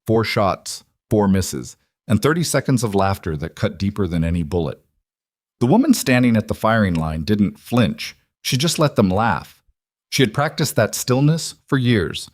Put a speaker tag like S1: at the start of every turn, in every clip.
S1: 4 shots, 4 misses, and 30 seconds of laughter that cut deeper than any bullet. The woman standing at the firing line didn't flinch. She just let them laugh. She had practiced that stillness for years.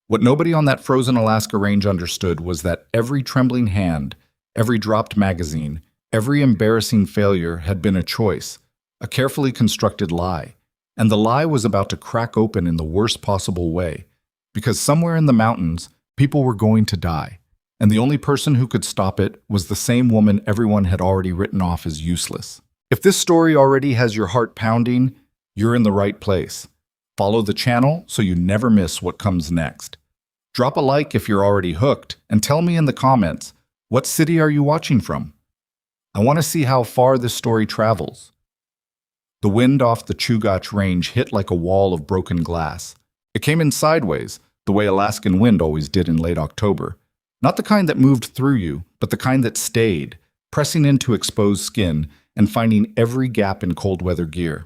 S1: What nobody on that frozen Alaska range understood was that every trembling hand, every dropped magazine, every embarrassing failure had been a choice, a carefully constructed lie. And the lie was about to crack open in the worst possible way, because somewhere in the mountains, people were going to die. And the only person who could stop it was the same woman everyone had already written off as useless. If this story already has your heart pounding, you're in the right place. Follow the channel so you never miss what comes next. Drop a like if you're already hooked, and tell me in the comments, what city are you watching from? I want to see how far this story travels. The wind off the Chugach Range hit like a wall of broken glass. It came in sideways, the way Alaskan wind always did in late October. Not the kind that moved through you, but the kind that stayed, pressing into exposed skin and finding every gap in cold weather gear.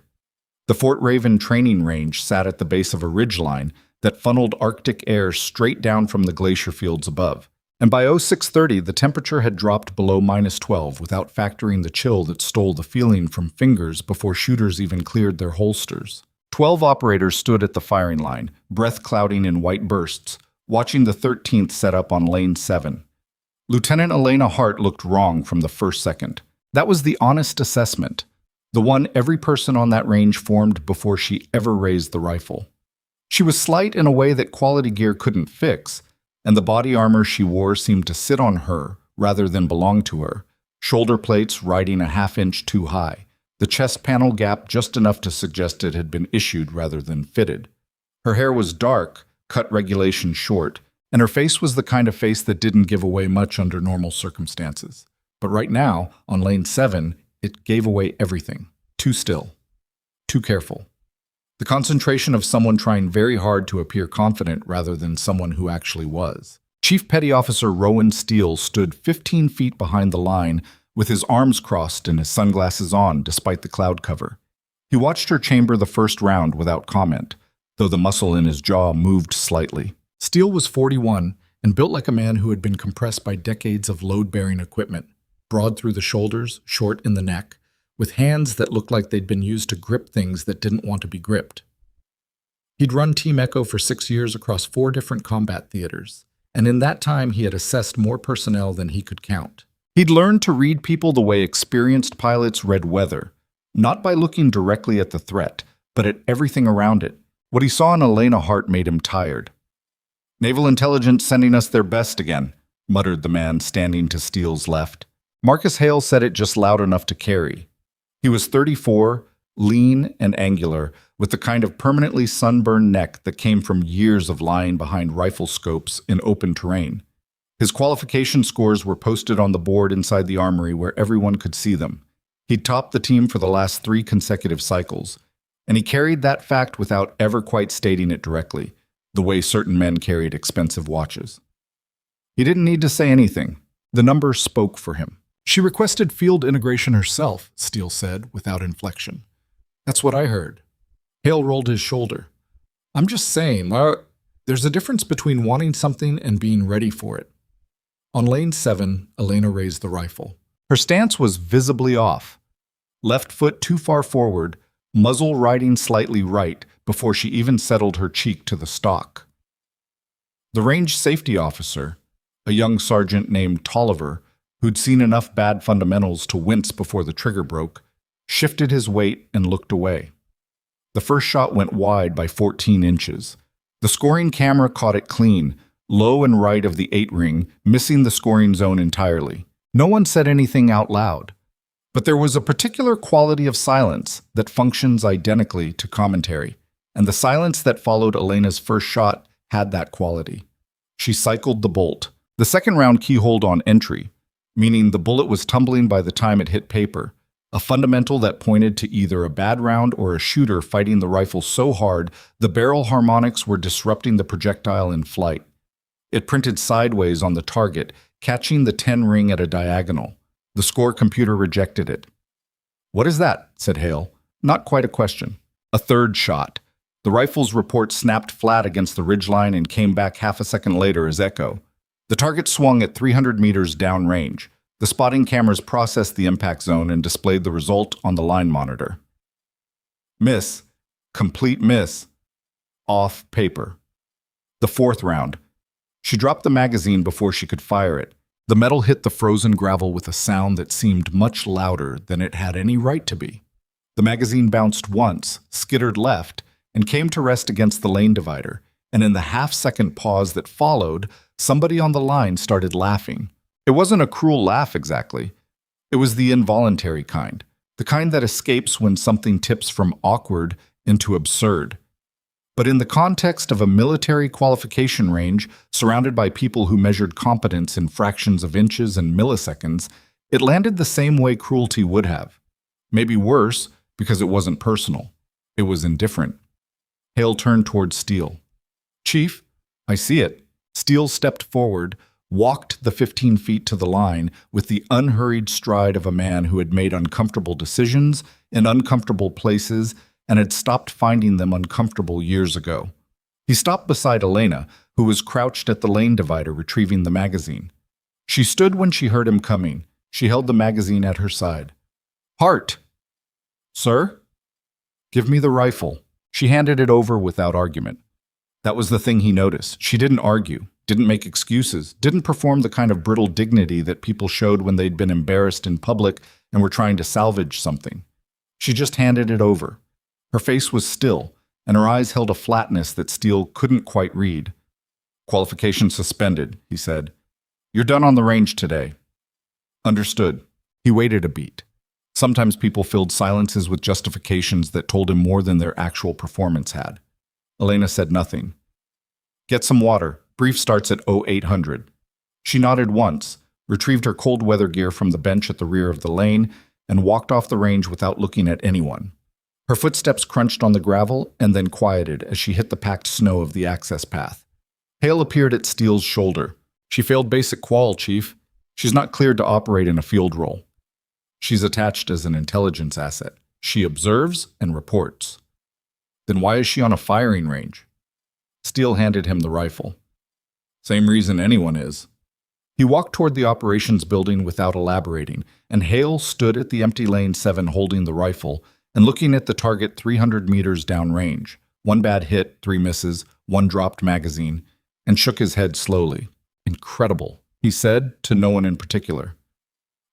S1: The Fort Raven training range sat at the base of a ridgeline that funneled Arctic air straight down from the glacier fields above. And by 0630, the temperature had dropped below -12 without factoring the chill that stole the feeling from fingers before shooters even cleared their holsters. 12 operators stood at the firing line, breath clouding in white bursts, watching the 13th set up on Lane 7. Lieutenant Elena Hart looked wrong from the first second. That was the honest assessment, the one every person on that range formed before she ever raised the rifle. She was slight in a way that quality gear couldn't fix, and the body armor she wore seemed to sit on her rather than belong to her, shoulder plates riding a half-inch too high, the chest panel gap just enough to suggest it had been issued rather than fitted. Her hair was dark, cut regulation short, and her face was the kind of face that didn't give away much under normal circumstances. But right now, on Lane 7, it gave away everything. Too still. Too careful. The concentration of someone trying very hard to appear confident rather than someone who actually was. Chief Petty Officer Rowan Steele stood 15 feet behind the line with his arms crossed and his sunglasses on despite the cloud cover. He watched her chamber the first round without comment, though the muscle in his jaw moved slightly. Steele was 41 and built like a man who had been compressed by decades of load-bearing equipment, broad through the shoulders, short in the neck, with hands that looked like they'd been used to grip things that didn't want to be gripped. He'd run Team Echo for 6 years across 4 different combat theaters, and in that time he had assessed more personnel than he could count. He'd learned to read people the way experienced pilots read weather, not by looking directly at the threat, but at everything around it. What he saw in Elena Hart made him tired. "Naval Intelligence sending us their best again," muttered the man standing to Steele's left. Marcus Hale said it just loud enough to carry. He was 34, lean and angular, with the kind of permanently sunburned neck that came from years of lying behind rifle scopes in open terrain. His qualification scores were posted on the board inside the armory where everyone could see them. He'd topped the team for the last 3 consecutive cycles, and he carried that fact without ever quite stating it directly, the way certain men carried expensive watches. He didn't need to say anything. The numbers spoke for him. "She requested field integration herself," Steele said, without inflection. "That's what I heard." Hale rolled his shoulder. "I'm just saying, there's a difference between wanting something and being ready for it." On Lane 7, Elena raised the rifle. Her stance was visibly off. Left foot too far forward, muzzle riding slightly right before she even settled her cheek to the stock. The range safety officer, a young sergeant named Tolliver, who'd seen enough bad fundamentals to wince before the trigger broke, shifted his weight and looked away. The first shot went wide by 14 inches. The scoring camera caught it clean, low and right of the 8-ring, missing the scoring zone entirely. No one said anything out loud. But there was a particular quality of silence that functions identically to commentary, and the silence that followed Elena's first shot had that quality. She cycled the bolt. The second round keyholed on entry, meaning the bullet was tumbling by the time it hit paper, a fundamental that pointed to either a bad round or a shooter fighting the rifle so hard the barrel harmonics were disrupting the projectile in flight. It printed sideways on the target, catching the 10 ring at a diagonal. The score computer rejected it. "What is that?" said Hale. Not quite a question. A third shot. The rifle's report snapped flat against the ridgeline and came back half a second later as echo. The target swung at 300 meters downrange. The spotting cameras processed the impact zone and displayed the result on the line monitor. Miss. Complete miss. Off paper. The fourth round. She dropped the magazine before she could fire it. The metal hit the frozen gravel with a sound that seemed much louder than it had any right to be. The magazine bounced once, skittered left, and came to rest against the lane divider, and in the half-second pause that followed, somebody on the line started laughing. It wasn't a cruel laugh exactly. It was the involuntary kind, the kind that escapes when something tips from awkward into absurd. But in the context of a military qualification range surrounded by people who measured competence in fractions of inches and milliseconds, it landed the same way cruelty would have. Maybe worse, because it wasn't personal. It was indifferent. Hale turned toward Steele. "Chief, I see it." Steele stepped forward, walked the 15 feet to the line with the unhurried stride of a man who had made uncomfortable decisions in uncomfortable places and had stopped finding them uncomfortable years ago. He stopped beside Elena, who was crouched at the lane divider retrieving the magazine. She stood when she heard him coming. She held the magazine at her side. "Hart!" "Sir?" "Give me the rifle." She handed it over without argument. That was the thing he noticed. She didn't argue, didn't make excuses, didn't perform the kind of brittle dignity that people showed when they'd been embarrassed in public and were trying to salvage something. She just handed it over. Her face was still, and her eyes held a flatness that Steele couldn't quite read. "Qualification suspended," he said. "You're done on the range today." "Understood." He waited a beat. Sometimes people filled silences with justifications that told him more than their actual performance had. Elena said nothing. "Get some water. Brief starts at 0800. She nodded once, retrieved her cold weather gear from the bench at the rear of the lane, and walked off the range without looking at anyone. Her footsteps crunched on the gravel and then quieted as she hit the packed snow of the access path. Hale appeared at Steele's shoulder. "She failed basic qual, Chief. She's not cleared to operate in a field role. She's attached as an intelligence asset. She observes and reports." "Then why is she on a firing range?" Steele handed him the rifle. "Same reason anyone is." He walked toward the operations building without elaborating, and Hale stood at the empty lane 7 holding the rifle and looking at the target 300 meters downrange. 1 bad hit, 3 misses, 1 dropped magazine, and shook his head slowly. "Incredible," he said, to no one in particular.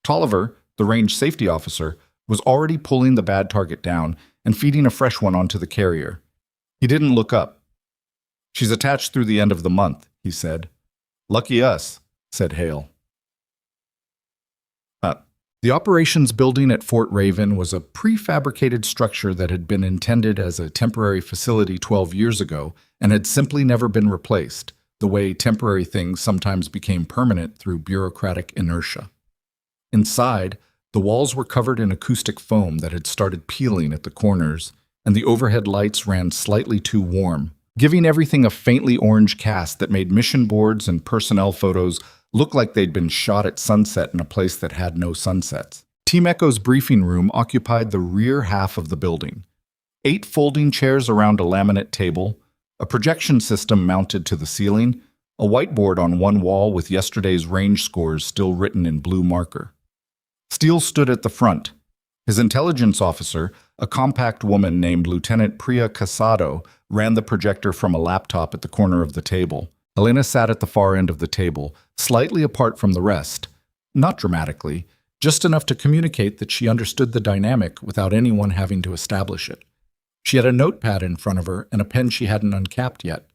S1: Tolliver, the range safety officer, was already pulling the bad target down and feeding a fresh one onto the carrier. He didn't look up. "She's attached through the end of the month," he said. "Lucky us," said Hale. The operations building at Fort Raven was a prefabricated structure that had been intended as a temporary facility 12 years ago and had simply never been replaced, the way temporary things sometimes became permanent through bureaucratic inertia. Inside, the walls were covered in acoustic foam that had started peeling at the corners, and the overhead lights ran slightly too warm, giving everything a faintly orange cast that made mission boards and personnel photos look like they'd been shot at sunset in a place that had no sunsets. Team Echo's briefing room occupied the rear half of the building. 8 folding chairs around a laminate table, a projection system mounted to the ceiling, a whiteboard on one wall with yesterday's range scores still written in blue marker. Steele stood at the front. His intelligence officer, a compact woman named Lieutenant Priya Casado, ran the projector from a laptop at the corner of the table. Elena sat at the far end of the table, slightly apart from the rest. Not dramatically, just enough to communicate that she understood the dynamic without anyone having to establish it. She had a notepad in front of her and a pen she hadn't uncapped yet.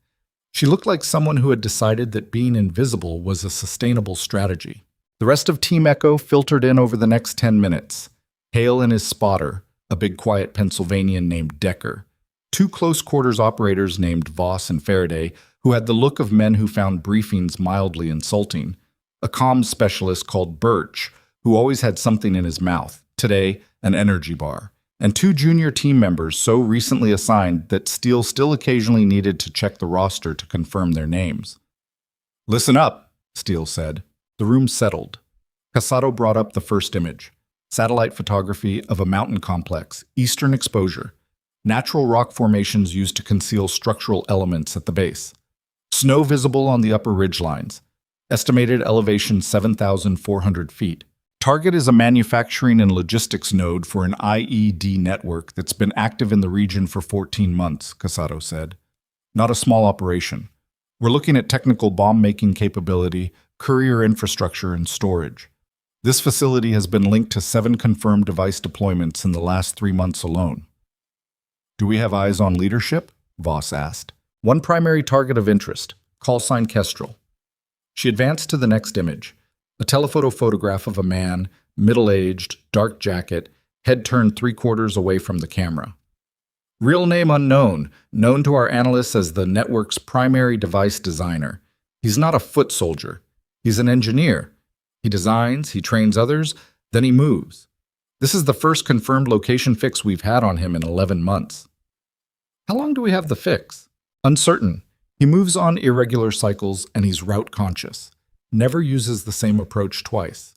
S1: She looked like someone who had decided that being invisible was a sustainable strategy. The rest of Team Echo filtered in over the next 10 minutes. Hale and his spotter, a big quiet Pennsylvanian named Decker, 2 close-quarters operators named Voss and Faraday, who had the look of men who found briefings mildly insulting, a comms specialist called Birch, who always had something in his mouth, today an energy bar, and 2 junior team members so recently assigned that Steele still occasionally needed to check the roster to confirm their names. "Listen up," Steele said. The room settled. Casado brought up the first image. Satellite photography of a mountain complex, eastern exposure. Natural rock formations used to conceal structural elements at the base. Snow visible on the upper ridge lines. Estimated elevation 7,400 feet. Target is a manufacturing and logistics node for an IED network that's been active in the region for 14 months, Casado said. Not a small operation. We're looking at technical bomb-making capability, courier infrastructure, and storage. This facility has been linked to 7 confirmed device deployments in the last 3 months alone. Do we have eyes on leadership? Voss asked. One primary target of interest, call sign Kestrel. She advanced to the next image, a telephoto photograph of a man, middle-aged, dark jacket, head turned 3/4 away from the camera. Real name unknown, known to our analysts as the network's primary device designer. He's not a foot soldier. He's an engineer. He designs, he trains others, then he moves. This is the first confirmed location fix we've had on him in 11 months. How long do we have the fix? Uncertain. He moves on irregular cycles and he's route conscious. Never uses the same approach twice.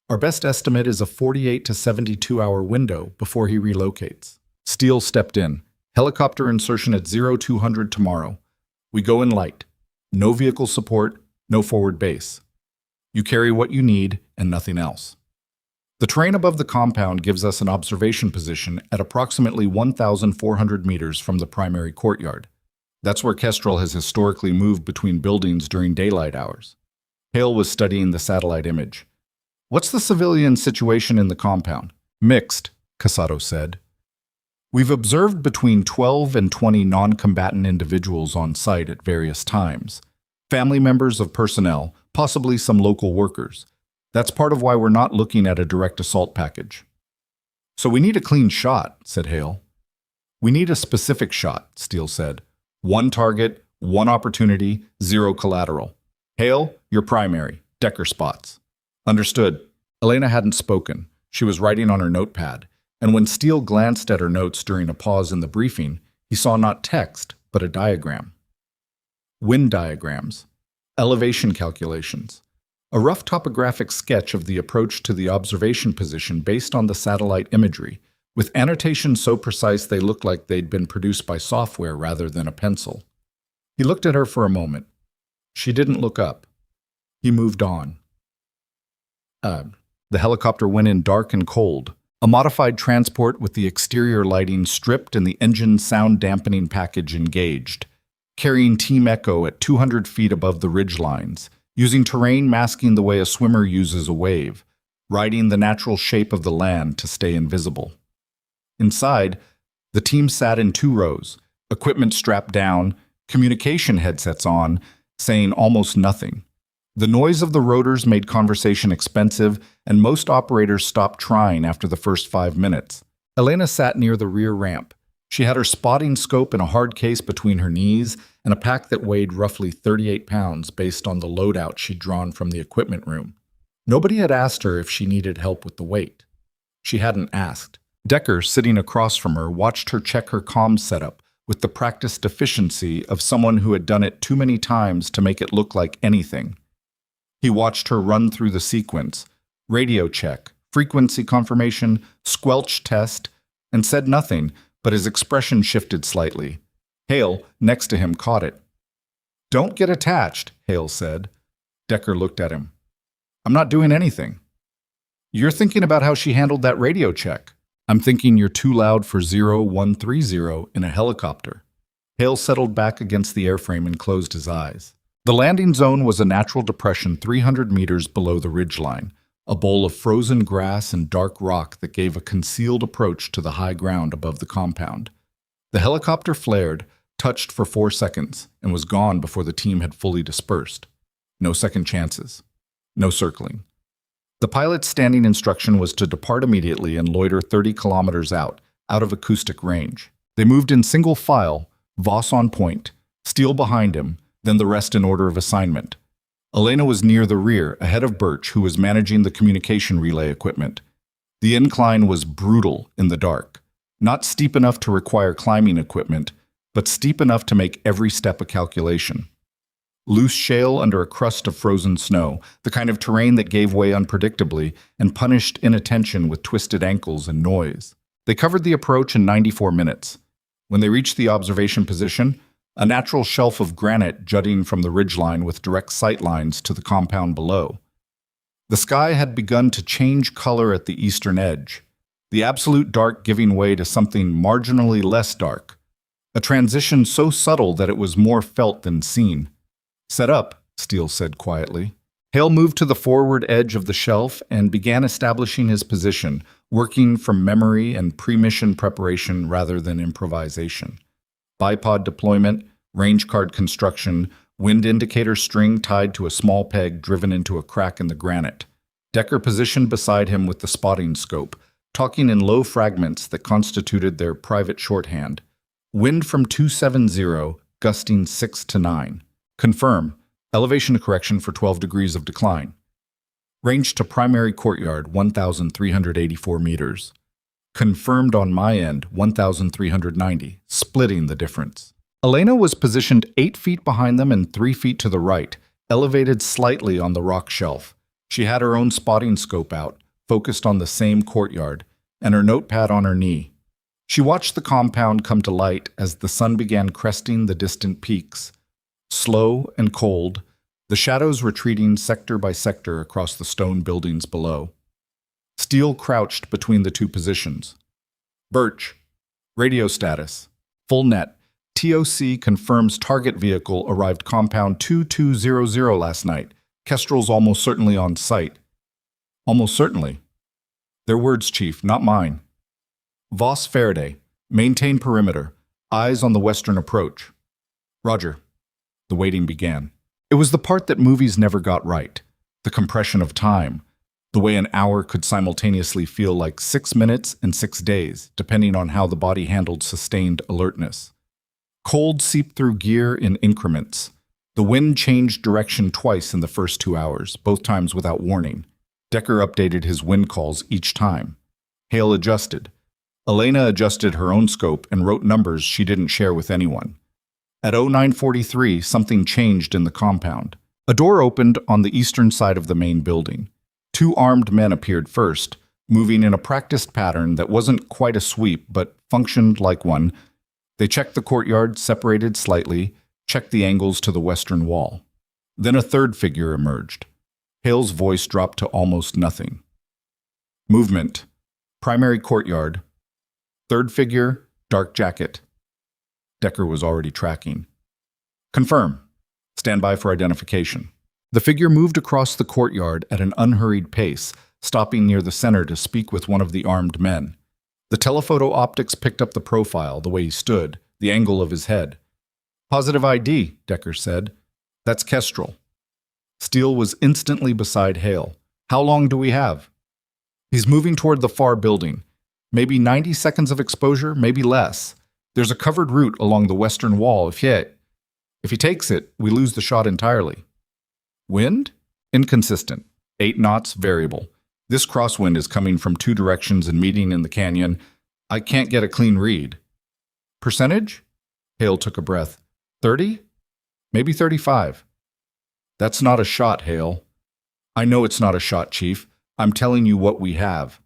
S1: Our best estimate is a 48 to 72 hour window before he relocates. Steele stepped in. Helicopter insertion at 0200 tomorrow. We go in light. No vehicle support, no forward base. You carry what you need and nothing else. The terrain above the compound gives us an observation position at approximately 1,400 meters from the primary courtyard. That's where Kestrel has historically moved between buildings during daylight hours. Hale was studying the satellite image. What's the civilian situation in the compound? Mixed, Casado said. We've observed between 12 and 20 non-combatant individuals on site at various times. Family members of personnel, possibly some local workers. That's part of why we're not looking at a direct assault package. So we need a clean shot, said Hale. We need a specific shot, Steele said. 1 target, 1 opportunity, 0 collateral. Hale, you're primary. Decker spots. Understood. Elena hadn't spoken. She was writing on her notepad, and when Steele glanced at her notes during a pause in the briefing, he saw not text, but a diagram. Wind diagrams. Elevation calculations. A rough topographic sketch of the approach to the observation position based on the satellite imagery, with annotations so precise they looked like they'd been produced by software rather than a pencil. He looked at her for a moment. She didn't look up. He moved on. The helicopter went in dark and cold, a modified transport with the exterior lighting stripped and the engine sound dampening package engaged, carrying Team Echo at 200 feet above the ridge lines, using terrain masking the way a swimmer uses a wave, riding the natural shape of the land to stay invisible. Inside, the team sat in 2 rows, equipment strapped down, communication headsets on, saying almost nothing. The noise of the rotors made conversation expensive, and most operators stopped trying after the first 5 minutes. Elena sat near the rear ramp. She had her spotting scope in a hard case between her knees and a pack that weighed roughly 38 pounds based on the loadout she'd drawn from the equipment room. Nobody had asked her if she needed help with the weight. She hadn't asked. Decker, sitting across from her, watched her check her comms setup with the practiced efficiency of someone who had done it too many times to make it look like anything. He watched her run through the sequence, radio check, frequency confirmation, squelch test, and said nothing, but his expression shifted slightly. Hale, next to him, caught it. "Don't get attached," Hale said. Decker looked at him. "I'm not doing anything." "You're thinking about how she handled that radio check." "I'm thinking you're too loud for 0130 in a helicopter." Hale settled back against the airframe and closed his eyes. The landing zone was a natural depression 300 meters below the ridgeline, a bowl of frozen grass and dark rock that gave a concealed approach to the high ground above the compound. The helicopter flared, touched for 4 seconds, and was gone before the team had fully dispersed. No second chances. No circling. The pilot's standing instruction was to depart immediately and loiter 30 kilometers out of acoustic range. They moved in single file, Voss on point, Steele behind him, then the rest in order of assignment. Elena was near the rear, ahead of Birch, who was managing the communication relay equipment. The incline was brutal in the dark, not steep enough to require climbing equipment, but steep enough to make every step a calculation. Loose shale under a crust of frozen snow, the kind of terrain that gave way unpredictably and punished inattention with twisted ankles and noise. They covered the approach in 94 minutes. When they reached the observation position, a natural shelf of granite jutting from the ridgeline with direct sight lines to the compound below. The sky had begun to change color at the eastern edge, the absolute dark giving way to something marginally less dark, a transition so subtle that it was more felt than seen. "Set up," Steele said quietly. Hale moved to the forward edge of the shelf and began establishing his position, working from memory and pre-mission preparation rather than improvisation. Bipod deployment, range card construction, wind indicator string tied to a small peg driven into a crack in the granite. Decker positioned beside him with the spotting scope, talking in low fragments that constituted their private shorthand. Wind from 270, gusting 6 to 9. Confirm. Elevation correction for 12 degrees of decline. Range to primary courtyard, 1,384 meters. Confirmed on my end, 1,390, splitting the difference. Elena was positioned 8 feet behind them and 3 feet to the right, elevated slightly on the rock shelf. She had her own spotting scope out, focused on the same courtyard, and her notepad on her knee. She watched the compound come to light as the sun began cresting the distant peaks. Slow and cold, the shadows retreating sector by sector across the stone buildings below. Steele crouched between the two positions. "Birch, radio status. Full net. TOC confirms target vehicle arrived compound 2200 last night. Kestrel's almost certainly on site." "Almost certainly." "Their words, Chief, not mine." "Voss Faraday, maintain perimeter. Eyes on the western approach." "Roger." The waiting began. It was the part that movies never got right. The compression of time. The way an hour could simultaneously feel like 6 minutes and 6 days, depending on how the body handled sustained alertness. Cold seeped through gear in increments. The wind changed direction twice in the first 2 hours, both times without warning. Decker updated his wind calls each time. Hale adjusted. Elena adjusted her own scope and wrote numbers she didn't share with anyone. At 0943, something changed in the compound. A door opened on the eastern side of the main building. 2 armed men appeared first, moving in a practiced pattern that wasn't quite a sweep but functioned like one. They checked the courtyard, separated slightly, checked the angles to the western wall. Then a third figure emerged. Hale's voice dropped to almost nothing. "Movement. Primary courtyard. Third figure, dark jacket." Decker was already tracking. "Confirm. Stand by for identification." The figure moved across the courtyard at an unhurried pace, stopping near the center to speak with one of the armed men. The telephoto optics picked up the profile, the way he stood, the angle of his head. "Positive ID," Decker said. "That's Kestrel." Steele was instantly beside Hale. "How long do we have?" "He's moving toward the far building. Maybe 90 seconds of exposure, maybe less. There's a covered route along the western wall. If he takes it, we lose the shot entirely." "Wind?" "Inconsistent. 8 knots, variable. This crosswind is coming from 2 directions and meeting in the canyon. I can't get a clean read." "Percentage?" Hale took a breath. 30? Maybe 35. "That's not a shot, Hale." "I know it's not a shot, Chief. I'm telling you what we have."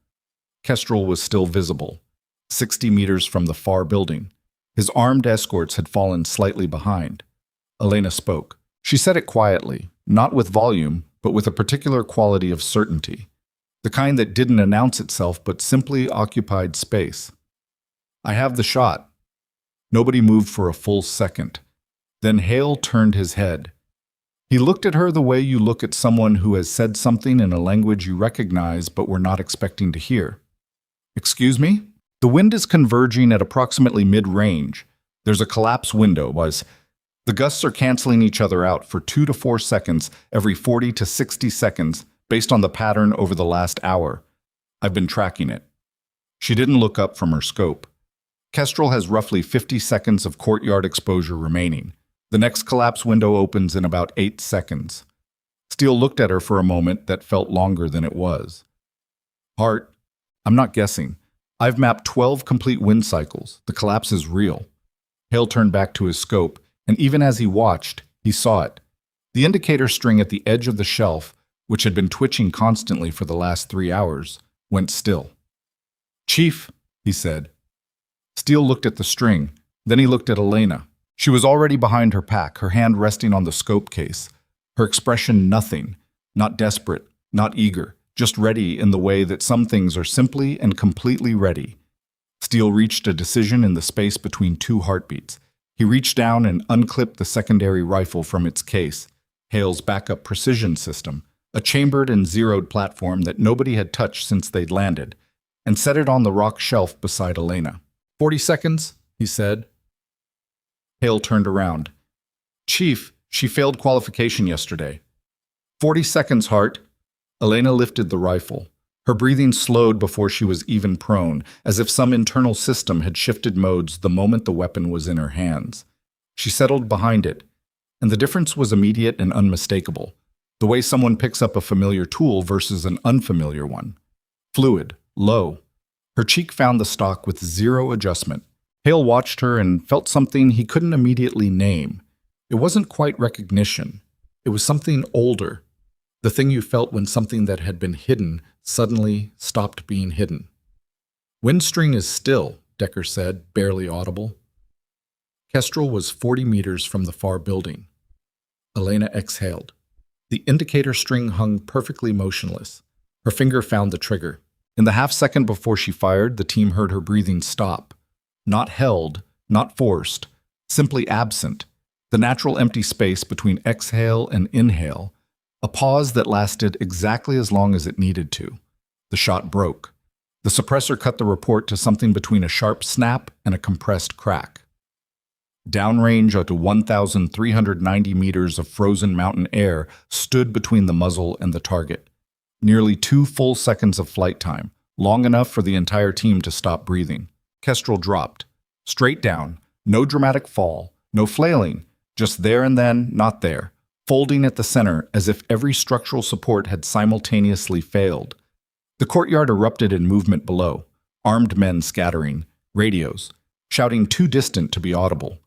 S1: Kestrel was still visible, 60 meters from the far building. His armed escorts had fallen slightly behind. Elena spoke. She said it quietly, not with volume, but with a particular quality of certainty. The kind that didn't announce itself but simply occupied space. "I have the shot." Nobody moved for a full second. Then Hale turned his head. He looked at her the way you look at someone who has said something in a language you recognize but were not expecting to hear. "Excuse me? The wind is converging at approximately mid-range. There's a collapse window, the gusts are canceling each other out for 2 to 4 seconds every 40 to 60 seconds based on the pattern over the last hour. I've been tracking it." She didn't look up from her scope. "Kestrel has roughly 50 seconds of courtyard exposure remaining. The next collapse window opens in about 8 seconds. Steele looked at her for a moment that felt longer than it was. "Hart, I'm not guessing. I've mapped 12 complete wind cycles. The collapse is real." Hale turned back to his scope, and even as he watched, he saw it. The indicator string at the edge of the shelf, which had been twitching constantly for the last 3 hours, went still. "Chief," he said. Steele looked at the string. Then he looked at Elena. She was already behind her pack, her hand resting on the scope case. Her expression nothing, not desperate, not eager, just ready in the way that some things are simply and completely ready. Steele reached a decision in the space between two heartbeats. He reached down and unclipped the secondary rifle from its case, Hale's backup precision system, a chambered and zeroed platform that nobody had touched since they'd landed, and set it on the rock shelf beside Elena. 40 seconds, he said. Hale turned around. Chief, she failed qualification yesterday. 40 seconds, Hart. Elena lifted the rifle. Her breathing slowed before she was even prone, as if some internal system had shifted modes the moment the weapon was in her hands. She settled behind it, and the difference was immediate and unmistakable, the way someone picks up a familiar tool versus an unfamiliar one. Fluid, low. Her cheek found the stock with zero adjustment. Hale watched her and felt something he couldn't immediately name. It wasn't quite recognition. It was something older. The thing you felt when something that had been hidden suddenly stopped being hidden. Windstring is still, Decker said, barely audible. Kestrel was 40 meters from the far building. Elena exhaled. The indicator string hung perfectly motionless. Her finger found the trigger. In the half-second before she fired, the team heard her breathing stop. Not held, not forced, simply absent. The natural empty space between exhale and inhale. A pause that lasted exactly as long as it needed to. The shot broke. The suppressor cut the report to something between a sharp snap and a compressed crack. Downrange at 1,390 meters of frozen mountain air stood between the muzzle and the target. Nearly 2 full seconds of flight time, long enough for the entire team to stop breathing. Kestrel dropped. Straight down, no dramatic fall, no flailing, just there and then, not there. Folding at the center as if every structural support had simultaneously failed. The courtyard erupted in movement below, armed men scattering, radios, shouting too distant to be audible.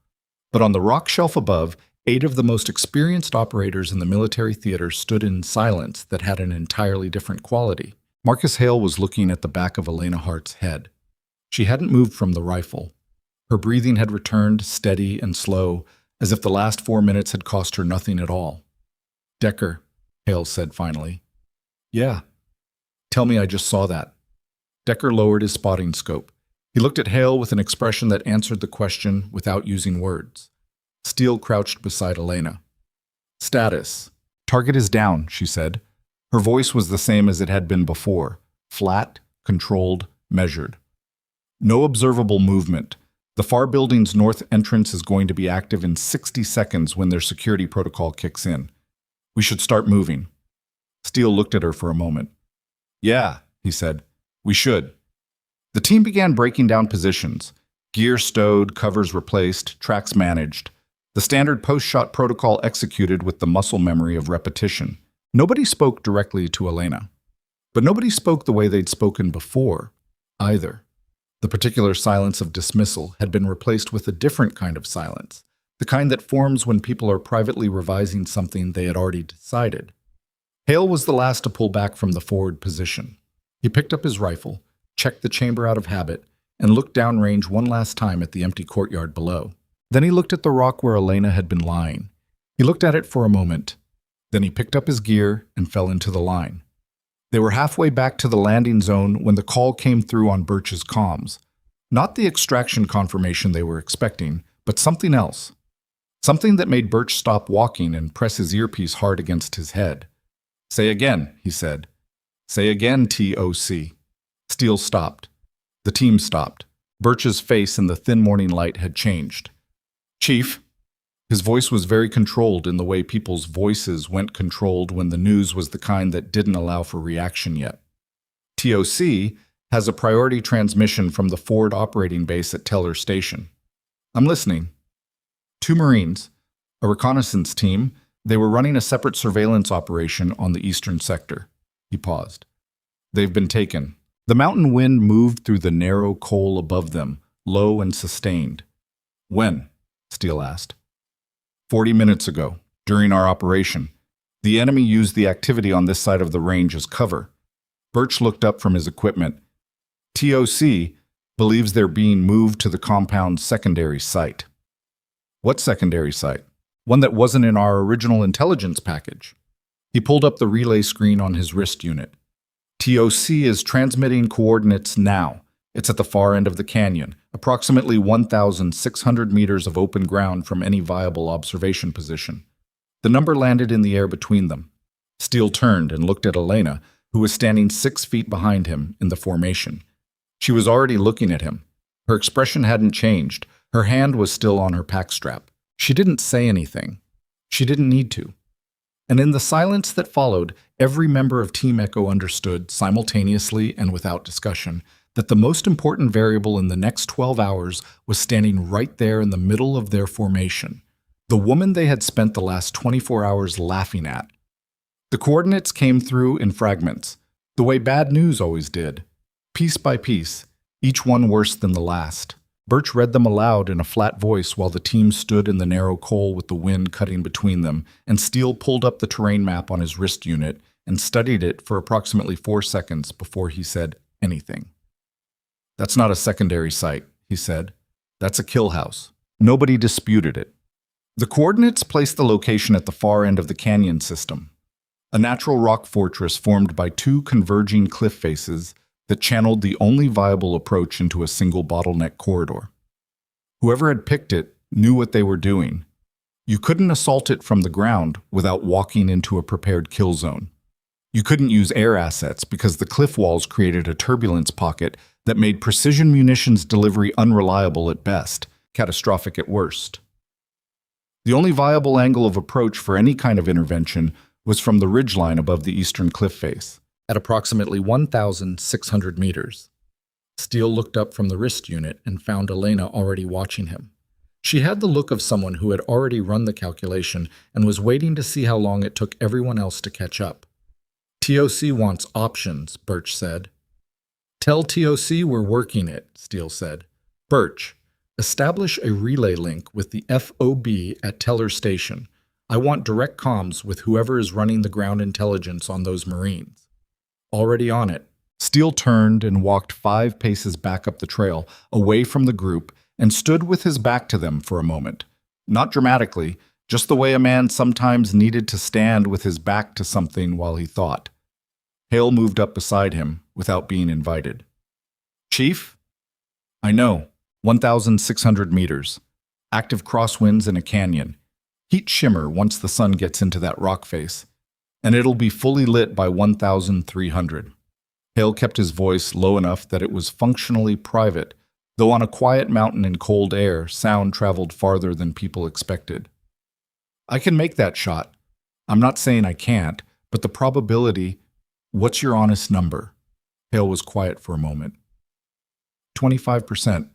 S1: But on the rock shelf above, 8 of the most experienced operators in the military theater stood in silence that had an entirely different quality. Marcus Hale was looking at the back of Elena Hart's head. She hadn't moved from the rifle. Her breathing had returned, steady and slow, as if the last 4 minutes had cost her nothing at all. Decker, Hale said finally. Yeah. Tell me I just saw that. Decker lowered his spotting scope. He looked at Hale with an expression that answered the question without using words. Steele crouched beside Elena. Status. Target is down, she said. Her voice was the same as it had been before. Flat, controlled, measured. No observable movement. The far building's north entrance is going to be active in 60 seconds when their security protocol kicks in. We should start moving. Steele looked at her for a moment. Yeah, he said. We should. The team began breaking down positions. Gear stowed, covers replaced, tracks managed. The standard post-shot protocol executed with the muscle memory of repetition. Nobody spoke directly to Elena. But nobody spoke the way they'd spoken before, either. The particular silence of dismissal had been replaced with a different kind of silence, the kind that forms when people are privately revising something they had already decided. Hale was the last to pull back from the forward position. He picked up his rifle, checked the chamber out of habit, and looked downrange one last time at the empty courtyard below. Then he looked at the rock where Elena had been lying. He looked at it for a moment. Then he picked up his gear and fell into the line. They were halfway back to the landing zone when the call came through on Birch's comms. Not the extraction confirmation they were expecting, but something else. Something that made Birch stop walking and press his earpiece hard against his head. Say again, he said. Say again, TOC. Steele stopped. The team stopped. Birch's face in the thin morning light had changed. Chief. His voice was very controlled in the way people's voices went controlled when the news was the kind that didn't allow for reaction yet. TOC has a priority transmission from the forward operating base at Teller Station. I'm listening. 2 Marines, a reconnaissance team, they were running a separate surveillance operation on the eastern sector. He paused. They've been taken. The mountain wind moved through the narrow coal above them, low and sustained. When? Steele asked. 40 minutes ago, during our operation. The enemy used the activity on this side of the range as cover. Birch looked up from his equipment. TOC believes they're being moved to the compound's secondary site. What secondary site? One that wasn't in our original intelligence package. He pulled up the relay screen on his wrist unit. TOC is transmitting coordinates now. It's at the far end of the canyon, approximately 1,600 meters of open ground from any viable observation position. The number landed in the air between them. Steele turned and looked at Elena, who was standing 6 feet behind him in the formation. She was already looking at him. Her expression hadn't changed. Her hand was still on her pack strap. She didn't say anything. She didn't need to. And in the silence that followed, every member of Team Echo understood, simultaneously and without discussion, that the most important variable in the next 12 hours was standing right there in the middle of their formation, the woman they had spent the last 24 hours laughing at. The coordinates came through in fragments, the way bad news always did, piece by piece, each one worse than the last. Birch read them aloud in a flat voice while the team stood in the narrow col with the wind cutting between them, and Steele pulled up the terrain map on his wrist unit and studied it for approximately 4 seconds before he said anything. "That's not a secondary site," he said. "That's a kill house." Nobody disputed it. The coordinates placed the location at the far end of the canyon system, a natural rock fortress formed by 2 converging cliff faces that channeled the only viable approach into a single bottleneck corridor. Whoever had picked it knew what they were doing. You couldn't assault it from the ground without walking into a prepared kill zone. You couldn't use air assets because the cliff walls created a turbulence pocket that made precision munitions delivery unreliable at best, catastrophic at worst. The only viable angle of approach for any kind of intervention was from the ridgeline above the eastern cliff face, at approximately 1,600 meters. Steele looked up from the wrist unit and found Elena already watching him. She had the look of someone who had already run the calculation and was waiting to see how long it took everyone else to catch up. "TOC wants options," Birch said. "Tell TOC we're working it," Steele said. "Birch, establish a relay link with the FOB at Teller Station. I want direct comms with whoever is running the ground intelligence on those Marines." "Already on it." Steele turned and walked 5 paces back up the trail, away from the group, and stood with his back to them for a moment. Not dramatically, just the way a man sometimes needed to stand with his back to something while he thought. Hale moved up beside him, without being invited. "Chief?" "I know. 1,600 meters. Active crosswinds in a canyon. Heat shimmer once the sun gets into that rock face. And it'll be fully lit by 1,300. Hale kept his voice low enough that it was functionally private, though on a quiet mountain in cold air, sound traveled farther than people expected. "I can make that shot. I'm not saying I can't, but the probability—" "What's your honest number?" Hale was quiet for a moment. 25%,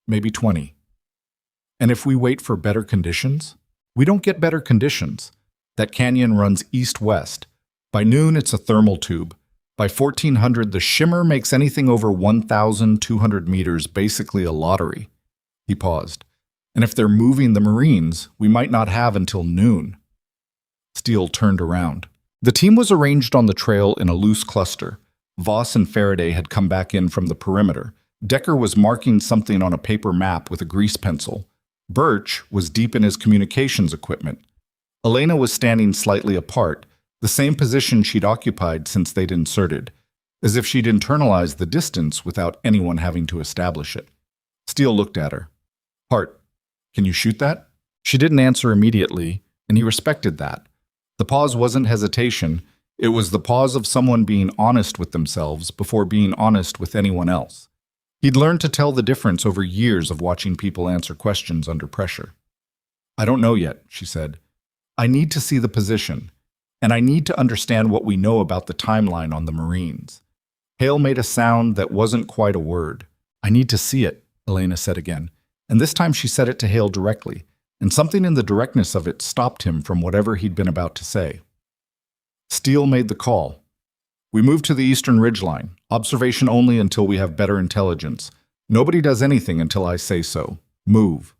S1: maybe 20. "And if we wait for better conditions?" "We don't get better conditions. That canyon runs east-west. By noon, it's a thermal tube. By 1400, the shimmer makes anything over 1,200 meters basically a lottery." He paused. "And if they're moving the Marines, we might not have until noon." Steele turned around. The team was arranged on the trail in a loose cluster. Voss and Faraday had come back in from the perimeter. Decker was marking something on a paper map with a grease pencil. Birch was deep in his communications equipment. Elena was standing slightly apart, the same position she'd occupied since they'd inserted, as if she'd internalized the distance without anyone having to establish it. Steele looked at her. "Hart, can you shoot that?" She didn't answer immediately, and he respected that. The pause wasn't hesitation, it was the pause of someone being honest with themselves before being honest with anyone else. He'd learned to tell the difference over years of watching people answer questions under pressure. "I don't know yet," she said. "I need to see the position, and I need to understand what we know about the timeline on the Marines." Hale made a sound that wasn't quite a word. "I need to see it," Elena said again, and this time she said it to Hale directly, and something in the directness of it stopped him from whatever he'd been about to say. Steele made the call. "We move to the eastern ridgeline. Observation only until we have better intelligence. Nobody does anything until I say so. Move."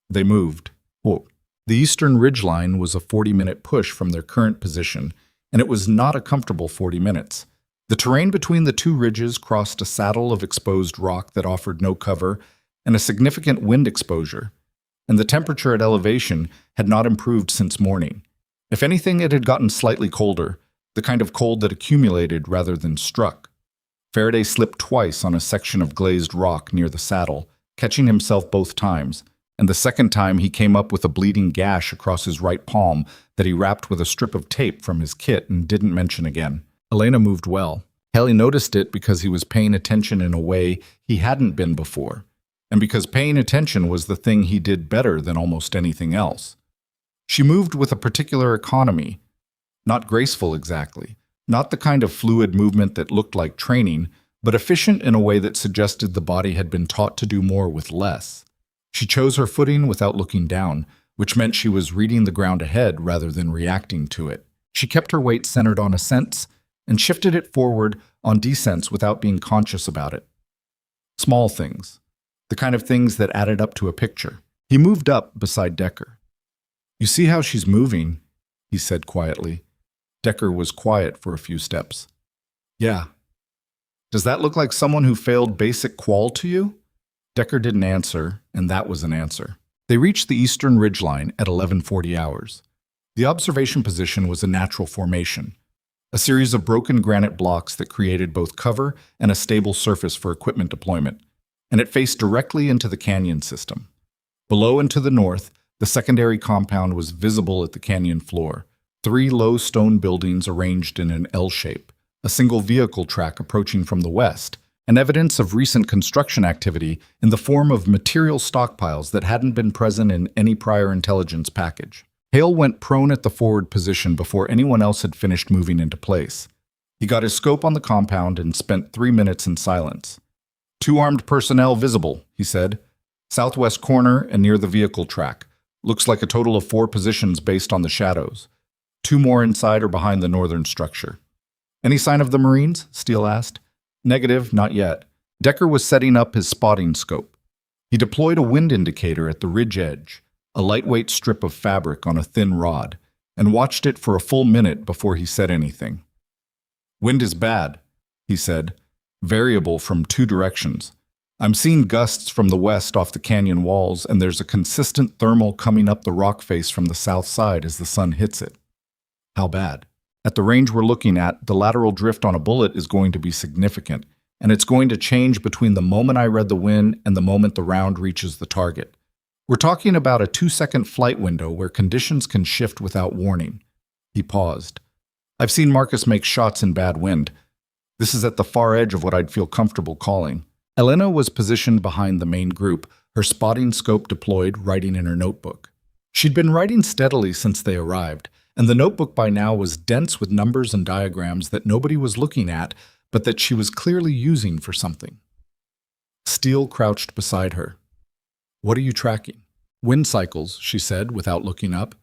S1: They moved. Oh. The eastern ridgeline was a 40-minute push from their current position, and it was not a comfortable 40 minutes. The terrain between the 2 ridges crossed a saddle of exposed rock that offered no cover and a significant wind exposure. and the temperature at elevation had not improved since morning. If anything, it had gotten slightly colder, the kind of cold that accumulated rather than struck. Faraday slipped twice on a section of glazed rock near the saddle, catching himself both times, and the second time he came up with a bleeding gash across his right palm that he wrapped with a strip of tape from his kit and didn't mention again. Elena moved well. Haley noticed it because he was paying attention in a way he hadn't been before, and because paying attention was the thing he did better than almost anything else. She moved with a particular economy, not graceful exactly, not the kind of fluid movement that looked like training, but efficient in a way that suggested the body had been taught to do more with less. She chose her footing without looking down, which meant she was reading the ground ahead rather than reacting to it. She kept her weight centered on ascents and shifted it forward on descents without being conscious about it. Small things, the kind of things that added up to a picture. He moved up beside Decker. "You see how she's moving," he said quietly. Decker was quiet for a few steps. "Yeah. Does that look like someone who failed basic qual to you?" Decker didn't answer, and that was an answer. They reached the eastern ridgeline at 11:40 hours. The observation position was a natural formation, a series of broken granite blocks that created both cover and a stable surface for equipment deployment, and it faced directly into the canyon system. Below and to the north, the secondary compound was visible at the canyon floor, 3 low stone buildings arranged in an L shape, a single vehicle track approaching from the west, and evidence of recent construction activity in the form of material stockpiles that hadn't been present in any prior intelligence package. Hale went prone at the forward position before anyone else had finished moving into place. He got his scope on the compound and spent 3 minutes in silence. "2 armed personnel visible," he said. "Southwest corner and near the vehicle track. Looks like a total of 4 positions based on the shadows. 2 more inside or behind the northern structure." "Any sign of the Marines?" Steele asked. "Negative, not yet." Decker was setting up his spotting scope. He deployed a wind indicator at the ridge edge, a lightweight strip of fabric on a thin rod, and watched it for a full minute before he said anything. "Wind is bad," he said, "variable from 2 directions. I'm seeing gusts from the west off the canyon walls, and there's a consistent thermal coming up the rock face from the south side as the sun hits it." "How bad?" "At the range we're looking at, the lateral drift on a bullet is going to be significant, and it's going to change between the moment I read the wind and the moment the round reaches the target. We're talking about a 2-second flight window where conditions can shift without warning." He paused. "I've seen Marcus make shots in bad wind. This is at the far edge of what I'd feel comfortable calling." Elena was positioned behind the main group, her spotting scope deployed, writing in her notebook. She'd been writing steadily since they arrived, and the notebook by now was dense with numbers and diagrams that nobody was looking at, but that she was clearly using for something. Steele crouched beside her. "What are you tracking?" "Wind cycles," she said without looking up.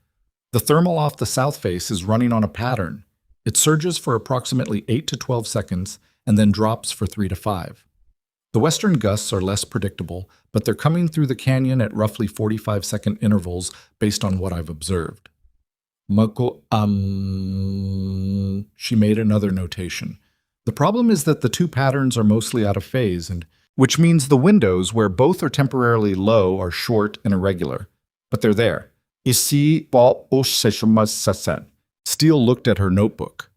S1: "The thermal off the south face is running on a pattern. It surges for approximately 8 to 12 seconds and then drops for 3 to 5. The western gusts are less predictable, but they're coming through the canyon at roughly 45-second intervals based on what I've observed." She made another notation. "The problem is that the 2 patterns are mostly out of phase, and which means the windows where both are temporarily low are short and irregular. But they're there." Steele looked at her notebook.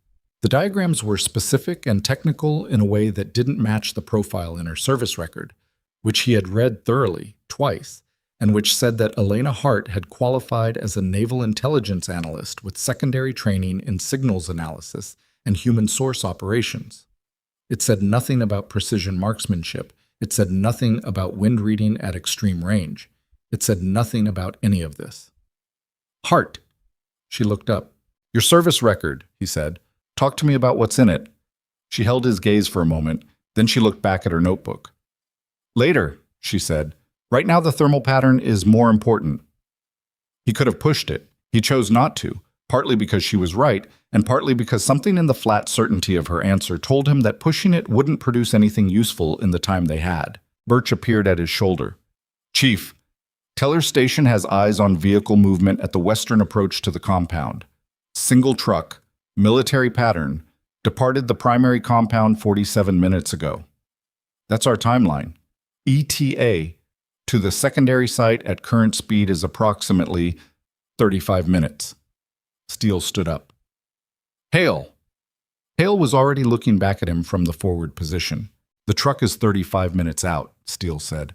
S1: The diagrams were specific and technical in a way that didn't match the profile in her service record, which he had read thoroughly, twice, and which said that Elena Hart had qualified as a naval intelligence analyst with secondary training in signals analysis and human source operations. It said nothing about precision marksmanship. It said nothing about wind reading at extreme range. It said nothing about any of this. "Hart." She looked up. "Your service record," he said. "Talk to me about what's in it." She held his gaze for a moment, then she looked back at her notebook. "Later," she said. "Right now the thermal pattern is more important." He could have pushed it. He chose not to, partly because she was right, and partly because something in the flat certainty of her answer told him that pushing it wouldn't produce anything useful in the time they had. Birch appeared at his shoulder. "Chief, Teller Station has eyes on vehicle movement at the western approach to the compound. Single truck, military pattern, departed the primary compound 47 minutes ago." "That's our timeline." "ETA, to the secondary site at current speed is approximately 35 minutes. Steele stood up. Hale! Hale was already looking back at him from the forward position. The truck is 35 minutes out, Steele said.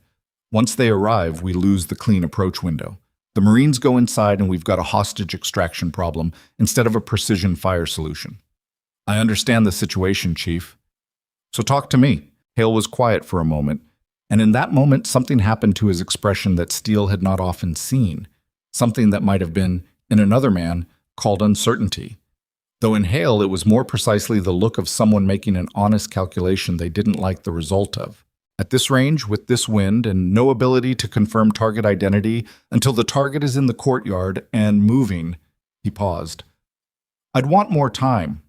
S1: Once they arrive, we lose the clean approach window. The Marines go inside and we've got a hostage extraction problem instead of a precision fire solution. I understand the situation, Chief. So talk to me. Hale was quiet for a moment, and in that moment something happened to his expression that Steele had not often seen, something that might have been, in another man, called uncertainty. Though in Hale it was more precisely the look of someone making an honest calculation they didn't like the result of. At this range, with this wind, and no ability to confirm target identity until the target is in the courtyard and moving, he paused. I'd want more time.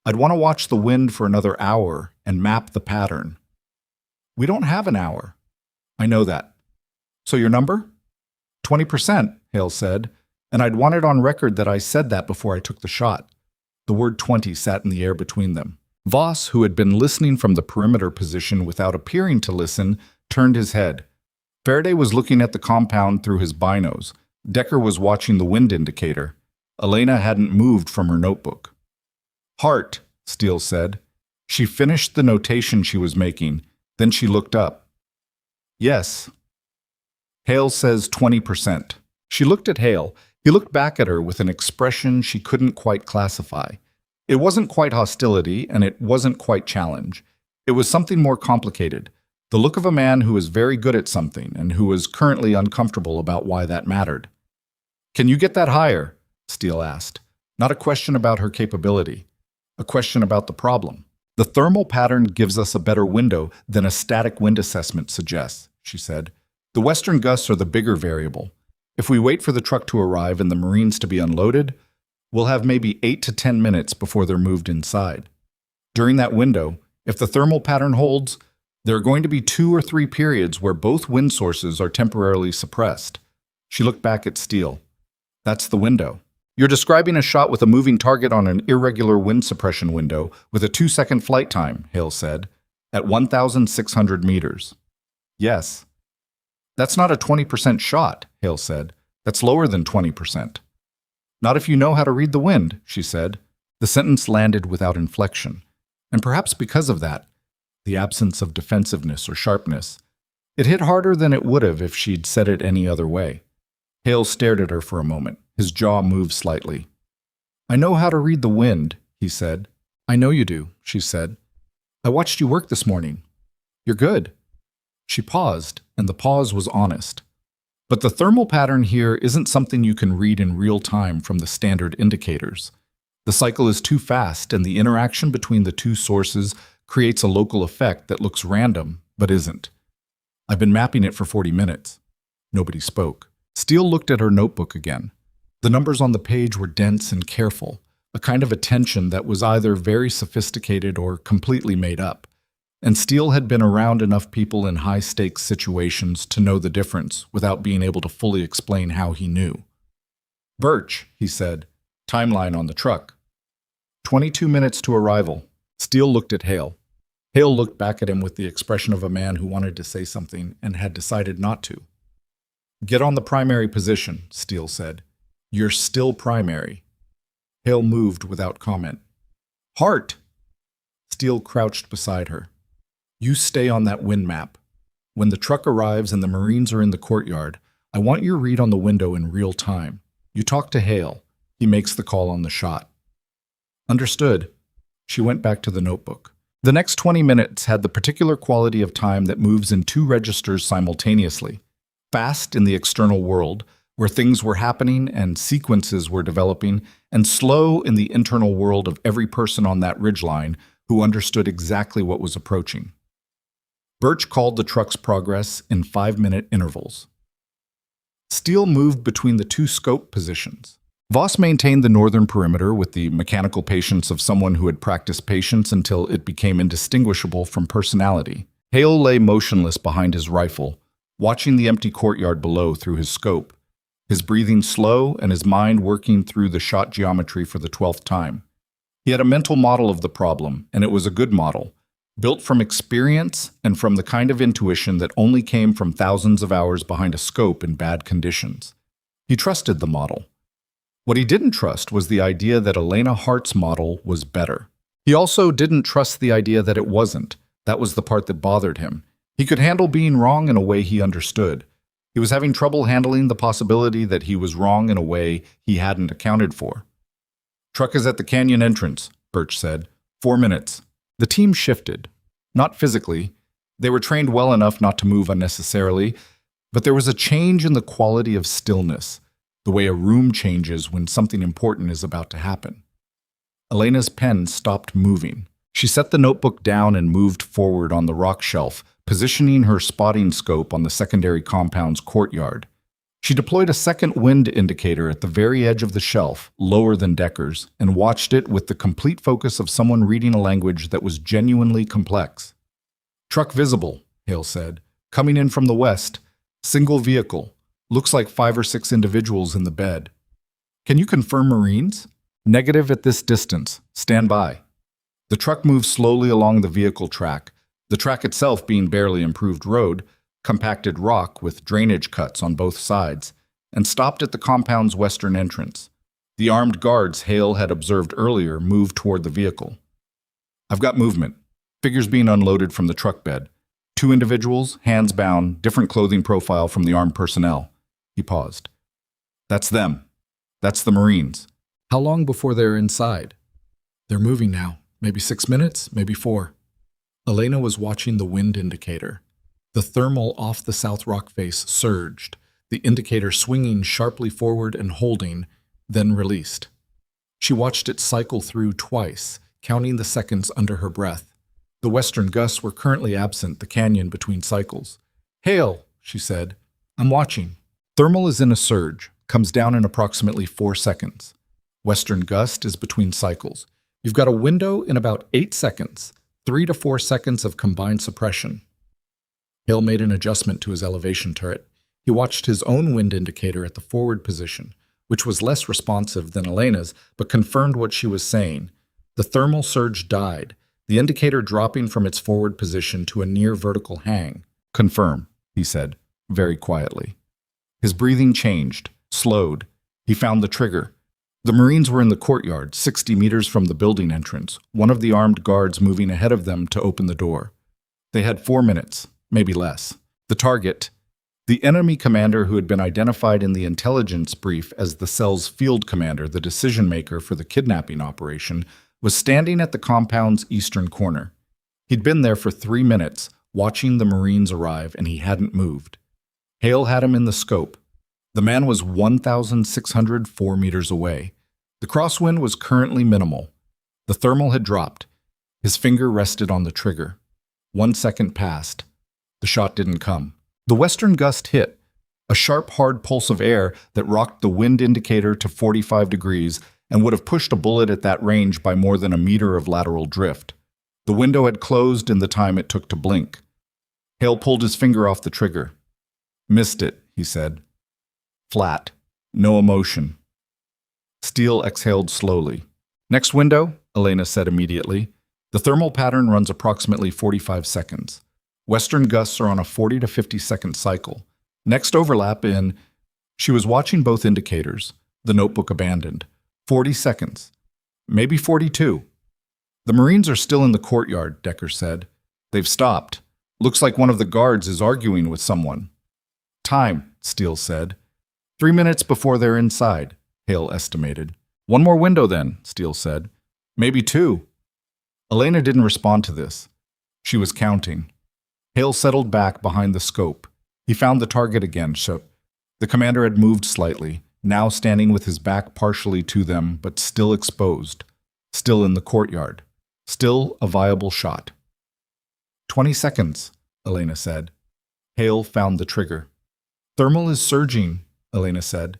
S1: I'd want to watch the wind for another hour and map the pattern. We don't have an hour. I know that. So your number? 20%, Hale said, and I'd want it on record that I said that before I took the shot. The word 20 sat in the air between them. Voss, who had been listening from the perimeter position without appearing to listen, turned his head. Faraday was looking at the compound through his binos. Decker was watching the wind indicator. Elena hadn't moved from her notebook. Hart, Steele said. She finished the notation she was making. Then she looked up. Yes. Hale says 20%. She looked at Hale. He looked back at her with an expression she couldn't quite classify. It wasn't quite hostility, and it wasn't quite challenge. It was something more complicated. The look of a man who was very good at something and who was currently uncomfortable about why that mattered. Can you get that higher? Steele asked. Not a question about her capability. A question about the problem. The thermal pattern gives us a better window than a static wind assessment suggests, she said. The western gusts are the bigger variable. If we wait for the truck to arrive and the Marines to be unloaded, we'll have maybe 8 to 10 minutes before they're moved inside. During that window, if the thermal pattern holds, there are going to be 2 or 3 periods where both wind sources are temporarily suppressed. She looked back at Steele. That's the window. You're describing a shot with a moving target on an irregular wind suppression window with a 2-second flight time, Hale said, at 1,600 meters. Yes. That's not a 20% shot, Hale said. That's lower than 20%. Not if you know how to read the wind, she said. The sentence landed without inflection, and perhaps because of that, the absence of defensiveness or sharpness, it hit harder than it would have if she'd said it any other way. Hale stared at her for a moment. His jaw moved slightly. I know how to read the wind, he said. I know you do, she said. I watched you work this morning. You're good. She paused, and the pause was honest. But the thermal pattern here isn't something you can read in real time from the standard indicators. The cycle is too fast, and the interaction between the two sources creates a local effect that looks random, but isn't. I've been mapping it for 40 minutes. Nobody spoke. Steele looked at her notebook again. The numbers on the page were dense and careful, a kind of attention that was either very sophisticated or completely made up. And Steele had been around enough people in high-stakes situations to know the difference without being able to fully explain how he knew. Birch, he said, timeline on the truck. 22 minutes to arrival. Steele looked at Hale. Hale looked back at him with the expression of a man who wanted to say something and had decided not to. Get on the primary position, Steele said. You're still primary. Hale moved without comment. Hart! Steele crouched beside her. You stay on that wind map. When the truck arrives and the Marines are in the courtyard, I want your read on the window in real time. You talk to Hale. He makes the call on the shot. Understood. She went back to the notebook. The next 20 minutes had the particular quality of time that moves in 2 registers simultaneously. Fast in the external world, where things were happening and sequences were developing, and slow in the internal world of every person on that ridgeline who understood exactly what was approaching. Birch called the truck's progress in 5-minute intervals. Steele moved between the 2 scope positions. Voss maintained the northern perimeter with the mechanical patience of someone who had practiced patience until it became indistinguishable from personality. Hale lay motionless behind his rifle, watching the empty courtyard below through his scope, his breathing slow and his mind working through the shot geometry for the 12th time. He had a mental model of the problem, and it was a good model, built from experience and from the kind of intuition that only came from thousands of hours behind a scope in bad conditions. He trusted the model. What he didn't trust was the idea that Elena Hart's model was better. He also didn't trust the idea that it wasn't. That was the part that bothered him. He could handle being wrong in a way he understood. He was having trouble handling the possibility that he was wrong in a way he hadn't accounted for. "Truck is at the canyon entrance," Birch said. 4 minutes. The team shifted. Not physically. They were trained well enough not to move unnecessarily, but there was a change in the quality of stillness, the way a room changes when something important is about to happen. Elena's pen stopped moving. She set the notebook down and moved forward on the rock shelf, positioning her spotting scope on the secondary compound's courtyard. She deployed a second wind indicator at the very edge of the shelf, lower than Decker's, and watched it with the complete focus of someone reading a language that was genuinely complex. "Truck visible," Hale said. "Coming in from the west. Single vehicle. Looks like 5 or 6 individuals in the bed. Can you confirm Marines?" "Negative at this distance. Stand by." The truck moved slowly along the vehicle track, the track itself being barely improved road, compacted rock with drainage cuts on both sides, and stopped at the compound's western entrance. The armed guards Hale had observed earlier moved toward the vehicle. "I've got movement. Figures being unloaded from the truck bed. 2 individuals, hands bound, different clothing profile from the armed personnel." He paused. "That's them. That's the Marines." "How long before they're inside?" "They're moving now. Maybe 6 minutes, maybe 4. Elena was watching the wind indicator. The thermal off the South Rock face surged, the indicator swinging sharply forward and holding, then released. She watched it cycle through twice, counting the seconds under her breath. The western gusts were currently absent, the canyon between cycles. "Hale," she said, "I'm watching. Thermal is in a surge, comes down in approximately 4 seconds. Western gust is between cycles. You've got a window in about 8 seconds, 3 to 4 seconds of combined suppression." Hale made an adjustment to his elevation turret. He watched his own wind indicator at the forward position, which was less responsive than Elena's, but confirmed what she was saying. The thermal surge died, the indicator dropping from its forward position to a near vertical hang. "Confirm," he said, very quietly. His breathing changed, slowed. He found the trigger. The Marines were in the courtyard, 60 meters from the building entrance, one of the armed guards moving ahead of them to open the door. They had 4 minutes, maybe less. The target, the enemy commander who had been identified in the intelligence brief as the cell's field commander, the decision-maker for the kidnapping operation, was standing at the compound's eastern corner. He'd been there for 3 minutes, watching the Marines arrive, and he hadn't moved. Hale had him in the scope. The man was 1,604 meters away. The crosswind was currently minimal. The thermal had dropped. His finger rested on the trigger. 1 second passed. The shot didn't come. The western gust hit, a sharp, hard pulse of air that rocked the wind indicator to 45 degrees and would have pushed a bullet at that range by more than a meter of lateral drift. The window had closed in the time it took to blink. Hale pulled his finger off the trigger. "Missed it," he said. Flat. No emotion. Steele exhaled slowly. "Next window," Elena said immediately. "The thermal pattern runs approximately 45 seconds. Western gusts are on a 40 to 50-second cycle. Next overlap in..." She was watching both indicators, the notebook abandoned. 40 seconds. Maybe 42. "The Marines are still in the courtyard," Decker said. "They've stopped. Looks like one of the guards is arguing with someone." "Time," Steele said. 3 minutes before they're inside, Hale estimated. "1 more window then," Steele said. "Maybe 2. Elena didn't respond to this. She was counting. Hale settled back behind the scope. He found the target again. The commander had moved slightly, now standing with his back partially to them, but still exposed. Still in the courtyard. Still a viable shot. 20 seconds, Elena said. Hale found the trigger. "Thermal is surging," Elena said.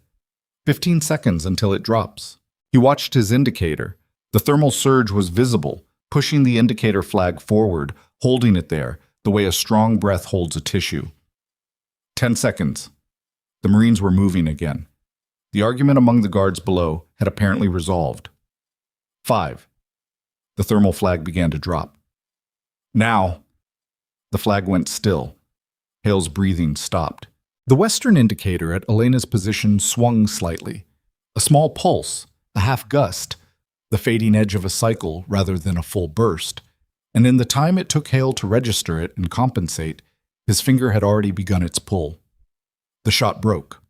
S1: 15 seconds until it drops. He watched his indicator. The thermal surge was visible, pushing the indicator flag forward, holding it there, the way a strong breath holds a tissue. 10 seconds. The Marines were moving again. The argument among the guards below had apparently resolved. 5. The thermal flag began to drop. Now. The flag went still. Hale's breathing stopped. The western indicator at Elena's position swung slightly. A small pulse, a half gust, the fading edge of a cycle rather than a full burst. And in the time it took Hale to register it and compensate, his finger had already begun its pull. The shot broke.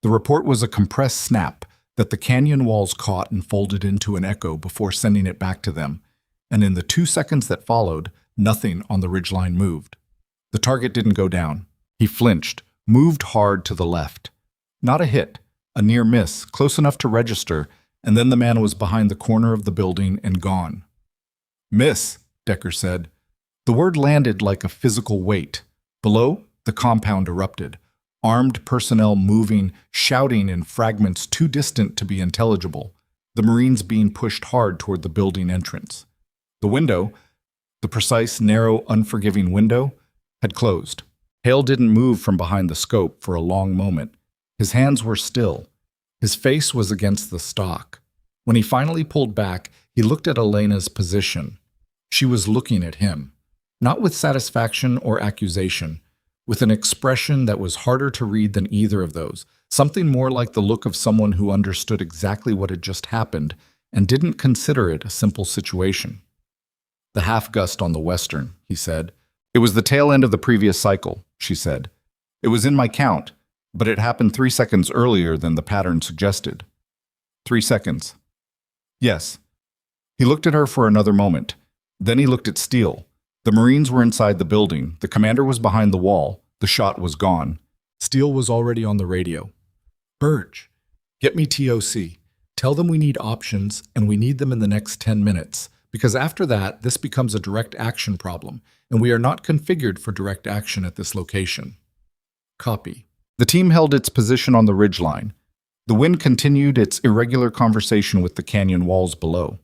S1: The report was a compressed snap that the canyon walls caught and folded into an echo before sending it back to them, and in the 2 seconds that followed, nothing on the ridgeline moved. The target didn't go down. He flinched, moved hard to the left. Not a hit, a near miss, close enough to register, and then the man was behind the corner of the building and gone. "Miss," Decker said. The word landed like a physical weight. Below, the compound erupted. Armed personnel moving, shouting in fragments too distant to be intelligible. The Marines being pushed hard toward the building entrance. The window, the precise, narrow, unforgiving window, had closed. Hale didn't move from behind the scope for a long moment. His hands were still. His face was against the stock. When he finally pulled back, he looked at Elena's position. She was looking at him, not with satisfaction or accusation, with an expression that was harder to read than either of those, something more like the look of someone who understood exactly what had just happened and didn't consider it a simple situation. "The half-gust on the western," he said. "It was the tail end of the previous cycle," she said. "It was in my count, but it happened 3 seconds earlier than the pattern suggested." 3 seconds. Yes. He looked at her for another moment. Then he looked at Steele. The Marines were inside the building. The commander was behind the wall. The shot was gone. Steele was already on the radio. "Burge, get me TOC. Tell them we need options, and we need them in the next 10 minutes. Because after that, this becomes a direct action problem, and we are not configured for direct action at this location." Copy. The team held its position on the ridgeline. The wind continued its irregular conversation with the canyon walls below.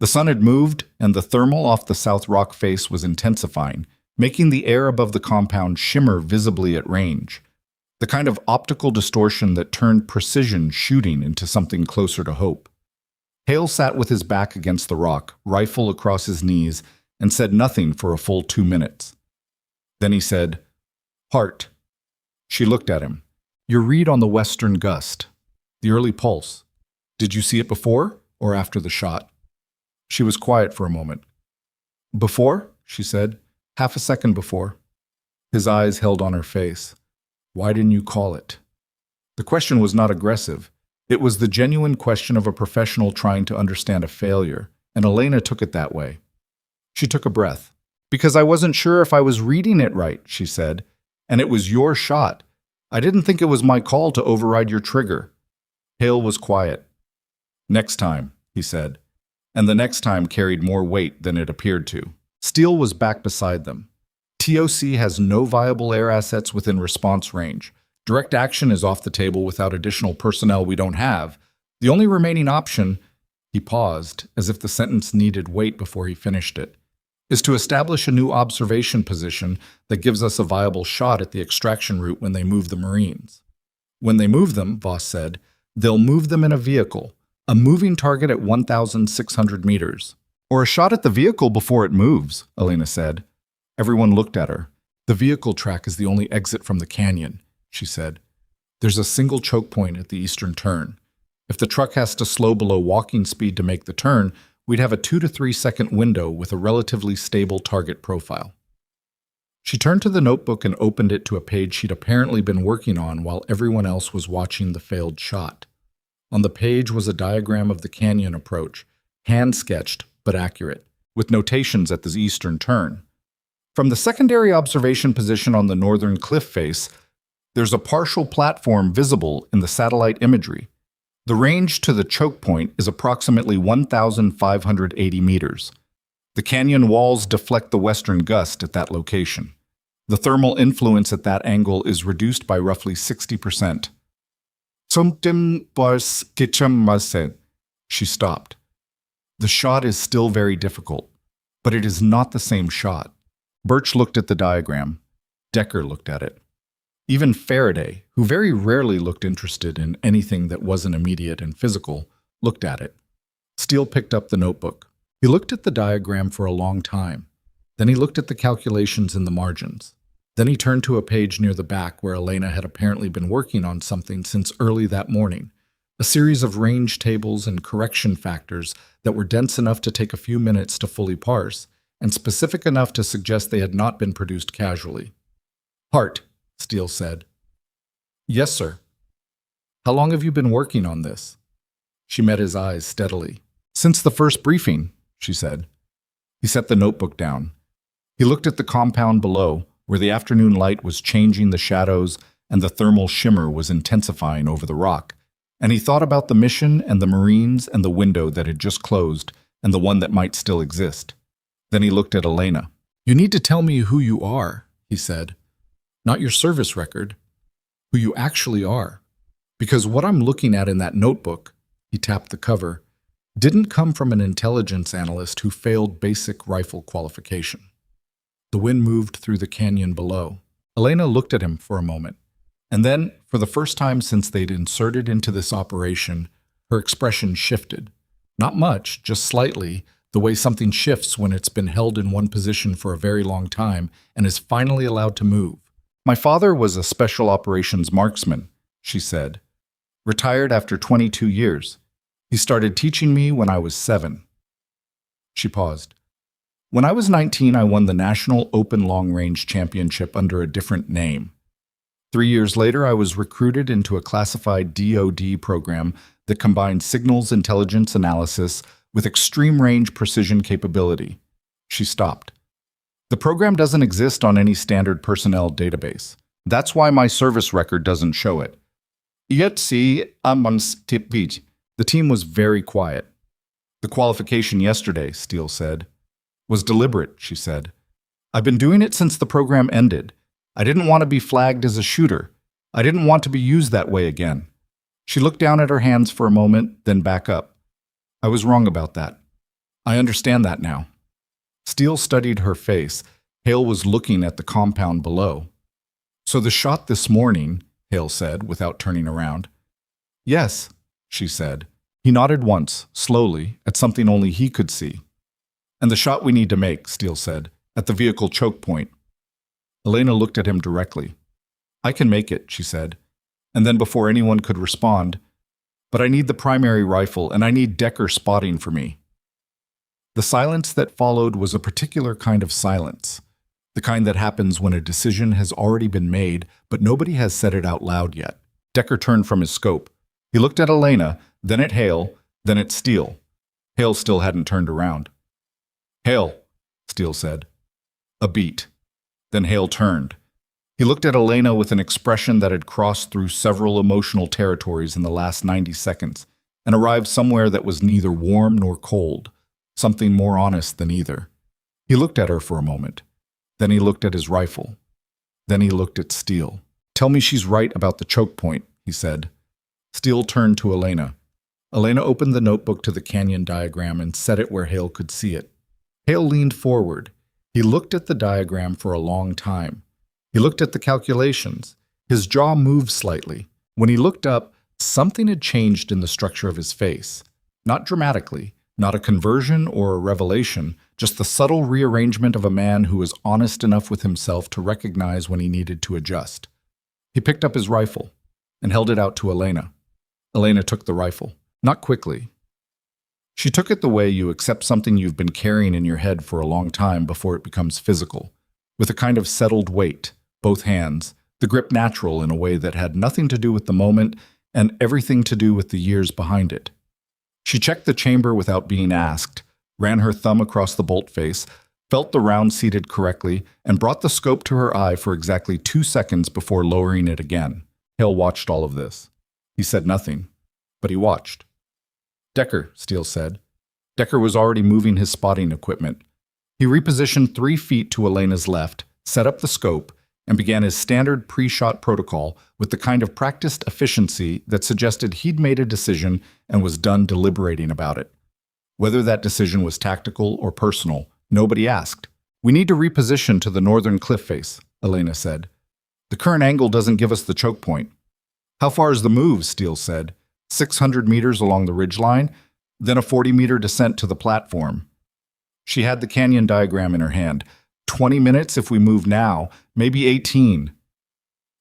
S1: The sun had moved, and the thermal off the south rock face was intensifying, making the air above the compound shimmer visibly at range. The kind of optical distortion that turned precision shooting into something closer to hope. Hale sat with his back against the rock, rifle across his knees, and said nothing for a full 2 minutes. Then he said, "Hart." She looked at him. "Your read on the western gust. The early pulse. Did you see it before or after the shot?" She was quiet for a moment. "Before," she said. "Half a second before." His eyes held on her face. "Why didn't you call it?" The question was not aggressive. It was the genuine question of a professional trying to understand a failure, and Elena took it that way. She took a breath. "Because I wasn't sure if I was reading it right," she said. "And it was your shot. I didn't think it was my call to override your trigger." Hale was quiet. "Next time," he said. And the next time carried more weight than it appeared to. Steele was back beside them. "TOC has no viable air assets within response range. Direct action is off the table without additional personnel we don't have. The only remaining option," he paused, as if the sentence needed weight before he finished it, "is to establish a new observation position that gives us a viable shot at the extraction route when they move the Marines." "When they move them," Voss said, "they'll move them in a vehicle. A moving target at 1,600 meters. Or a shot at the vehicle before it moves," Elena said. Everyone looked at her. "The vehicle track is the only exit from the canyon," she said. "There's a single choke point at the eastern turn. If the truck has to slow below walking speed to make the turn, we'd have a 2 to 3 second window with a relatively stable target profile." She turned to the notebook and opened it to a page she'd apparently been working on while everyone else was watching the failed shot. On the page was a diagram of the canyon approach, hand-sketched but accurate, with notations at the eastern turn. From the secondary observation position on the northern cliff face, there's a partial platform visible in the satellite imagery. The range to the choke point is approximately 1,580 meters. The canyon walls deflect the western gust at that location. The thermal influence at that angle is reduced by roughly 60%. "Something was kitchen," she stopped. "The shot is still very difficult, but it is not the same shot." Birch looked at the diagram. Decker looked at it. Even Faraday, who very rarely looked interested in anything that wasn't immediate and physical, looked at it. Steele picked up the notebook. He looked at the diagram for a long time. Then he looked at the calculations in the margins. Then he turned to a page near the back where Elena had apparently been working on something since early that morning. A series of range tables and correction factors that were dense enough to take a few minutes to fully parse, and specific enough to suggest they had not been produced casually. "Hart," Steele said. "Yes, sir." "How long have you been working on this?" She met his eyes steadily. "Since the first briefing," she said. He set the notebook down. He looked at the compound below, where the afternoon light was changing the shadows and the thermal shimmer was intensifying over the rock, and he thought about the mission and the Marines and the window that had just closed and the one that might still exist. Then he looked at Elena. "You need to tell me who you are," he said. "Not your service record. Who you actually are. Because what I'm looking at in that notebook," he tapped the cover, "didn't come from an intelligence analyst who failed basic rifle qualification." The wind moved through the canyon below. Elena looked at him for a moment, and then, for the first time since they'd inserted into this operation, her expression shifted. Not much, just slightly, the way something shifts when it's been held in one position for a very long time and is finally allowed to move. "My father was a special operations marksman," she said. "Retired after 22 years. He started teaching me when I was 7. She paused. "When I was 19, I won the National Open Long Range Championship under a different name. 3 years later, I was recruited into a classified DoD program that combined signals intelligence analysis with extreme range precision capability." She stopped. "The program doesn't exist on any standard personnel database. That's why my service record doesn't show it. Yet see, I'm on beach." The team was very quiet. "The qualification yesterday," Steele said, "was deliberate," she said. "I've been doing it since the program ended. I didn't want to be flagged as a shooter. I didn't want to be used that way again." She looked down at her hands for a moment, then back up. "I was wrong about that. I understand that now." Steele studied her face. Hale was looking at the compound below. "So the shot this morning," Hale said, without turning around. "Yes," she said. He nodded once, slowly, at something only he could see. "And the shot we need to make," Steele said, "at the vehicle choke point." Elena looked at him directly. "I can make it," she said. And then before anyone could respond, "But I need the primary rifle, and I need Decker spotting for me." The silence that followed was a particular kind of silence, the kind that happens when a decision has already been made, but nobody has said it out loud yet. Decker turned from his scope. He looked at Elena, then at Hale, then at Steele. Hale still hadn't turned around. "Hale," Steele said. A beat. Then Hale turned. He looked at Elena with an expression that had crossed through several emotional territories in the last 90 seconds and arrived somewhere that was neither warm nor cold, something more honest than either. He looked at her for a moment. Then he looked at his rifle. Then he looked at Steele. "Tell me she's right about the choke point," he said. Steele turned to Elena. Elena opened the notebook to the canyon diagram and set it where Hale could see it. Hale leaned forward. He looked at the diagram for a long time. He looked at the calculations. His jaw moved slightly. When he looked up, something had changed in the structure of his face. Not dramatically, not a conversion or a revelation, just the subtle rearrangement of a man who was honest enough with himself to recognize when he needed to adjust. He picked up his rifle and held it out to Elena. Elena took the rifle. Not quickly. She took it the way you accept something you've been carrying in your head for a long time before it becomes physical, with a kind of settled weight, both hands, the grip natural in a way that had nothing to do with the moment and everything to do with the years behind it. She checked the chamber without being asked, ran her thumb across the bolt face, felt the round seated correctly, and brought the scope to her eye for exactly 2 seconds before lowering it again. Hale watched all of this. He said nothing, but he watched. "Decker," Steele said. Decker was already moving his spotting equipment. He repositioned 3 feet to Elena's left, set up the scope, and began his standard pre-shot protocol with the kind of practiced efficiency that suggested he'd made a decision and was done deliberating about it. Whether that decision was tactical or personal, nobody asked. "We need to reposition to the northern cliff face," Elena said. "The current angle doesn't give us the choke point." "How far is the move?" Steele said. 600 meters along the ridgeline, then a 40-meter descent to the platform. She had the canyon diagram in her hand. 20 minutes if we move now, maybe 18.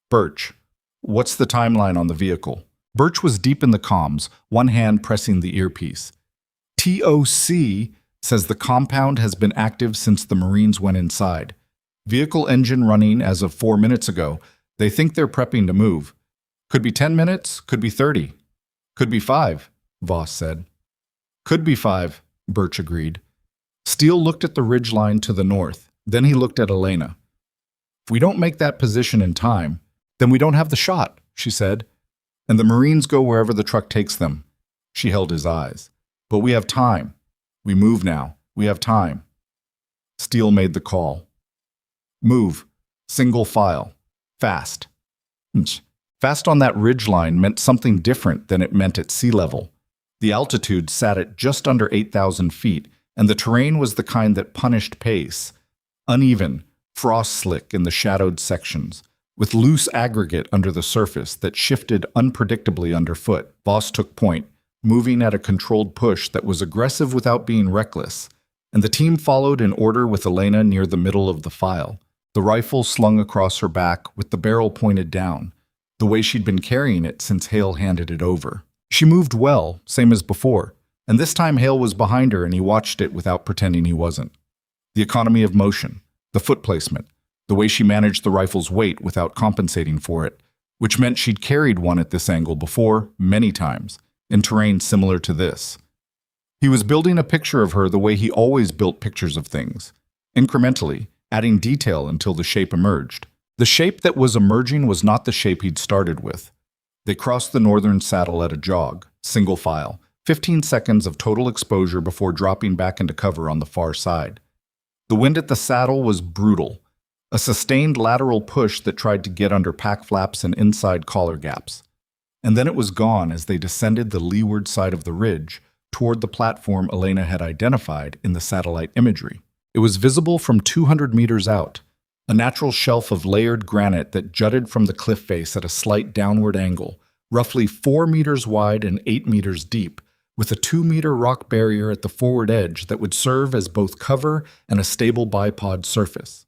S1: Birch, what's the timeline on the vehicle? Birch was deep in the comms, one hand pressing the earpiece. TOC says the compound has been active since the Marines went inside. Vehicle engine running as of 4 minutes ago. They think they're prepping to move. Could be 10 minutes, could be 30. Could be 5, Voss said. Could be 5, Birch agreed. Steele looked at the ridgeline to the north. Then he looked at Elena. If we don't make that position in time, then we don't have the shot, she said. And the Marines go wherever the truck takes them. She held his eyes. But we have time. We move now. We have time. Steele made the call. Move. Single file. Fast. Fast on that ridgeline meant something different than it meant at sea level. The altitude sat at just under 8,000 feet, and the terrain was the kind that punished pace. Uneven, frost-slick in the shadowed sections, with loose aggregate under the surface that shifted unpredictably underfoot. Voss took point, moving at a controlled push that was aggressive without being reckless, and the team followed in order with Elena near the middle of the file, the rifle slung across her back with the barrel pointed down, the way she'd been carrying it since Hale handed it over. She moved well, same as before, and this time Hale was behind her and he watched it without pretending he wasn't. The economy of motion, the foot placement, the way she managed the rifle's weight without compensating for it, which meant she'd carried one at this angle before, many times, in terrain similar to this. He was building a picture of her the way he always built pictures of things, incrementally, adding detail until the shape emerged. The shape that was emerging was not the shape he'd started with. They crossed the northern saddle at a jog, single file, 15 seconds of total exposure before dropping back into cover on the far side. The wind at the saddle was brutal, a sustained lateral push that tried to get under pack flaps and inside collar gaps. And then it was gone as they descended the leeward side of the ridge toward the platform Elena had identified in the satellite imagery. It was visible from 200 meters out, a natural shelf of layered granite that jutted from the cliff face at a slight downward angle, roughly 4 meters wide and 8 meters deep, with a 2-meter rock barrier at the forward edge that would serve as both cover and a stable bipod surface.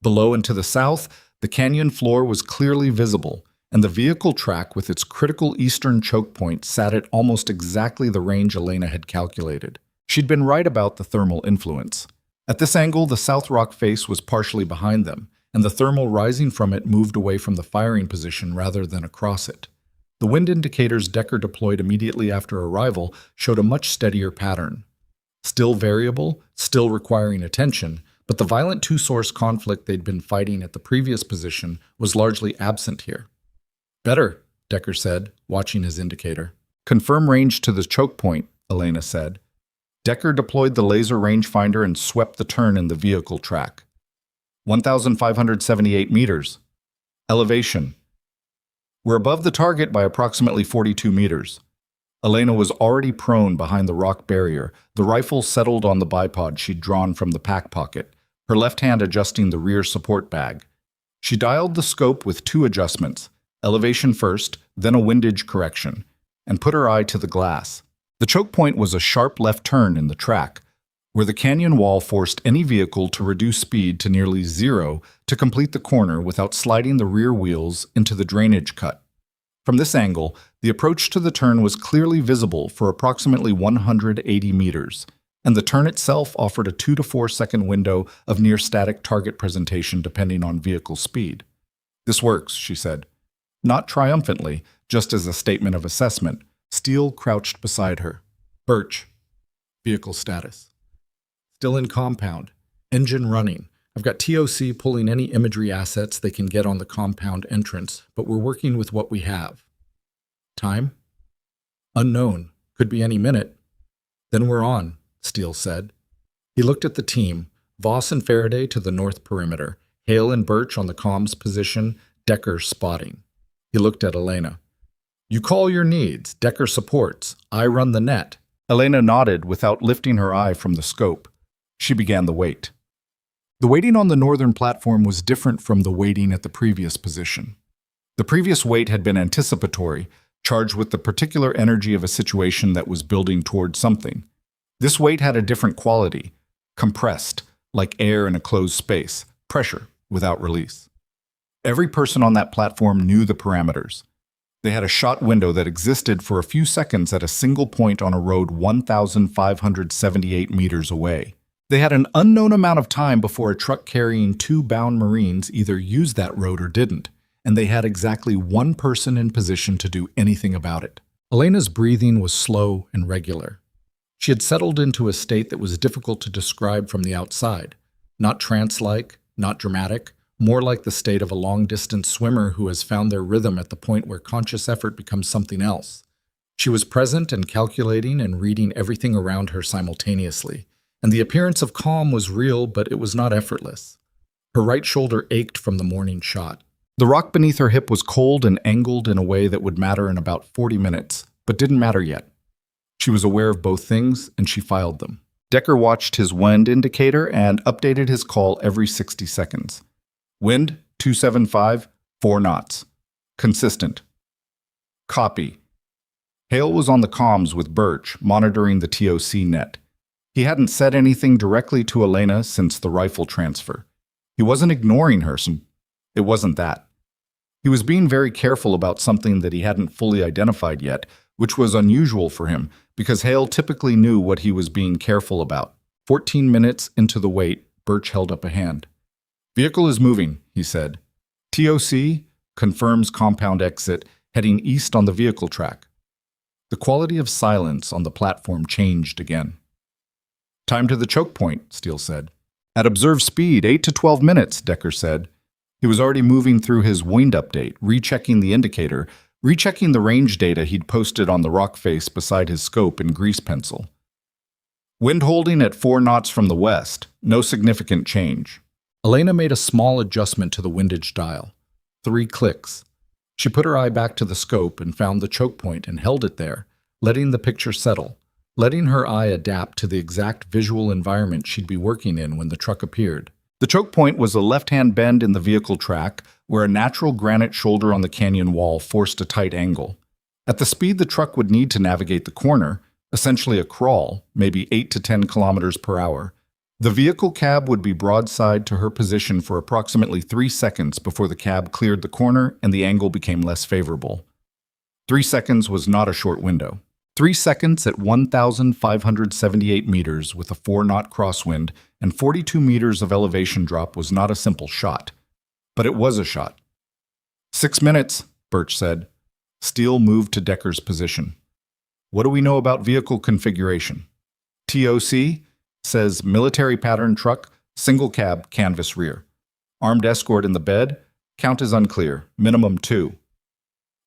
S1: Below and to the south, the canyon floor was clearly visible, and the vehicle track with its critical eastern choke point sat at almost exactly the range Elena had calculated. She'd been right about the thermal influence. At this angle, the south rock face was partially behind them, and the thermal rising from it moved away from the firing position rather than across it. The wind indicators Decker deployed immediately after arrival showed a much steadier pattern. Still variable, still requiring attention, but the violent two-source conflict they'd been fighting at the previous position was largely absent here. Better, Decker said, watching his indicator. Confirm range to the choke point, Elena said. Decker deployed the laser rangefinder and swept the turn in the vehicle track. 1,578 meters. Elevation. We're above the target by approximately 42 meters. Elena was already prone behind the rock barrier, the rifle settled on the bipod she'd drawn from the pack pocket, her left hand adjusting the rear support bag. She dialed the scope with 2 adjustments, elevation first, then a windage correction, and put her eye to the glass. The choke point was a sharp left turn in the track, where the canyon wall forced any vehicle to reduce speed to nearly 0 to complete the corner without sliding the rear wheels into the drainage cut. From this angle, the approach to the turn was clearly visible for approximately 180 meters, and the turn itself offered a 2 to 4 second window of near-static target presentation depending on vehicle speed. This works, she said. Not triumphantly, just as a statement of assessment. Steele crouched beside her. Birch. Vehicle status. Still in compound. Engine running. I've got TOC pulling any imagery assets they can get on the compound entrance, but we're working with what we have. Time? Unknown. Could be any minute. Then we're on, Steele said. He looked at the team, Voss and Faraday to the north perimeter, Hale and Birch on the comms position, Decker spotting. He looked at Elena. You call your needs, Decker supports, I run the net. Elena nodded without lifting her eye from the scope. She began the wait. The waiting on the northern platform was different from the waiting at the previous position. The previous wait had been anticipatory, charged with the particular energy of a situation that was building toward something. This wait had a different quality, compressed, like air in a closed space, pressure without release. Every person on that platform knew the parameters. They had a shot window that existed for a few seconds at a single point on a road 1,578 meters away. They had an unknown amount of time before a truck carrying 2 bound Marines either used that road or didn't, and they had exactly one person in position to do anything about it. Elena's breathing was slow and regular. She had settled into a state that was difficult to describe from the outside. Not trance-like, not dramatic, more like the state of a long-distance swimmer who has found their rhythm at the point where conscious effort becomes something else. She was present and calculating and reading everything around her simultaneously, and the appearance of calm was real, but it was not effortless. Her right shoulder ached from the morning shot. The rock beneath her hip was cold and angled in a way that would matter in about 40 minutes, but didn't matter yet. She was aware of both things, and she filed them. Decker watched his wind indicator and updated his call every 60 seconds. Wind, 275, 4 knots. Consistent. Copy. Hale was on the comms with Birch, monitoring the TOC net. He hadn't said anything directly to Elena since the rifle transfer. He wasn't ignoring her, so it wasn't that. He was being very careful about something that he hadn't fully identified yet, which was unusual for him, because Hale typically knew what he was being careful about. 14 minutes into the wait, Birch held up a hand. Vehicle is moving, he said. TOC confirms compound exit, heading east on the vehicle track. The quality of silence on the platform changed again. Time to the choke point, Steele said. At observed speed, 8 to 12 minutes, Decker said. He was already moving through his wind update, rechecking the indicator, rechecking the range data he'd posted on the rock face beside his scope in grease pencil. Wind holding at 4 knots from the west, no significant change. Elena made a small adjustment to the windage dial. 3 clicks. She put her eye back to the scope and found the choke point and held it there, letting the picture settle, letting her eye adapt to the exact visual environment she'd be working in when the truck appeared. The choke point was a left-hand bend in the vehicle track where a natural granite shoulder on the canyon wall forced a tight angle. At the speed the truck would need to navigate the corner, essentially a crawl, maybe 8 to 10 kilometers per hour, the vehicle cab would be broadside to her position for approximately 3 seconds before the cab cleared the corner and the angle became less favorable. 3 seconds was not a short window. 3 seconds at 1,578 meters with a 4-knot crosswind and 42 meters of elevation drop was not a simple shot. But it was a shot. 6 minutes, Birch said. Steele moved to Decker's position. What do we know about vehicle configuration? TOC says military pattern truck, single cab, canvas rear. Armed escort in the bed, count is unclear, minimum 2.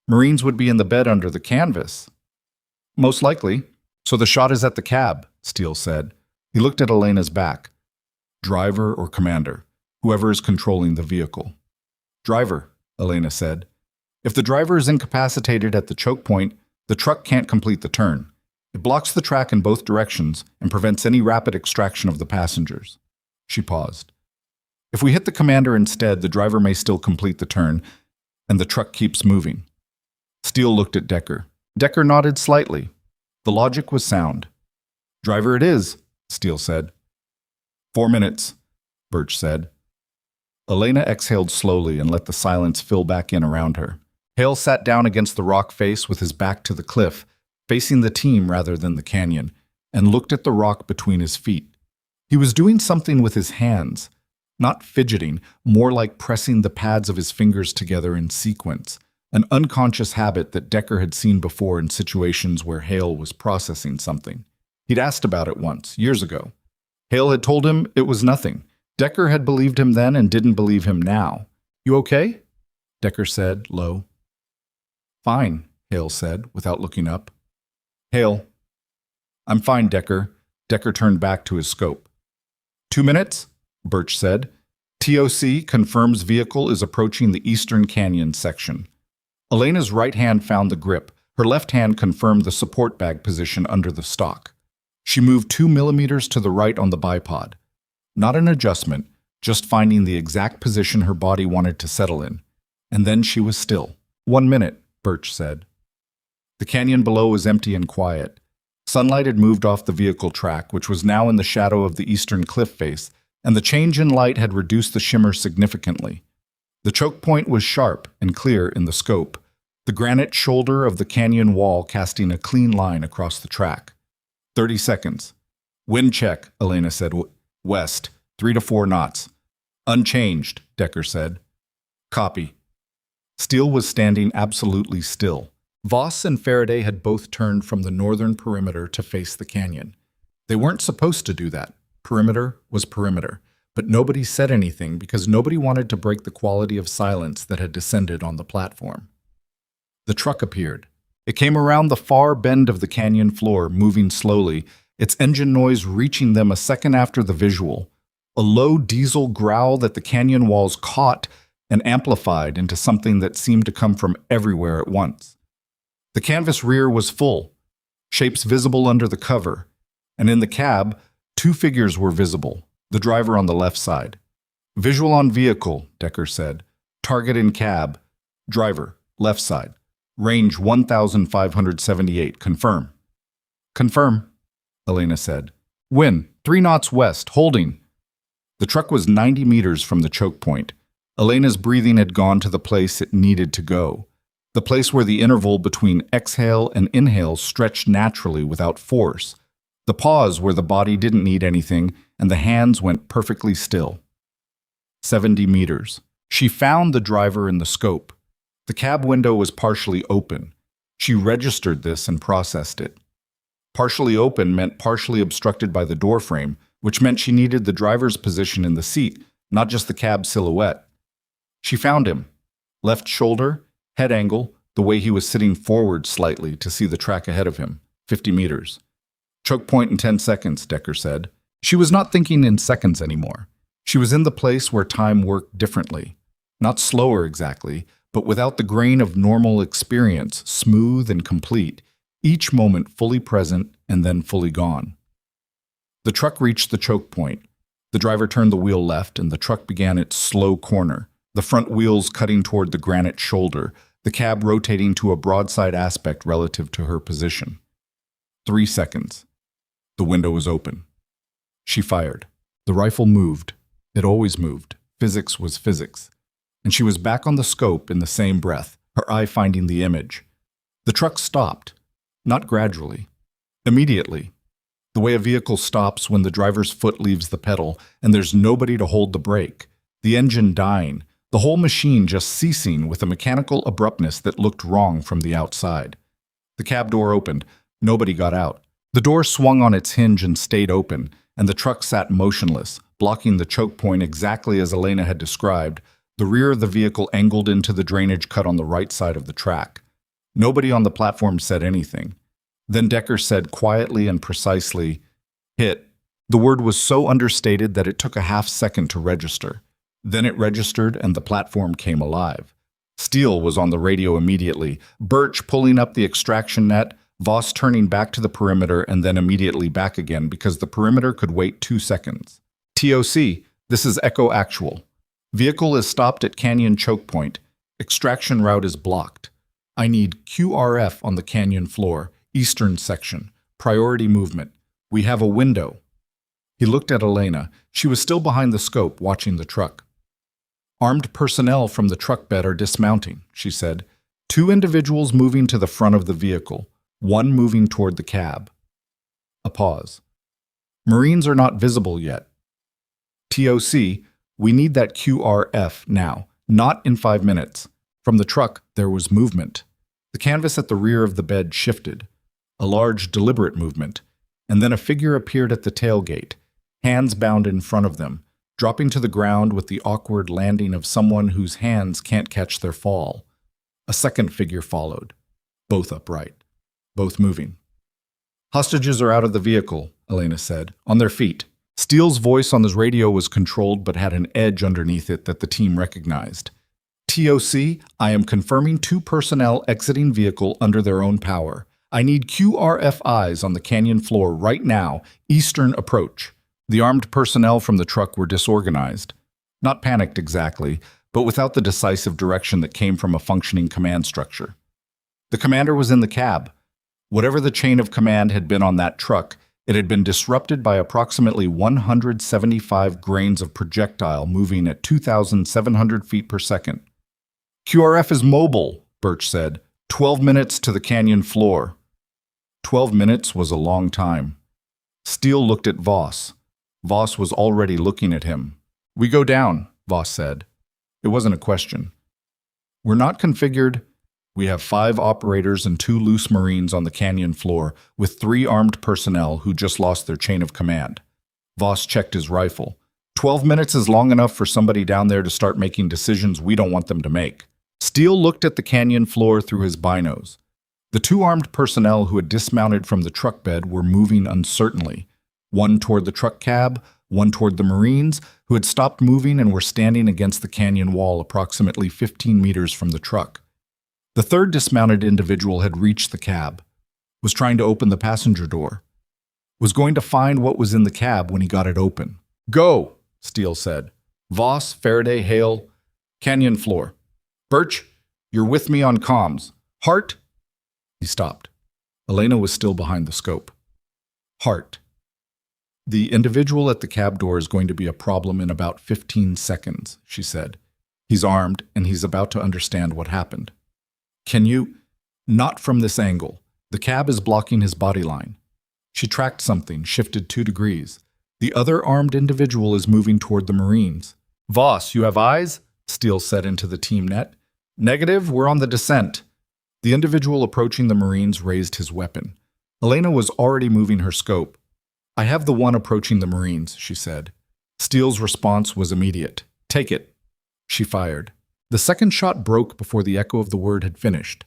S1: Marines would be in the bed under the canvas. Most likely. So the shot is at the cab, Steele said. He looked at Elena's back. Driver or commander, whoever is controlling the vehicle. Driver, Elena said. If the driver is incapacitated at the choke point, the truck can't complete the turn. It blocks the track in both directions and prevents any rapid extraction of the passengers. She paused. If we hit the commander instead, the driver may still complete the turn, and the truck keeps moving. Steele looked at Decker. Decker nodded slightly. The logic was sound. Driver it is, Steele said. 4 minutes, Birch said. Elena exhaled slowly and let the silence fill back in around her. Hale sat down against the rock face with his back to the cliff, facing the team rather than the canyon, and looked at the rock between his feet. He was doing something with his hands, not fidgeting, more like pressing the pads of his fingers together in sequence, an unconscious habit that Decker had seen before in situations where Hale was processing something. He'd asked about it once, years ago. Hale had told him it was nothing. Decker had believed him then and didn't believe him now. You okay? Decker said, low. Fine, Hale said, without looking up. Hale. I'm fine, Decker. Decker turned back to his scope. 2 minutes, Birch said. TOC confirms vehicle is approaching the eastern canyon section. Elena's right hand found the grip. Her left hand confirmed the support bag position under the stock. She moved 2 millimeters to the right on the bipod. Not an adjustment, just finding the exact position her body wanted to settle in. And then she was still. 1 minute, Birch said. The canyon below was empty and quiet. Sunlight had moved off the vehicle track, which was now in the shadow of the eastern cliff face, and the change in light had reduced the shimmer significantly. The choke point was sharp and clear in the scope, the granite shoulder of the canyon wall casting a clean line across the track. 30 seconds. Wind check, Elena said. West, 3 to 4 knots. Unchanged, Decker said. Copy. Steele was standing absolutely still. Voss and Faraday had both turned from the northern perimeter to face the canyon. They weren't supposed to do that. Perimeter was perimeter. But nobody said anything because nobody wanted to break the quality of silence that had descended on the platform. The truck appeared. It came around the far bend of the canyon floor, moving slowly, its engine noise reaching them a second after the visual. A low diesel growl that the canyon walls caught and amplified into something that seemed to come from everywhere at once. The canvas rear was full, shapes visible under the cover, and in the cab, 2 figures were visible, the driver on the left side. Visual on vehicle, Decker said. Target in cab. Driver, left side. Range 1,578. Confirm. Confirm, Elena said. Wind, 3 knots west, holding. The truck was 90 meters from the choke point. Elena's breathing had gone to the place it needed to go. The place where the interval between exhale and inhale stretched naturally without force. The pause where the body didn't need anything and the hands went perfectly still. 70 meters. She found the driver in the scope. The cab window was partially open. She registered this and processed it. Partially open meant partially obstructed by the doorframe, which meant she needed the driver's position in the seat, not just the cab silhouette. She found him. Left shoulder, head angle, the way he was sitting forward slightly to see the track ahead of him. 50 meters. Choke point in 10 seconds, Decker said. She was not thinking in seconds anymore. She was in the place where time worked differently. Not slower exactly, but without the grain of normal experience, smooth and complete, each moment fully present and then fully gone. The truck reached the choke point. The driver turned the wheel left and the truck began its slow corner, the front wheels cutting toward the granite shoulder, the cab rotating to a broadside aspect relative to her position. 3 seconds. The window was open. She fired. The rifle moved. It always moved. Physics was physics. And she was back on the scope in the same breath, her eye finding the image. The truck stopped. Not gradually. Immediately. The way a vehicle stops when the driver's foot leaves the pedal and there's nobody to hold the brake. The engine dying. The whole machine just ceasing with a mechanical abruptness that looked wrong from the outside. The cab door opened. Nobody got out. The door swung on its hinge and stayed open, and the truck sat motionless, blocking the choke point exactly as Elena had described. The rear of the vehicle angled into the drainage cut on the right side of the track. Nobody on the platform said anything. Then Decker said quietly and precisely, "Hit." The word was so understated that it took a half second to register. Then it registered and the platform came alive. Steele was on the radio immediately, Birch pulling up the extraction net, Voss turning back to the perimeter and then immediately back again because the perimeter could wait 2 seconds. TOC, this is Echo Actual. Vehicle is stopped at Canyon Choke Point. Extraction route is blocked. I need QRF on the canyon floor, eastern section. Priority movement. We have a window. He looked at Elena. She was still behind the scope, watching the truck. Armed personnel from the truck bed are dismounting, she said. 2 individuals moving to the front of the vehicle, 1 moving toward the cab. A pause. Marines are not visible yet. TOC, we need that QRF now, not in 5 minutes. From the truck, there was movement. The canvas at the rear of the bed shifted. A large, deliberate movement. And then a figure appeared at the tailgate, hands bound in front of them, dropping to the ground with the awkward landing of someone whose hands can't catch their fall. A second figure followed, both upright, both moving. Hostages are out of the vehicle, Elena said, on their feet. Steele's voice on his radio was controlled but had an edge underneath it that the team recognized. TOC, I am confirming 2 personnel exiting vehicle under their own power. I need QRF eyes on the canyon floor right now, eastern approach. The armed personnel from the truck were disorganized. Not panicked exactly, but without the decisive direction that came from a functioning command structure. The commander was in the cab. Whatever the chain of command had been on that truck, It had been disrupted by approximately 175 grains of projectile moving at 2,700 feet per second. QRF is mobile, Birch said. 12 minutes to the canyon floor. 12 minutes was a long time. Steele looked at Voss. Voss was already looking at him. We go down, Voss said. It wasn't a question. We're not configured. We have 5 operators and 2 loose Marines on the canyon floor, with 3 armed personnel who just lost their chain of command. Voss checked his rifle. 12 minutes is long enough for somebody down there to start making decisions we don't want them to make. Steele looked at the canyon floor through his binos. The 2 armed personnel who had dismounted from the truck bed were moving uncertainly, one toward the truck cab, one toward the Marines, who had stopped moving and were standing against the canyon wall approximately 15 meters from the truck. The 3rd dismounted individual had reached the cab, was trying to open the passenger door, was going to find what was in the cab when he got it open. Go, Steele said. Voss, Faraday, Hale, canyon floor. Birch, you're with me on comms. Hart? He stopped. Elena was still behind the scope. Hart. The individual at the cab door is going to be a problem in about 15 seconds, she said. He's armed, and he's about to understand what happened. Can you? Not from this angle. The cab is blocking his body line. She tracked something, shifted 2 degrees. The other armed individual is moving toward the Marines. Voss, you have eyes? Steele said into the team net. Negative, we're on the descent. The individual approaching the Marines raised his weapon. Elena was already moving her scope. I have the one approaching the Marines, she said. Steele's response was immediate. Take it. She fired. The second shot broke before the echo of the word had finished.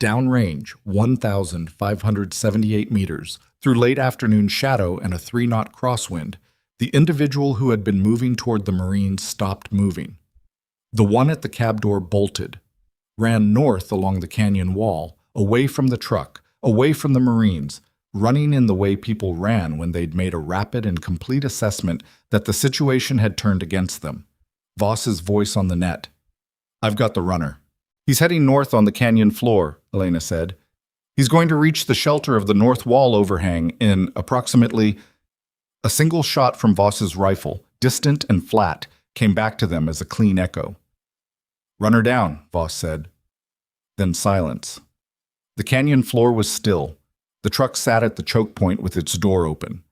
S1: Downrange, 1,578 meters, through late afternoon shadow and a 3-knot crosswind, the individual who had been moving toward the Marines stopped moving. The one at the cab door bolted, ran north along the canyon wall, away from the truck, away from the Marines, running in the way people ran when they'd made a rapid and complete assessment that the situation had turned against them. Voss's voice on the net. I've got the runner. He's heading north on the canyon floor, Elena said. He's going to reach the shelter of the north wall overhang in approximately... A single shot from Voss's rifle, distant and flat, came back to them as a clean echo. Run her down, Voss said. Then silence. The canyon floor was still. The truck sat at the choke point with its door open.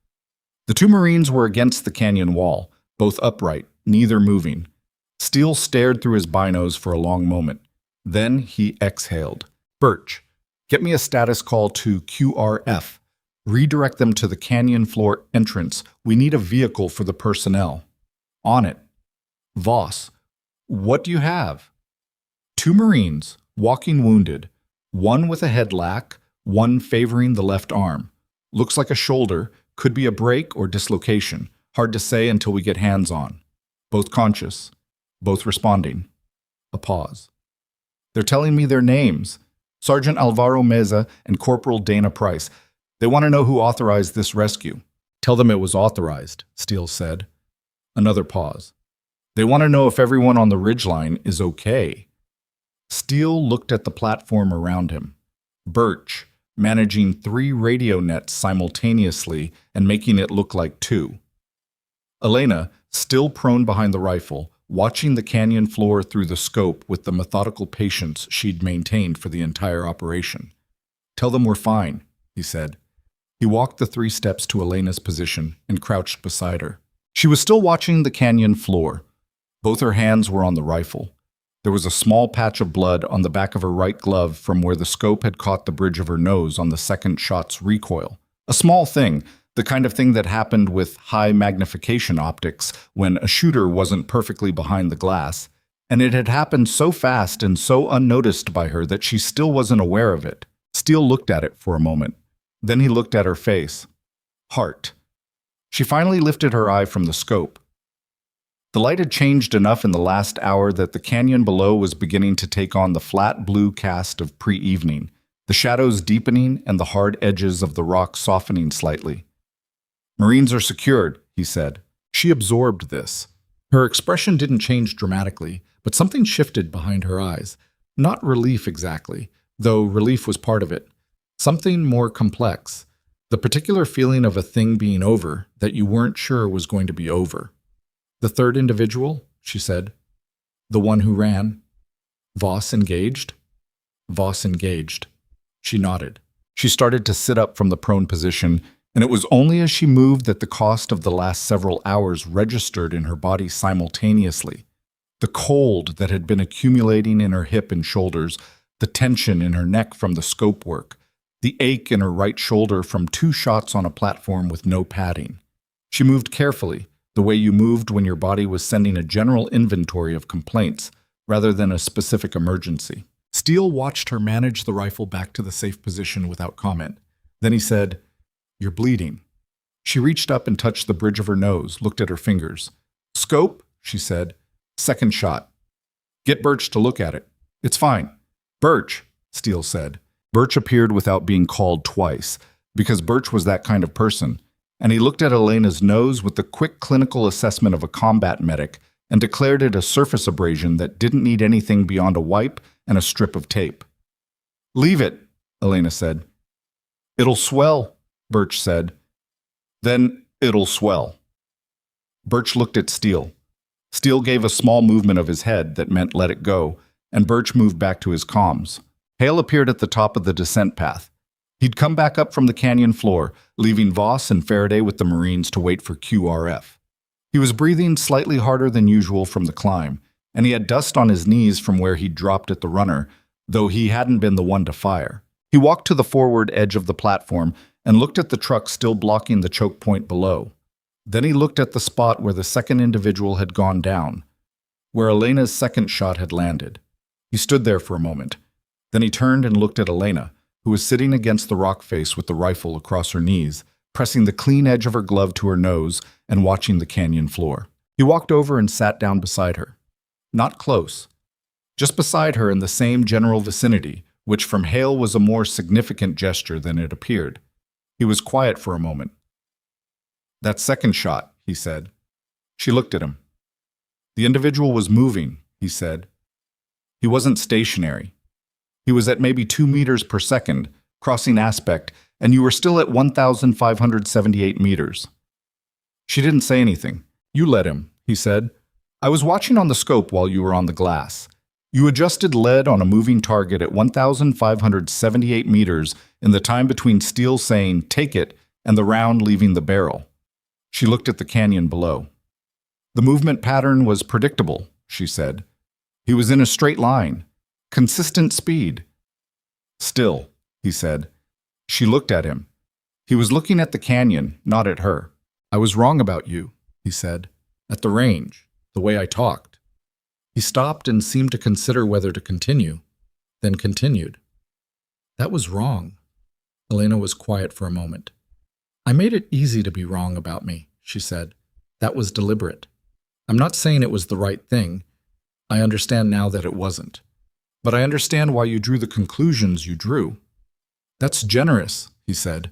S1: The 2 Marines were against the canyon wall, both upright, neither moving. Steele stared through his binos for a long moment. Then he exhaled. Birch, get me a status call to QRF. Redirect them to the canyon floor entrance. We need a vehicle for the personnel. On it. Voss, what do you have? 2 Marines, walking wounded, one with a head lack, one favoring the left arm. Looks like a shoulder, could be a break or dislocation. Hard to say until we get hands on. Both conscious, both responding. A pause. They're telling me their names. Sergeant Alvaro Meza and Corporal Dana Price. They want to know who authorized this rescue. Tell them it was authorized, Steele said. Another pause. They want to know if everyone on the ridgeline is okay. Steele looked at the platform around him. Birch, managing 3 radio nets simultaneously and making it look like 2. Elena, still prone behind the rifle, watching the canyon floor through the scope with the methodical patience she'd maintained for the entire operation. Tell them we're fine, he said. He walked the 3 steps to Elena's position and crouched beside her. She was still watching the canyon floor. Both her hands were on the rifle. There was a small patch of blood on the back of her right glove from where the scope had caught the bridge of her nose on the second shot's recoil. A small thing, the kind of thing that happened with high magnification optics when a shooter wasn't perfectly behind the glass, and it had happened so fast and so unnoticed by her that she still wasn't aware of it. Steele looked at it for a moment. Then he looked at her face. Hart. She finally lifted her eye from the scope. The light had changed enough in the last hour that the canyon below was beginning to take on the flat blue cast of pre-evening, the shadows deepening and the hard edges of the rock softening slightly. Marines are secured, he said. She absorbed this. Her expression didn't change dramatically, but something shifted behind her eyes. Not relief exactly, though relief was part of it. Something more complex. The particular feeling of a thing being over that you weren't sure was going to be over. The third individual, she said. The one who ran. Voss engaged? Voss engaged. She nodded. She started to sit up from the prone position, and it was only as she moved that the cost of the last several hours registered in her body simultaneously. The cold that had been accumulating in her hip and shoulders, the tension in her neck from the scope work, the ache in her right shoulder from 2 shots on a platform with no padding. She moved carefully, the way you moved when your body was sending a general inventory of complaints, rather than a specific emergency. Steele watched her manage the rifle back to the safe position without comment. Then he said, "You're bleeding." She reached up and touched the bridge of her nose, looked at her fingers. "Scope," she said. "Second shot. Get Birch to look at it." "It's fine." "Birch," Steele said. Birch appeared without being called twice, because Birch was that kind of person, and he looked at Elena's nose with the quick clinical assessment of a combat medic and declared it a surface abrasion that didn't need anything beyond a wipe and a strip of tape. "Leave it," Elena said. "It'll swell," Birch said. "Then it'll swell." Birch looked at Steele. Steele gave a small movement of his head that meant let it go, and Birch moved back to his comms. Hale appeared at the top of the descent path. He'd come back up from the canyon floor, leaving Voss and Faraday with the Marines to wait for QRF. He was breathing slightly harder than usual from the climb, and he had dust on his knees from where he'd dropped at the runner, though he hadn't been the one to fire. He walked to the forward edge of the platform and looked at the truck still blocking the choke point below. Then he looked at the spot where the second individual had gone down, where Elena's second shot had landed. He stood there for a moment. Then he turned and looked at Elena, who was sitting against the rock face with the rifle across her knees, pressing the clean edge of her glove to her nose and watching the canyon floor. He walked over and sat down beside her. Not close. Just beside her in the same general vicinity, which from Hale was a more significant gesture than it appeared. He was quiet for a moment. "That second shot," he said. She looked at him. "The individual was moving," he said. "He wasn't stationary. He was at maybe 2 meters per second, crossing aspect, and you were still at 1,578 meters. She didn't say anything. "You let him," he said. "I was watching on the scope while you were on the glass. You adjusted lead on a moving target at 1,578 meters in the time between Steele saying, 'Take it,' and the round leaving the barrel." She looked at the canyon below. "The movement pattern was predictable," she said. "He was in a straight line. Consistent speed." "Still," he said. She looked at him. He was looking at the canyon, not at her. "I was wrong about you," he said. "At the range, the way I talked." He stopped and seemed to consider whether to continue, then continued. "That was wrong." Elena was quiet for a moment. "I made it easy to be wrong about me," she said. "That was deliberate. I'm not saying it was the right thing. I understand now that it wasn't. But I understand why you drew the conclusions you drew." "That's generous," he said.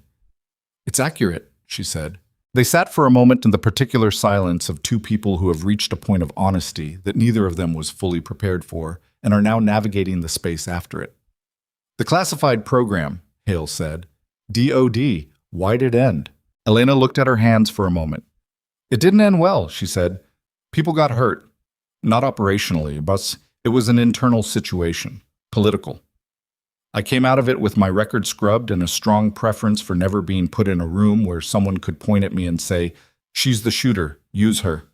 S1: "It's accurate," she said. They sat for a moment in the particular silence of two people who have reached a point of honesty that neither of them was fully prepared for and are now navigating the space after it. "The classified program," Hale said. "DOD. Why'd it end?" Elena looked at her hands for a moment. "It didn't end well," she said. "People got hurt. Not operationally, but it was an internal situation. Political. I came out of it with my record scrubbed and a strong preference for never being put in a room where someone could point at me and say, 'She's the shooter, use her.'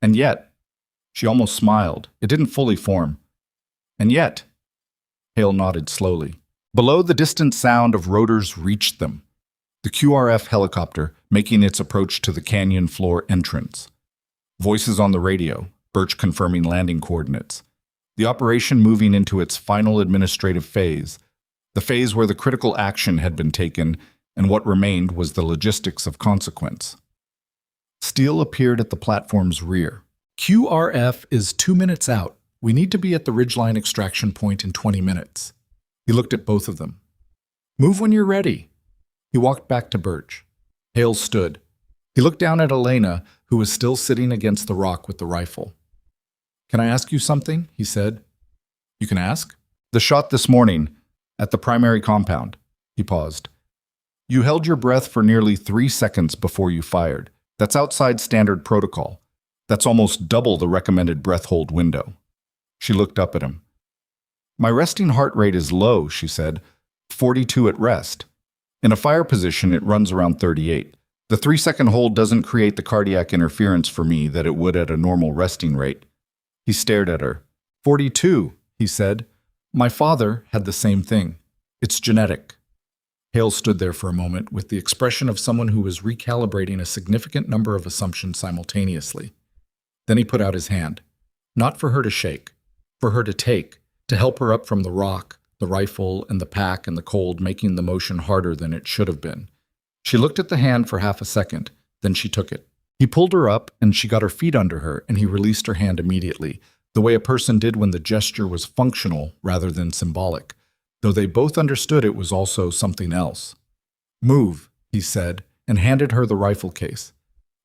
S1: And yet," she almost smiled, it didn't fully form. "And yet," Hale nodded slowly. Below, the distant sound of rotors reached them. The QRF helicopter making its approach to the canyon floor entrance. Voices on the radio, Birch confirming landing coordinates. The operation moving into its final administrative phase, the phase where the critical action had been taken and what remained was the logistics of consequence. Steele appeared at the platform's rear. "QRF is 2 minutes out. We need to be at the ridgeline extraction point in 20 minutes. He looked at both of them. "Move when you're ready." He walked back to Birch. Hale stood. He looked down at Elena, who was still sitting against the rock with the rifle. "Can I ask you something?" he said. "You can ask." "The shot this morning, at the primary compound." He paused. You held your breath for nearly 3 seconds before you fired. That's outside standard protocol. That's almost double the recommended breath hold window. She looked up at him. My resting heart rate is low, she said. 42 at rest. In a fire position, it runs around 38. The 3-second hold doesn't create the cardiac interference for me that it would at a normal resting rate. He stared at her. 42, he said. My father had the same thing. It's genetic. Hale stood there for a moment with the expression of someone who was recalibrating a significant number of assumptions simultaneously. Then he put out his hand. Not for her to shake, for her to take, to help her up from the rock, the rifle, and the pack and the cold, making the motion harder than it should have been. She looked at the hand for half a second, then she took it. He pulled her up, and she got her feet under her, and he released her hand immediately, the way a person did when the gesture was functional rather than symbolic, though they both understood it was also something else. Move, he said, and handed her the rifle case.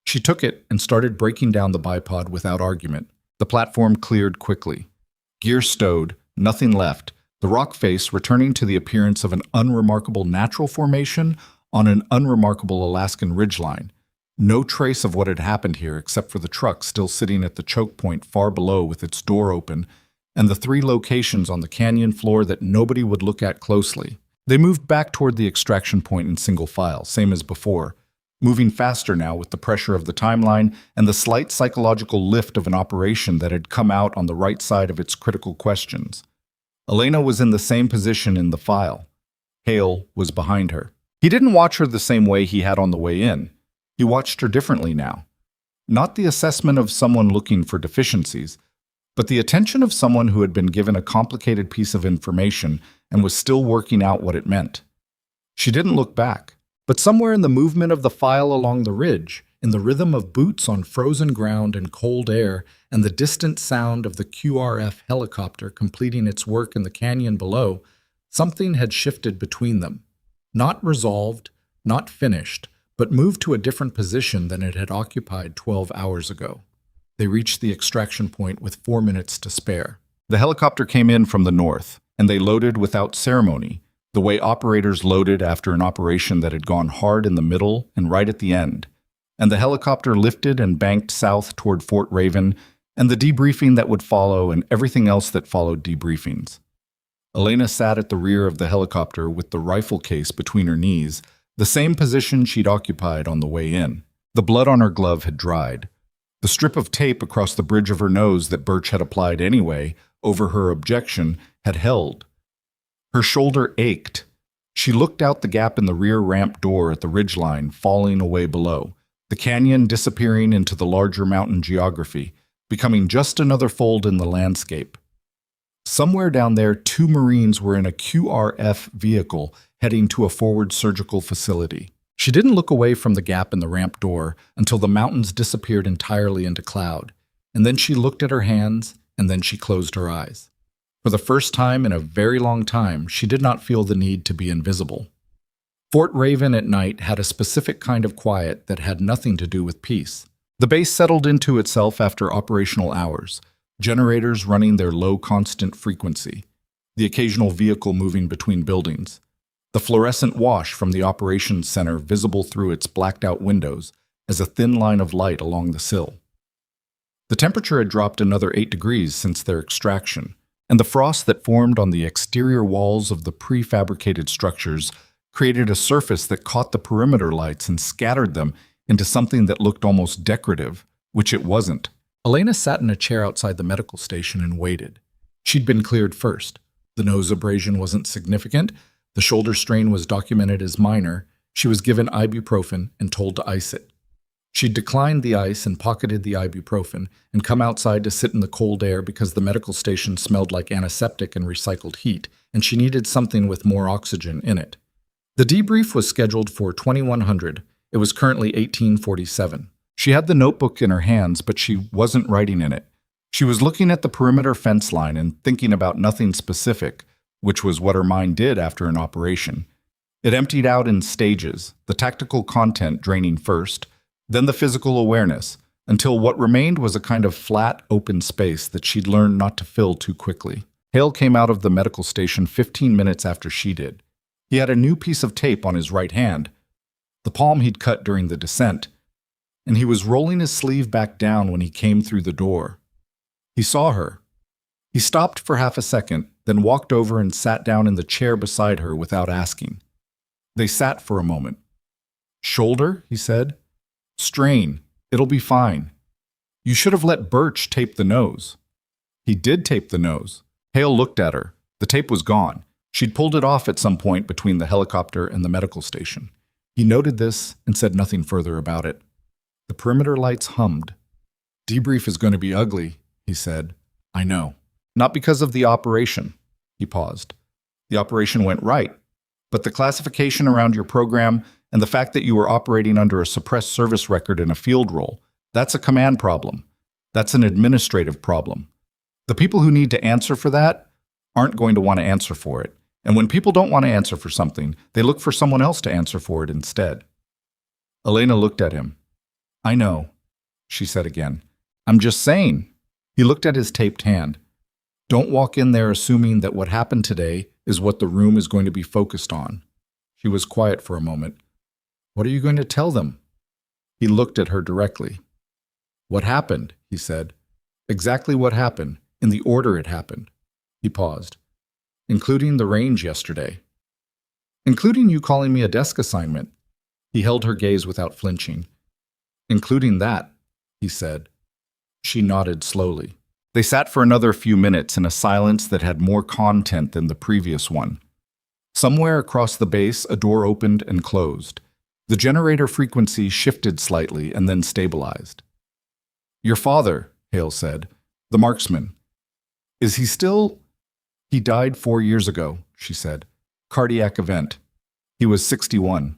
S1: She took it and started breaking down the bipod without argument. The platform cleared quickly. Gear stowed, nothing left, the rock face returning to the appearance of an unremarkable natural formation on an unremarkable Alaskan ridgeline. No trace of what had happened here except for the truck still sitting at the choke point far below with its door open, and the 3 locations on the canyon floor that nobody would look at closely. They moved back toward the extraction point in single file, same as before, moving faster now with the pressure of the timeline and the slight psychological lift of an operation that had come out on the right side of its critical questions. Elena was in the same position in the file. Hale was behind her. He didn't watch her the same way he had on the way in. He watched her differently now. Not the assessment of someone looking for deficiencies, but the attention of someone who had been given a complicated piece of information and was still working out what it meant. She didn't look back, but somewhere in the movement of the file along the ridge, in the rhythm of boots on frozen ground and cold air, and the distant sound of the QRF helicopter completing its work in the canyon below, something had shifted between them. Not resolved, not finished, but moved to a different position than it had occupied 12 hours ago. They reached the extraction point with 4 minutes to spare. The helicopter came in from the north, and they loaded without ceremony, the way operators loaded after an operation that had gone hard in the middle and right at the end. And the helicopter lifted and banked south toward Fort Raven, and the debriefing that would follow and everything else that followed debriefings. Elena sat at the rear of the helicopter with the rifle case between her knees, the same position she'd occupied on the way in. The blood on her glove had dried. The strip of tape across the bridge of her nose that Birch had applied anyway, over her objection, had held. Her shoulder ached. She looked out the gap in the rear ramp door at the ridgeline, falling away below, the canyon disappearing into the larger mountain geography, becoming just another fold in the landscape. Somewhere down there, 2 Marines were in a QRF vehicle heading to a forward surgical facility. She didn't look away from the gap in the ramp door until the mountains disappeared entirely into cloud, and then she looked at her hands, and then she closed her eyes. For the first time in a very long time, she did not feel the need to be invisible. Fort Raven at night had a specific kind of quiet that had nothing to do with peace. The base settled into itself after operational hours, generators running their low constant frequency, the occasional vehicle moving between buildings, the fluorescent wash from the operations center visible through its blacked-out windows as a thin line of light along the sill. The temperature had dropped another 8 degrees since their extraction, and the frost that formed on the exterior walls of the prefabricated structures created a surface that caught the perimeter lights and scattered them into something that looked almost decorative, which it wasn't. Elena sat in a chair outside the medical station and waited. She'd been cleared first. The nose abrasion wasn't significant. The shoulder strain was documented as minor. She was given ibuprofen and told to ice it. She'd declined the ice and pocketed the ibuprofen and come outside to sit in the cold air because the medical station smelled like antiseptic and recycled heat, and she needed something with more oxygen in it. The debrief was scheduled for 2100. It was currently 1847. She had the notebook in her hands, but she wasn't writing in it. She was looking at the perimeter fence line and thinking about nothing specific, which was what her mind did after an operation. It emptied out in stages, the tactical content draining first, then the physical awareness, until what remained was a kind of flat, open space that she'd learned not to fill too quickly. Hale came out of the medical station 15 minutes after she did. He had a new piece of tape on his right hand, the palm he'd cut during the descent, and he was rolling his sleeve back down when he came through the door. He saw her. He stopped for half a second, then walked over and sat down in the chair beside her without asking. They sat for a moment. "Shoulder," he said. "Strain. It'll be fine. You should have let Birch tape the nose." He did tape the nose. Hale looked at her. The tape was gone. She'd pulled it off at some point between the helicopter and the medical station. He noted this and said nothing further about it. The perimeter lights hummed. "Debrief is going to be ugly," he said. "I know. Not because of the operation." He paused. "The operation went right, but the classification around your program and the fact that you were operating under a suppressed service record in a field role, that's a command problem. That's an administrative problem. The people who need to answer for that aren't going to want to answer for it. And when people don't want to answer for something, they look for someone else to answer for it instead." Elena looked at him. "I know," she said again. "I'm just saying." He looked at his taped hand. "Don't walk in there assuming that what happened today is what the room is going to be focused on." She was quiet for a moment. "What are you going to tell them?" He looked at her directly. "What happened?" he said. "Exactly what happened, in the order it happened." He paused. "Including the range yesterday." "Including you calling me a desk assignment." He held her gaze without flinching. "Including that," he said. She nodded slowly. They sat for another few minutes in a silence that had more content than the previous one. Somewhere across the base, a door opened and closed. The generator frequency shifted slightly and then stabilized. "Your father," Hale said, "the marksman. Is he still—" "He died 4 years ago," she said. "Cardiac event. He was 61.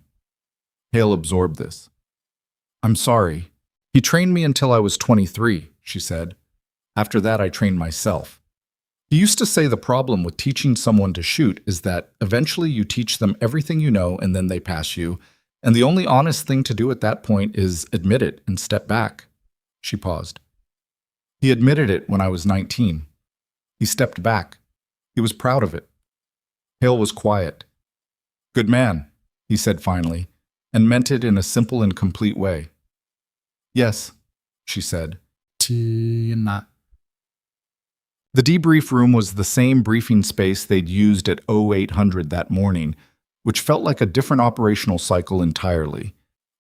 S1: Hale absorbed this. "I'm sorry. He trained me until I was 23, she said. "After that, I trained myself. He used to say the problem with teaching someone to shoot is that eventually you teach them everything you know and then they pass you, and the only honest thing to do at that point is admit it and step back." She paused. "He admitted it when I was 19. He stepped back. He was proud of it." Hale was quiet. "Good man," he said finally, and meant it in a simple and complete way. "Yes," she said. "Not." The debrief room was the same briefing space they'd used at 0800 that morning, which felt like a different operational cycle entirely.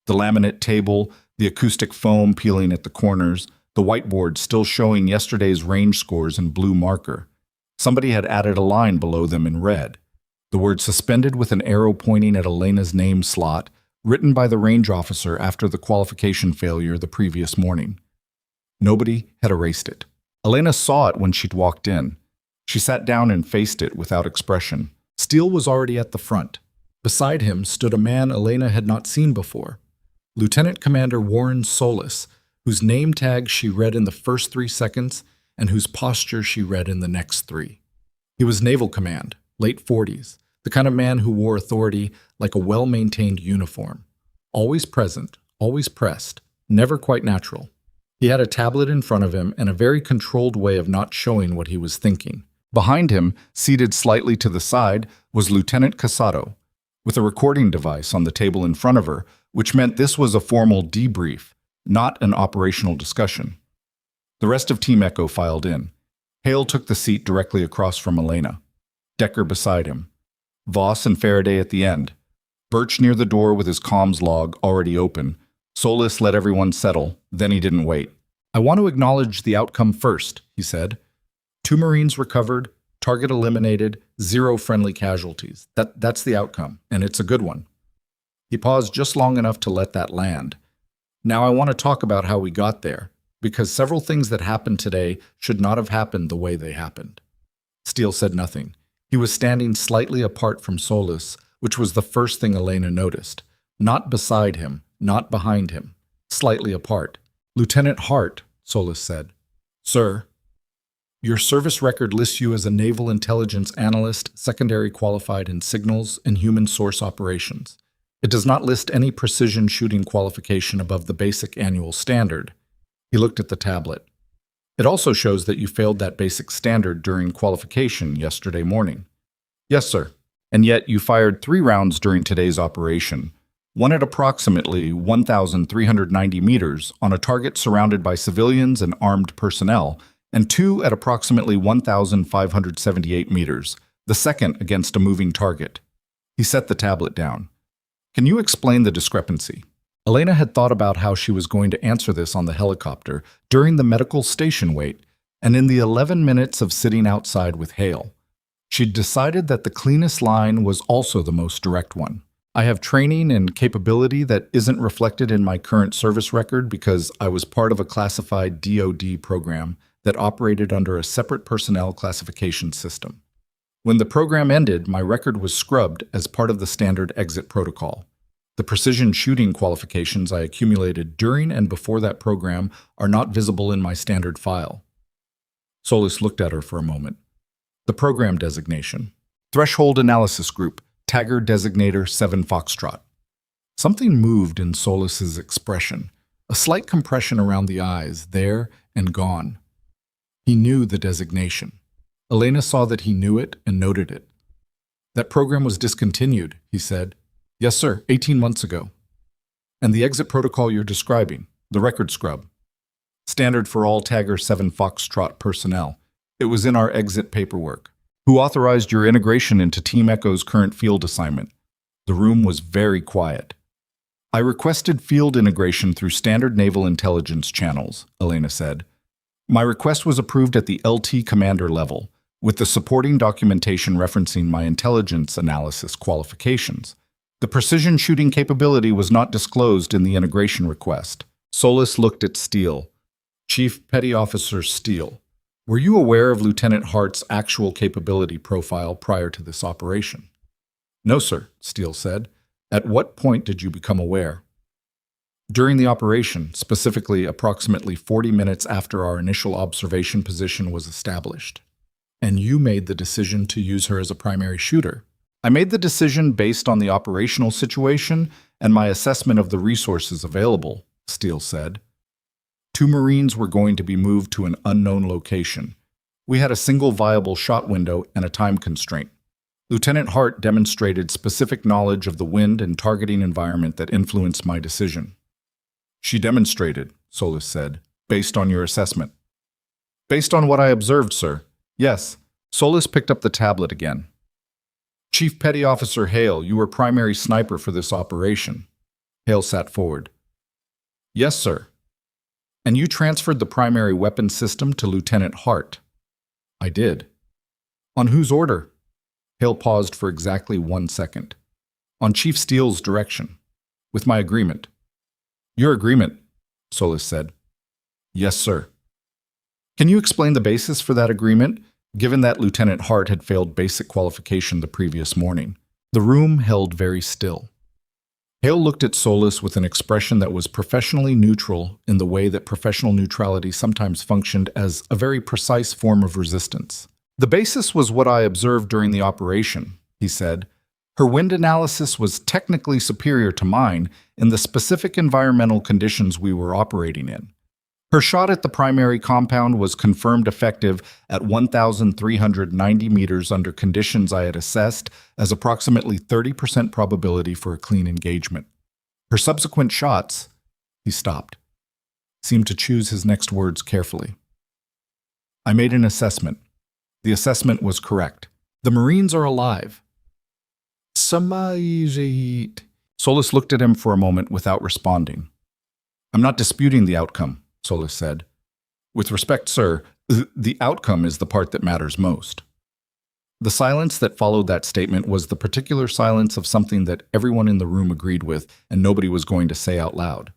S1: The laminate table, the acoustic foam peeling at the corners, the whiteboard still showing yesterday's range scores in blue marker. Somebody had added a line below them in red. The word "suspended" with an arrow pointing at Elena's name slot, written by the range officer after the qualification failure the previous morning. Nobody had erased it. Elena saw it when she'd walked in. She sat down and faced it without expression. Steele was already at the front. Beside him stood a man Elena had not seen before. Lieutenant Commander Warren Solis, whose name tag she read in the first 3 seconds and whose posture she read in the next 3. He was Naval Command, late 40s, the kind of man who wore authority like a well-maintained uniform. Always present, always pressed, never quite natural. He had a tablet in front of him and a very controlled way of not showing what he was thinking. Behind him, seated slightly to the side, was Lieutenant Casado, with a recording device on the table in front of her, which meant this was a formal debrief, not an operational discussion. The rest of Team Echo filed in. Hale took the seat directly across from Elena. Decker beside him. Voss and Faraday at the end. Birch near the door with his comms log already open. Solis let everyone settle, then he didn't wait. "I want to acknowledge the outcome first," he said. 2 Marines recovered, target eliminated, 0 friendly casualties. That's the outcome, and it's a good one. He paused just long enough to let that land. "Now I want to talk about how we got there, because several things that happened today should not have happened the way they happened." Steele said nothing. He was standing slightly apart from Solis, which was the first thing Elena noticed. Not beside him, not behind him. Slightly apart. "Lieutenant Hart," Solis said. "Sir, your service record lists you as a Naval Intelligence Analyst, secondary qualified in Signals and Human Source Operations. It does not list any precision shooting qualification above the basic annual standard." He looked at the tablet. "It also shows that you failed that basic standard during qualification yesterday morning." "Yes, sir." and yet you fired 3 rounds during today's operation, one at approximately 1,390 meters on a target surrounded by civilians and armed personnel, and 2 at approximately 1,578 meters, the second against a moving target. He set the tablet down. Can you explain the discrepancy? Elena had thought about how she was going to answer this on the helicopter, during the medical station wait, and in the 11 minutes of sitting outside with Hale. She'd decided that the cleanest line was also the most direct one. I have training and capability that isn't reflected in my current service record because I was part of a classified DoD program that operated under a separate personnel classification system. When the program ended, my record was scrubbed as part of the standard exit protocol. The precision shooting qualifications I accumulated during and before that program are not visible in my standard file. Solis looked at her for a moment. The program designation. Threshold Analysis Group, Tagger Designator 7 Foxtrot. Something moved in Solis's expression, a slight compression around the eyes, there and gone. He knew the designation. Elena saw that he knew it and noted it. That program was discontinued, he said. Yes, sir, 18 months ago. And the exit protocol you're describing, the record scrub. Standard for all Tagger 7 Foxtrot personnel. It was in our exit paperwork. Who authorized your integration into Team Echo's current field assignment? The room was very quiet. I requested field integration through standard naval intelligence channels, Elena said. My request was approved at the LT commander level, with the supporting documentation referencing my intelligence analysis qualifications. The precision shooting capability was not disclosed in the integration request. Solis looked at Steele. Chief Petty Officer Steele, were you aware of Lieutenant Hart's actual capability profile prior to this operation? No, sir, Steele said. At what point did you become aware? During the operation, specifically approximately 40 minutes after our initial observation position was established. And you made the decision to use her as a primary shooter. I made the decision based on the operational situation and my assessment of the resources available, Steele said. 2 Marines were going to be moved to an unknown location. We had a single viable shot window and a time constraint. Lieutenant Hart demonstrated specific knowledge of the wind and targeting environment that influenced my decision. She demonstrated, Solis said, based on your assessment. Based on what I observed, sir. Yes. Solis picked up the tablet again. Chief Petty Officer Hale, you were primary sniper for this operation. Hale sat forward. Yes, sir. And you transferred the primary weapon system to Lieutenant Hart. I did. On whose order? Hale paused for exactly 1 second. On Chief Steele's direction. With my agreement. Your agreement, Solis said. Yes, sir. Can you explain the basis for that agreement, given that Lieutenant Hart had failed basic qualification the previous morning? The room held very still. Hale looked at Solis with an expression that was professionally neutral in the way that professional neutrality sometimes functioned as a very precise form of resistance. The basis was what I observed during the operation, he said. Her wind analysis was technically superior to mine in the specific environmental conditions we were operating in. Her shot at the primary compound was confirmed effective at 1,390 meters under conditions I had assessed as approximately 30% probability for a clean engagement. Her subsequent shots, he stopped, seemed to choose his next words carefully. I made an assessment. The assessment was correct. The Marines are alive. Solis looked at him for a moment without responding. I'm not disputing the outcome, Solis said. With respect, sir, the outcome is the part that matters most. The silence that followed that statement was the particular silence of something that everyone in the room agreed with and nobody was going to say out loud.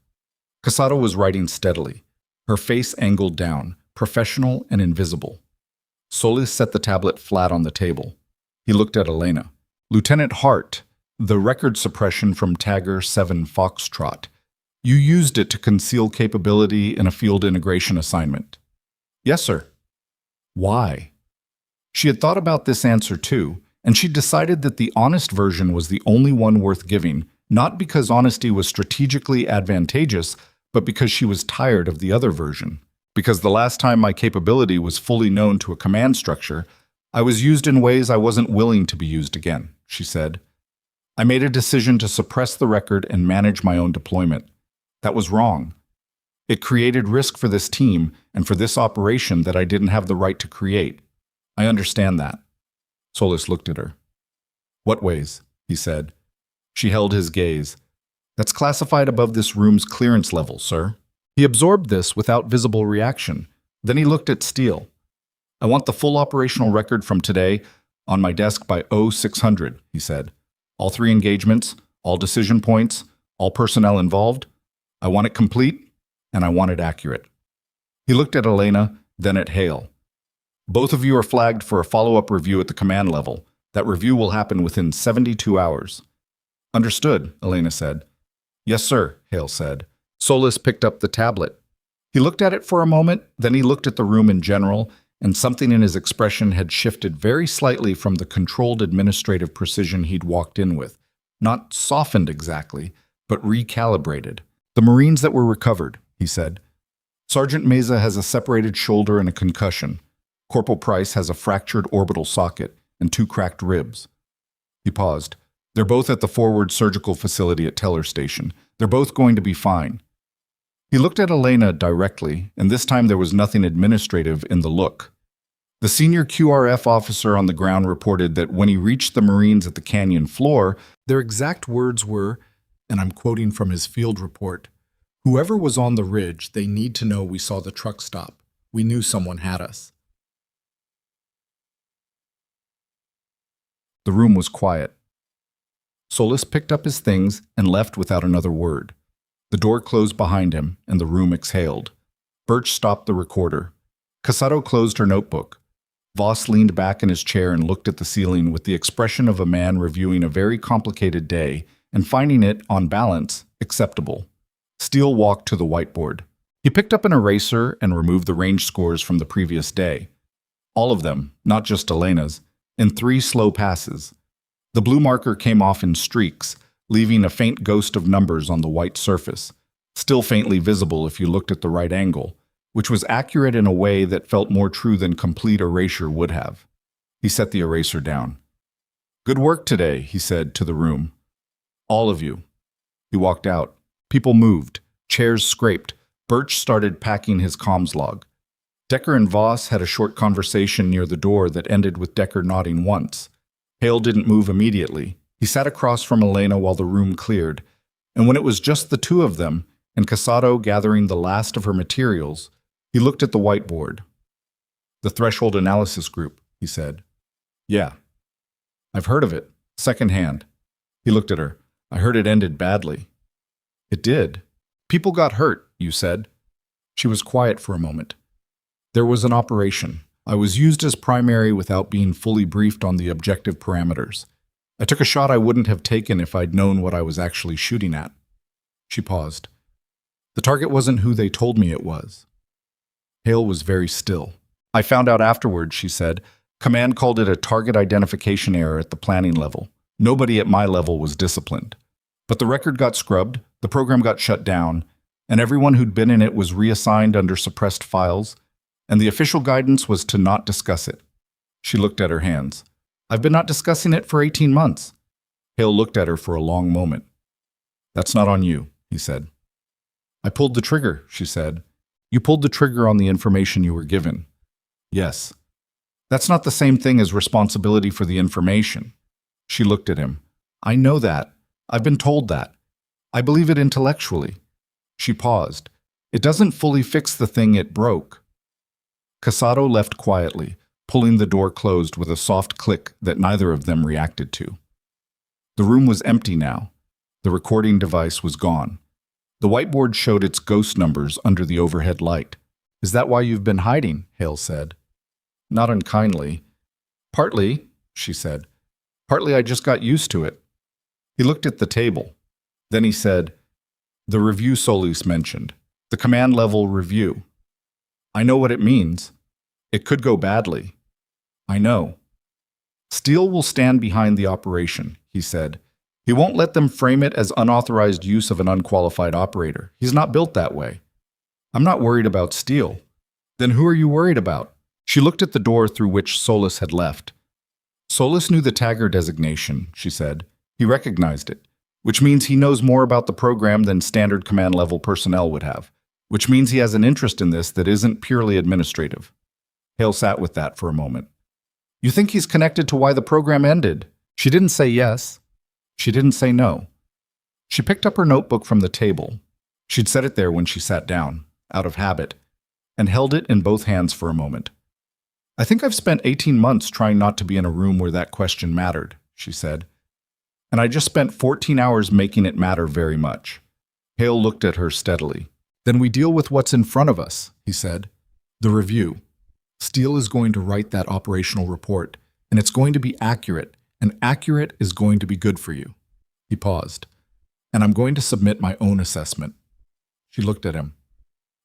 S1: Casado was writing steadily, her face angled down, professional and invisible. Solis set the tablet flat on the table. He looked at Elena. Lieutenant Hart, the record suppression from Tagger 7 Foxtrot. You used it to conceal capability in a field integration assignment. Yes, sir. Why? She had thought about this answer too, and she decided that the honest version was the only one worth giving, not because honesty was strategically advantageous, but because she was tired of the other version. Because the last time my capability was fully known to a command structure, I was used in ways I wasn't willing to be used again. she said. I made a decision to suppress the record and manage my own deployment. That was wrong. It created risk for this team and for this operation that I didn't have the right to create. I understand that. Solis looked at her. What ways? He said. She held his gaze. That's classified above this room's clearance level, sir. He absorbed this without visible reaction. Then he looked at Steele. I want the full operational record from today on my desk by 0600, he said. All 3 engagements, all decision points, all personnel involved. I want it complete, and I want it accurate. He looked at Elena, then at Hale. Both of you are flagged for a follow-up review at the command level. That review will happen within 72 hours. Understood, Elena said. Yes, sir, Hale said. Solis picked up the tablet. He looked at it for a moment, then he looked at the room in general, and something in his expression had shifted very slightly from the controlled administrative precision he'd walked in with. Not softened exactly, but recalibrated. The Marines that were recovered, he said. Sergeant Meza has a separated shoulder and a concussion. Corporal Price has a fractured orbital socket and 2 cracked ribs. He paused. They're both at the forward surgical facility at Teller Station. They're both going to be fine. He looked at Elena directly, and this time there was nothing administrative in the look. The senior QRF officer on the ground reported that when he reached the Marines at the canyon floor, their exact words were, and I'm quoting from his field report, "Whoever was on the ridge, they need to know we saw the truck stop. We knew someone had us." The room was quiet. Solis picked up his things and left without another word. The door closed behind him, and the room exhaled. Birch stopped the recorder. Casado closed her notebook. Voss leaned back in his chair and looked at the ceiling with the expression of a man reviewing a very complicated day and finding it, on balance, acceptable. Steele walked to the whiteboard. He picked up an eraser and removed the range scores from the previous day. All of them, not just Elena's, in 3 slow passes. The blue marker came off in streaks, leaving a faint ghost of numbers on the white surface, still faintly visible if you looked at the right angle, which was accurate in a way that felt more true than complete erasure would have. He set the eraser down. "Good work today," he said to the room. "All of you." He walked out. People moved. Chairs scraped. Birch started packing his comms log. Decker and Voss had a short conversation near the door that ended with Decker nodding once. Hale didn't move immediately. He sat across from Elena while the room cleared, and when it was just the 2 of them, and Casado gathering the last of her materials, he looked at the whiteboard. "The Threshold Analysis Group," he said. "Yeah. I've heard of it. Secondhand." He looked at her. "I heard it ended badly." "It did. People got hurt, you said." She was quiet for a moment. "There was an operation. I was used as primary without being fully briefed on the objective parameters. I took a shot I wouldn't have taken if I'd known what I was actually shooting at." She paused. "The target wasn't who they told me it was." Hale was very still. "I found out afterwards," she said. "Command called it a target identification error at the planning level. Nobody at my level was disciplined. But the record got scrubbed, the program got shut down, and everyone who'd been in it was reassigned under suppressed files, and the official guidance was to not discuss it." She looked at her hands. "I've been not discussing it for 18 months. Hale looked at her for a long moment. "That's not on you," he said. "I pulled the trigger," she said. "You pulled the trigger on the information you were given." "Yes." "That's not the same thing as responsibility for the information." She looked at him. "I know that. I've been told that. I believe it intellectually." She paused. "It doesn't fully fix the thing it broke." Casado left quietly, pulling the door closed with a soft click that neither of them reacted to. The room was empty now. The recording device was gone. The whiteboard showed its ghost numbers under the overhead light. "Is that why you've been hiding?" Hale said. Not unkindly. "Partly," she said. "Partly I just got used to it." He looked at the table. Then he said, "The review Solis mentioned. The command level review. I know what it means. It could go badly. I know. Steele will stand behind the operation," he said. "He won't let them frame it as unauthorized use of an unqualified operator. He's not built that way." "I'm not worried about Steele." "Then who are you worried about?" She looked at the door through which Solis had left. Solis knew the tagger designation, she said. He recognized it, which means he knows more about the program than standard command-level personnel would have, which means he has an interest in this that isn't purely administrative. Hale sat with that for a moment. You think he's connected to why the program ended? She didn't say yes. She didn't say no. She picked up her notebook from the table. She'd set it there when she sat down, out of habit, and held it in both hands for a moment. I think I've spent 18 months trying not to be in a room where that question mattered, she said. And I just spent 14 hours making it matter very much. Hale looked at her steadily. Then we deal with what's in front of us, he said. The review. Steele is going to write that operational report, and it's going to be accurate, and accurate is going to be good for you. He paused. And I'm going to submit my own assessment. She looked at him.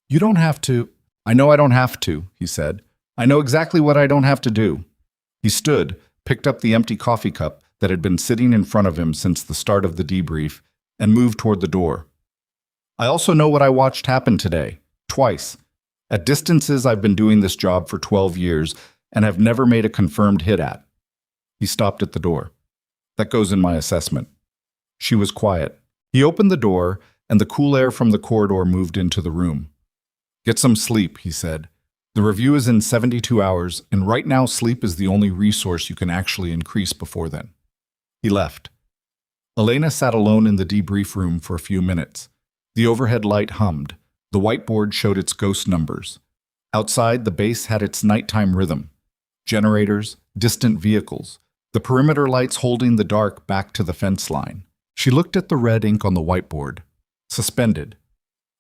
S1: You don't have to. I know I don't have to, he said. I know exactly what I don't have to do. He stood, picked up the empty coffee cup that had been sitting in front of him since the start of the debrief, and moved toward the door. I also know what I watched happen today, twice. At distances I've been doing this job for 12 years and have never made a confirmed hit at. He stopped at the door. That goes in my assessment. She was quiet. He opened the door, and the cool air from the corridor moved into the room. Get some sleep, he said. The review is in 72 hours, and right now sleep is the only resource you can actually increase before then. He left. Elena sat alone in the debrief room for a few minutes. The overhead light hummed. The whiteboard showed its ghost numbers. Outside, the base had its nighttime rhythm. Generators, distant vehicles, the perimeter lights holding the dark back to the fence line. She looked at the red ink on the whiteboard. Suspended.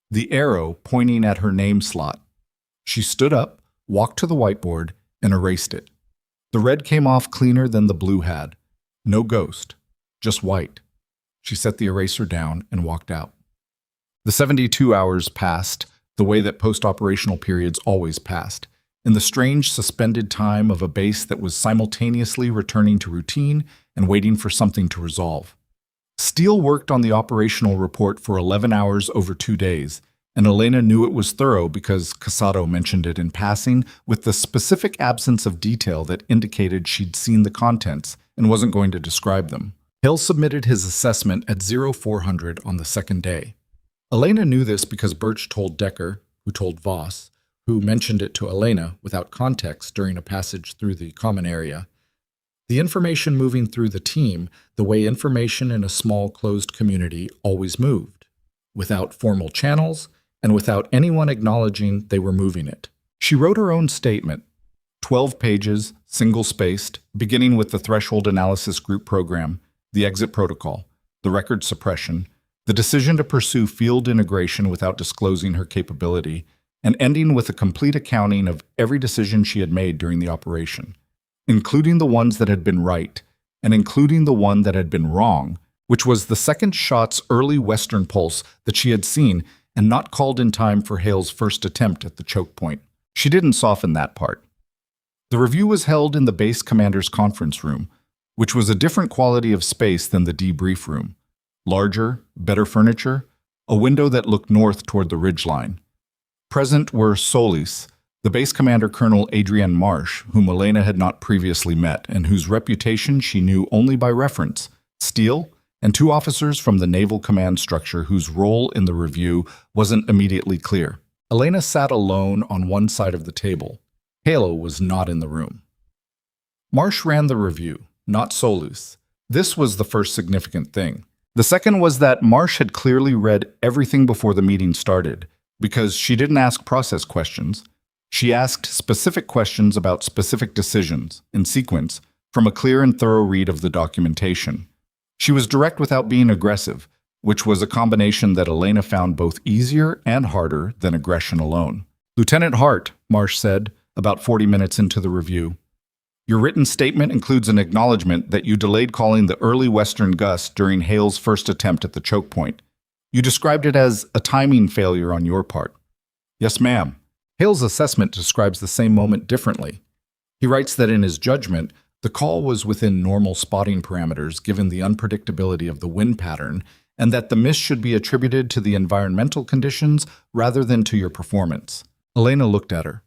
S1: The arrow pointing at her name slot. She stood up, walked to the whiteboard, and erased it. The red came off cleaner than the blue had. No ghost, just white. She set the eraser down and walked out. The 72 hours passed, the way that post-operational periods always passed, in the strange suspended time of a base that was simultaneously returning to routine and waiting for something to resolve. Steele worked on the operational report for 11 hours over 2 days, and Elena knew it was thorough because Casado mentioned it in passing with the specific absence of detail that indicated she'd seen the contents and wasn't going to describe them. Hill submitted his assessment at 0400 on the second day. Elena knew this because Birch told Decker, who told Voss, who mentioned it to Elena without context during a passage through the common area. The information moving through the team, the way information in a small closed community always moved, without formal channels and without anyone acknowledging they were moving it. She wrote her own statement, 12 pages, single-spaced, beginning with the threshold analysis group program, the exit protocol, the record suppression, the decision to pursue field integration without disclosing her capability, and ending with a complete accounting of every decision she had made during the operation, including the ones that had been right, and including the one that had been wrong, which was the second shot's early Western pulse that she had seen and not called in time for Hale's first attempt at the choke point. She didn't soften that part. The review was held in the base commander's conference room, which was a different quality of space than the debrief room. Larger, better furniture, a window that looked north toward the ridgeline. Present were Solis, the base commander Colonel Adrienne Marsh, whom Elena had not previously met and whose reputation she knew only by reference, Steele, and 2 officers from the naval command structure whose role in the review wasn't immediately clear. Elena sat alone on one side of the table. Halo was not in the room. Marsh ran the review, not Solis. This was the first significant thing. The second was that Marsh had clearly read everything before the meeting started, because she didn't ask process questions. She asked specific questions about specific decisions, in sequence, from a clear and thorough read of the documentation. She was direct without being aggressive, which was a combination that Elena found both easier and harder than aggression alone. Lieutenant Hart, Marsh said, about 40 minutes into the review. Your written statement includes an acknowledgement that you delayed calling the early western gust during Hale's first attempt at the choke point. You described it as a timing failure on your part. Yes, ma'am. Hale's assessment describes the same moment differently. He writes that in his judgment, the call was within normal spotting parameters given the unpredictability of the wind pattern, and that the miss should be attributed to the environmental conditions rather than to your performance. Elena looked at her.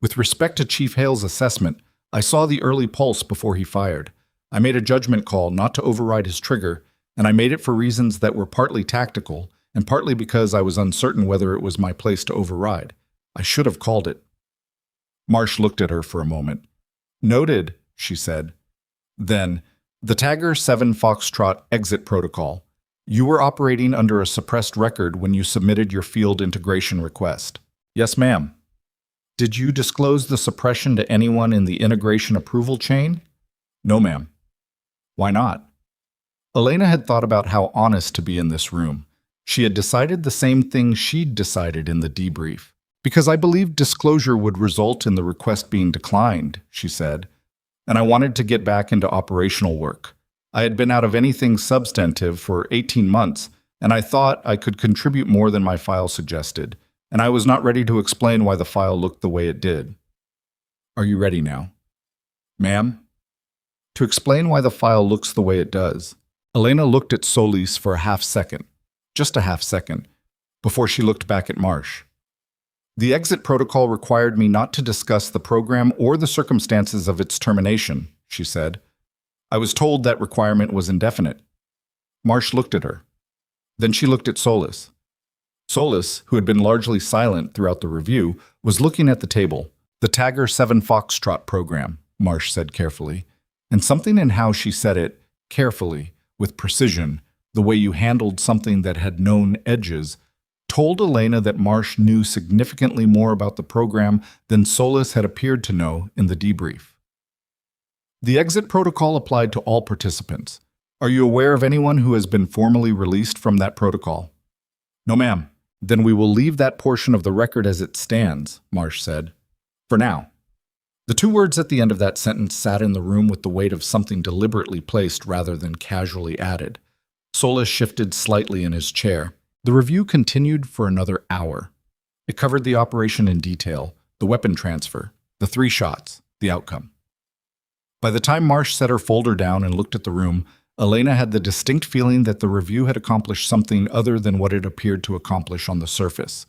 S1: With respect to Chief Hale's assessment, I saw the early pulse before he fired. I made a judgment call not to override his trigger, and I made it for reasons that were partly tactical and partly because I was uncertain whether it was my place to override. I should have called it. Marsh looked at her for a moment. Noted, she said. Then, the Tagger 7 Foxtrot exit protocol. You were operating under a suppressed record when you submitted your field integration request. Yes, ma'am. Did you disclose the suppression to anyone in the integration approval chain? No, ma'am. Why not? Elena had thought about how honest to be in this room. She had decided the same thing she'd decided in the debrief. Because I believed disclosure would result in the request being declined, she said, and I wanted to get back into operational work. I had been out of anything substantive for 18 months, and I thought I could contribute more than my file suggested, and I was not ready to explain why the file looked the way it did. Are you ready now? Ma'am? To explain why the file looks the way it does, Elena looked at Solis for a half second, just a half second, before she looked back at Marsh. The exit protocol required me not to discuss the program or the circumstances of its termination, she said. I was told that requirement was indefinite. Marsh looked at her. Then she looked at Solis. Solis, who had been largely silent throughout the review, was looking at the table. The Tagger 7 Foxtrot program, Marsh said carefully, and something in how she said it, carefully, with precision, the way you handled something that had known edges, told Elena that Marsh knew significantly more about the program than Solis had appeared to know in the debrief. The exit protocol applied to all participants. Are you aware of anyone who has been formally released from that protocol? No, ma'am. Then we will leave that portion of the record as it stands, Marsh said. For now. The two words at the end of that sentence sat in the room with the weight of something deliberately placed rather than casually added. Solis shifted slightly in his chair. The review continued for another hour. It covered the operation in detail, the weapon transfer, the 3 shots, the outcome. By the time Marsh set her folder down and looked at the room, Elena had the distinct feeling that the review had accomplished something other than what it appeared to accomplish on the surface.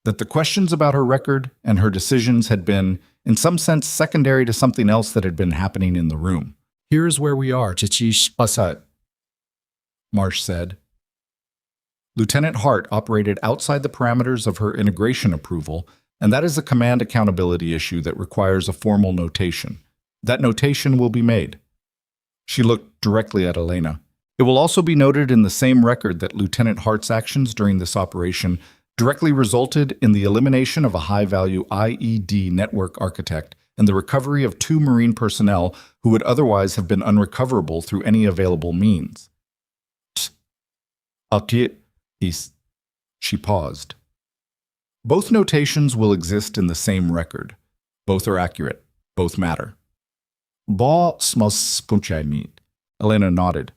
S1: That the questions about her record and her decisions had been, in some sense, secondary to something else that had been happening in the room. Here's where we are, Chichish Asat, Marsh said. Lieutenant Hart operated outside the parameters of her integration approval, and that is a command accountability issue that requires a formal notation. That notation will be made. She looked directly at Elena. It will also be noted in the same record that Lieutenant Hart's actions during this operation directly resulted in the elimination of a high-value IED network architect and the recovery of 2 Marine personnel who would otherwise have been unrecoverable through any available means. She paused. Both notations will exist in the same record. Both are accurate. Both matter. Elena nodded.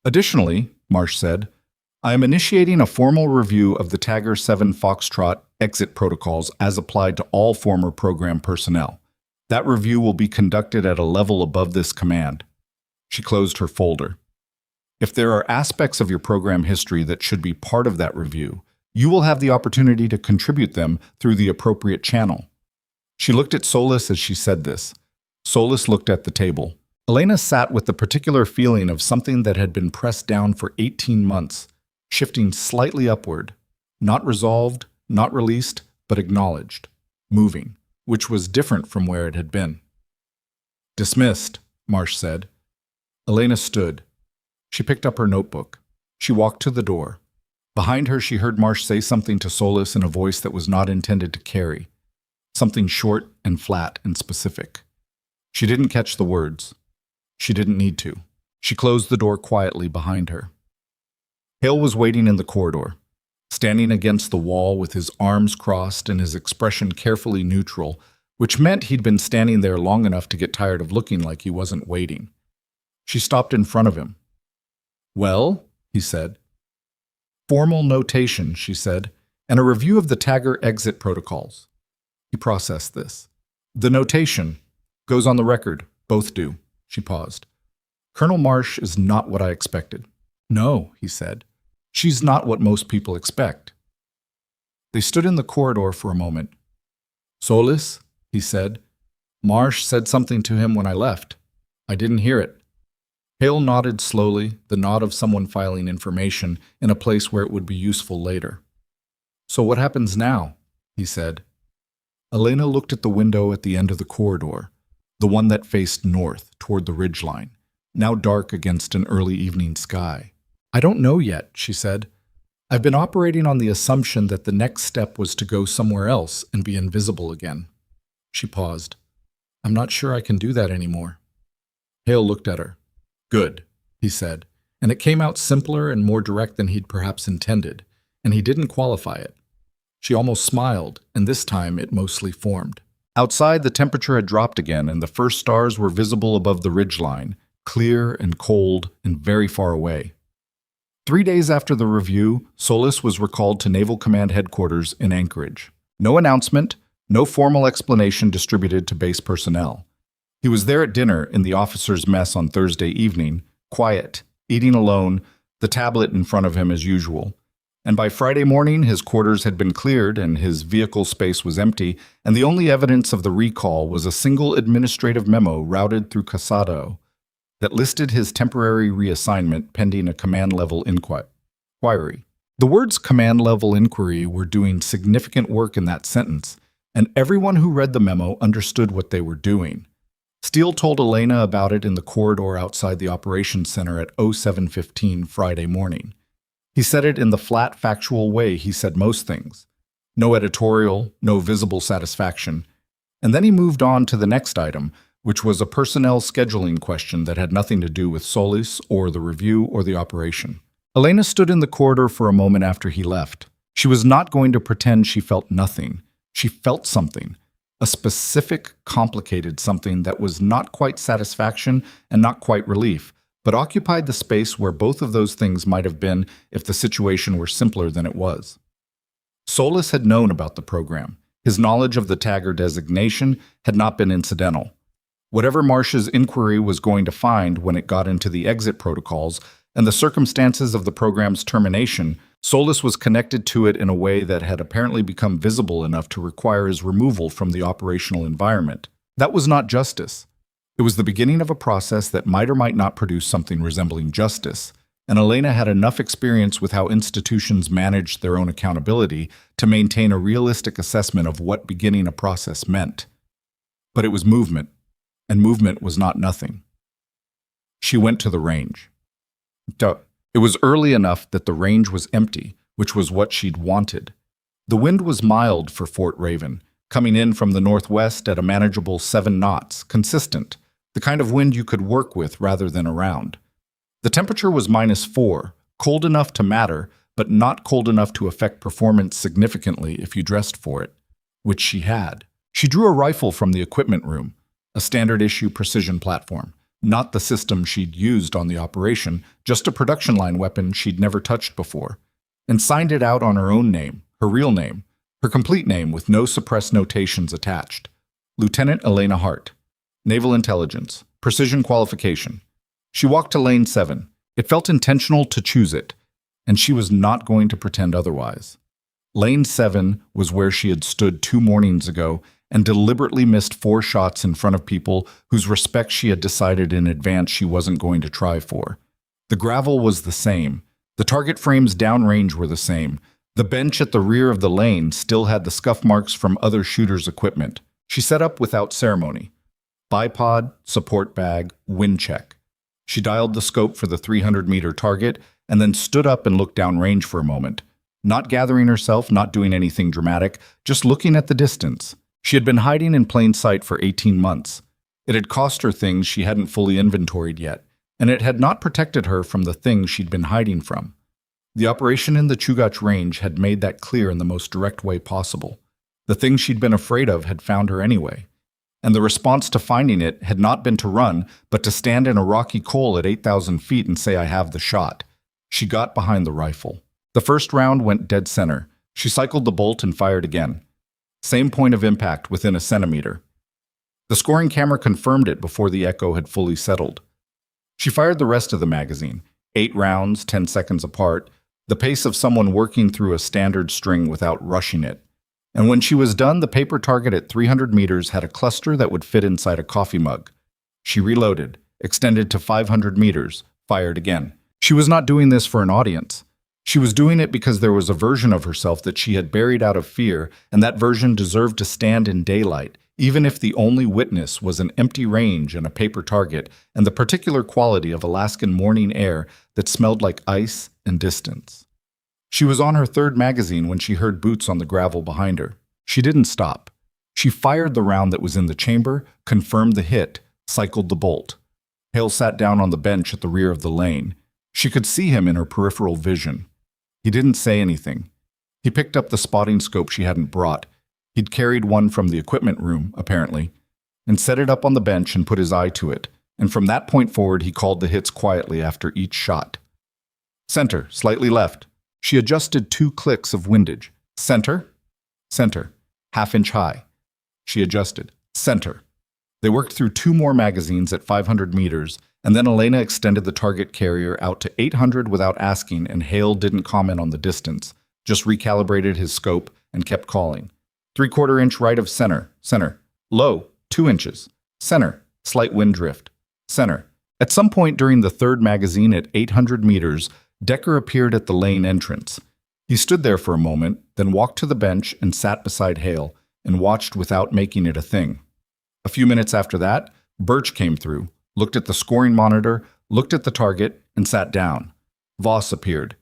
S1: Additionally, Marsh said, I am initiating a formal review of the Tagger 7 Foxtrot exit protocols as applied to all former program personnel. That review will be conducted at a level above this command. She closed her folder. If there are aspects of your program history that should be part of that review, you will have the opportunity to contribute them through the appropriate channel. She looked at Solis as she said this. Solis looked at the table. Elena sat with the particular feeling of something that had been pressed down for 18 months, shifting slightly upward, not resolved, not released, but acknowledged, moving, which was different from where it had been. Dismissed, Marsh said. Elena stood. She picked up her notebook. She walked to the door. Behind her, she heard Marsh say something to Solis in a voice that was not intended to carry, something short and flat and specific. She didn't catch the words. She didn't need to. She closed the door quietly behind her. Hale was waiting in the corridor, standing against the wall with his arms crossed and his expression carefully neutral, which meant he'd been standing there long enough to get tired of looking like he wasn't waiting. She stopped in front of him. Well, he said. Formal notation, she said, and a review of the Tagger exit protocols. He processed this. The notation goes on the record. Both do. She paused. Colonel Marsh is not what I expected. No, he said. She's not what most people expect. They stood in the corridor for a moment. Solis, he said. Marsh said something to him when I left. I didn't hear it. Hale nodded slowly, the nod of someone filing information in a place where it would be useful later. "So what happens now?" he said. Elena looked at the window at the end of the corridor, the one that faced north toward the ridgeline, now dark against an early evening sky. "I don't know yet," she said. "I've been operating on the assumption that the next step was to go somewhere else and be invisible again." She paused. "I'm not sure I can do that anymore." Hale looked at her. "Good," he said, and it came out simpler and more direct than he'd perhaps intended, and he didn't qualify it. She almost smiled, and this time it mostly formed. Outside, the temperature had dropped again, and the first stars were visible above the ridgeline, clear and cold and very far away. 3 days after the review, Solis was recalled to Naval Command Headquarters in Anchorage. No announcement, no formal explanation distributed to base personnel. He was there at dinner in the officers' mess on Thursday evening, quiet, eating alone, the tablet in front of him as usual. And by Friday morning, his quarters had been cleared and his vehicle space was empty, and the only evidence of the recall was a single administrative memo routed through Casado that listed his temporary reassignment pending a command-level inquiry. The words command-level inquiry were doing significant work in that sentence, and everyone who read the memo understood what they were doing. Steele told Elena about it in the corridor outside the operations center at 07:15 Friday morning. He said it in the flat, factual way he said most things. No editorial, no visible satisfaction. And then he moved on to the next item, which was a personnel scheduling question that had nothing to do with Solis or the review or the operation. Elena stood in the corridor for a moment after he left. She was not going to pretend she felt nothing. She felt something. A specific, complicated something that was not quite satisfaction and not quite relief, but occupied the space where both of those things might have been if the situation were simpler than it was. Solis had known about the program. His knowledge of the Tagger designation had not been incidental. Whatever Marsh's inquiry was going to find when it got into the exit protocols and the circumstances of the program's termination, Solis was connected to it in a way that had apparently become visible enough to require his removal from the operational environment. That was not justice. It was the beginning of a process that might or might not produce something resembling justice, and Elena had enough experience with how institutions managed their own accountability to maintain a realistic assessment of what beginning a process meant. But it was movement, and movement was not nothing. She went to the range. It was early enough that the range was empty, which was what she'd wanted. The wind was mild for Fort Raven, coming in from the northwest at a manageable 7 knots, consistent, the kind of wind you could work with rather than around. The temperature was -4, cold enough to matter, but not cold enough to affect performance significantly if you dressed for it, which she had. She drew a rifle from the equipment room, a standard-issue precision platform, not the system she'd used on the operation, just a production line weapon she'd never touched before, and signed it out on her own name, her real name, her complete name with no suppressed notations attached. Lieutenant Elena Hart. Naval Intelligence. Precision Qualification. She walked to Lane 7. It felt intentional to choose it, and she was not going to pretend otherwise. Lane 7 was where she had stood 2 mornings ago and deliberately missed 4 shots in front of people whose respect she had decided in advance she wasn't going to try for. The gravel was the same. The target frames downrange were the same. The bench at the rear of the lane still had the scuff marks from other shooters' equipment. She set up without ceremony. Bipod, support bag, wind check. She dialed the scope for the 300-meter target and then stood up and looked downrange for a moment. Not gathering herself, not doing anything dramatic, just looking at the distance. She had been hiding in plain sight for 18 months. It had cost her things she hadn't fully inventoried yet, and it had not protected her from the things she'd been hiding from. The operation in the Chugach Range had made that clear in the most direct way possible. The thing she'd been afraid of had found her anyway. And the response to finding it had not been to run, but to stand in a rocky col at 8,000 feet and say, "I have the shot." She got behind the rifle. The first round went dead center. She cycled the bolt and fired again. Same point of impact, within a centimeter. The scoring camera confirmed it before the echo had fully settled. She fired the rest of the magazine, 8 rounds, 10 seconds apart, the pace of someone working through a standard string without rushing it. And when she was done, the paper target at 300 meters had a cluster that would fit inside a coffee mug. She reloaded, extended to 500 meters, fired again. She was not doing this for an audience. She was doing it because there was a version of herself that she had buried out of fear, and that version deserved to stand in daylight, even if the only witness was an empty range and a paper target and the particular quality of Alaskan morning air that smelled like ice and distance. She was on her third magazine when she heard boots on the gravel behind her. She didn't stop. She fired the round that was in the chamber, confirmed the hit, cycled the bolt. Hale sat down on the bench at the rear of the lane. She could see him in her peripheral vision. He didn't say anything. He picked up the spotting scope she hadn't brought. He'd carried one from the equipment room, apparently, and set it up on the bench and put his eye to it, and from that point forward he called the hits quietly after each shot. Center, slightly left. She adjusted 2 clicks of windage. Center, center, half-inch high. She adjusted. Center. They worked through 2 more magazines at 500 meters, and then Elena extended the target carrier out to 800 without asking, and Hale didn't comment on the distance, just recalibrated his scope and kept calling. 3/4 inch right of center, center. Low, 2 inches. Center, slight wind drift. Center. At some point during the 3rd magazine at 800 meters, Decker appeared at the lane entrance. He stood there for a moment, then walked to the bench and sat beside Hale and watched without making it a thing. A few minutes after that, Birch came through, looked at the scoring monitor, looked at the target, and sat down. Voss appeared.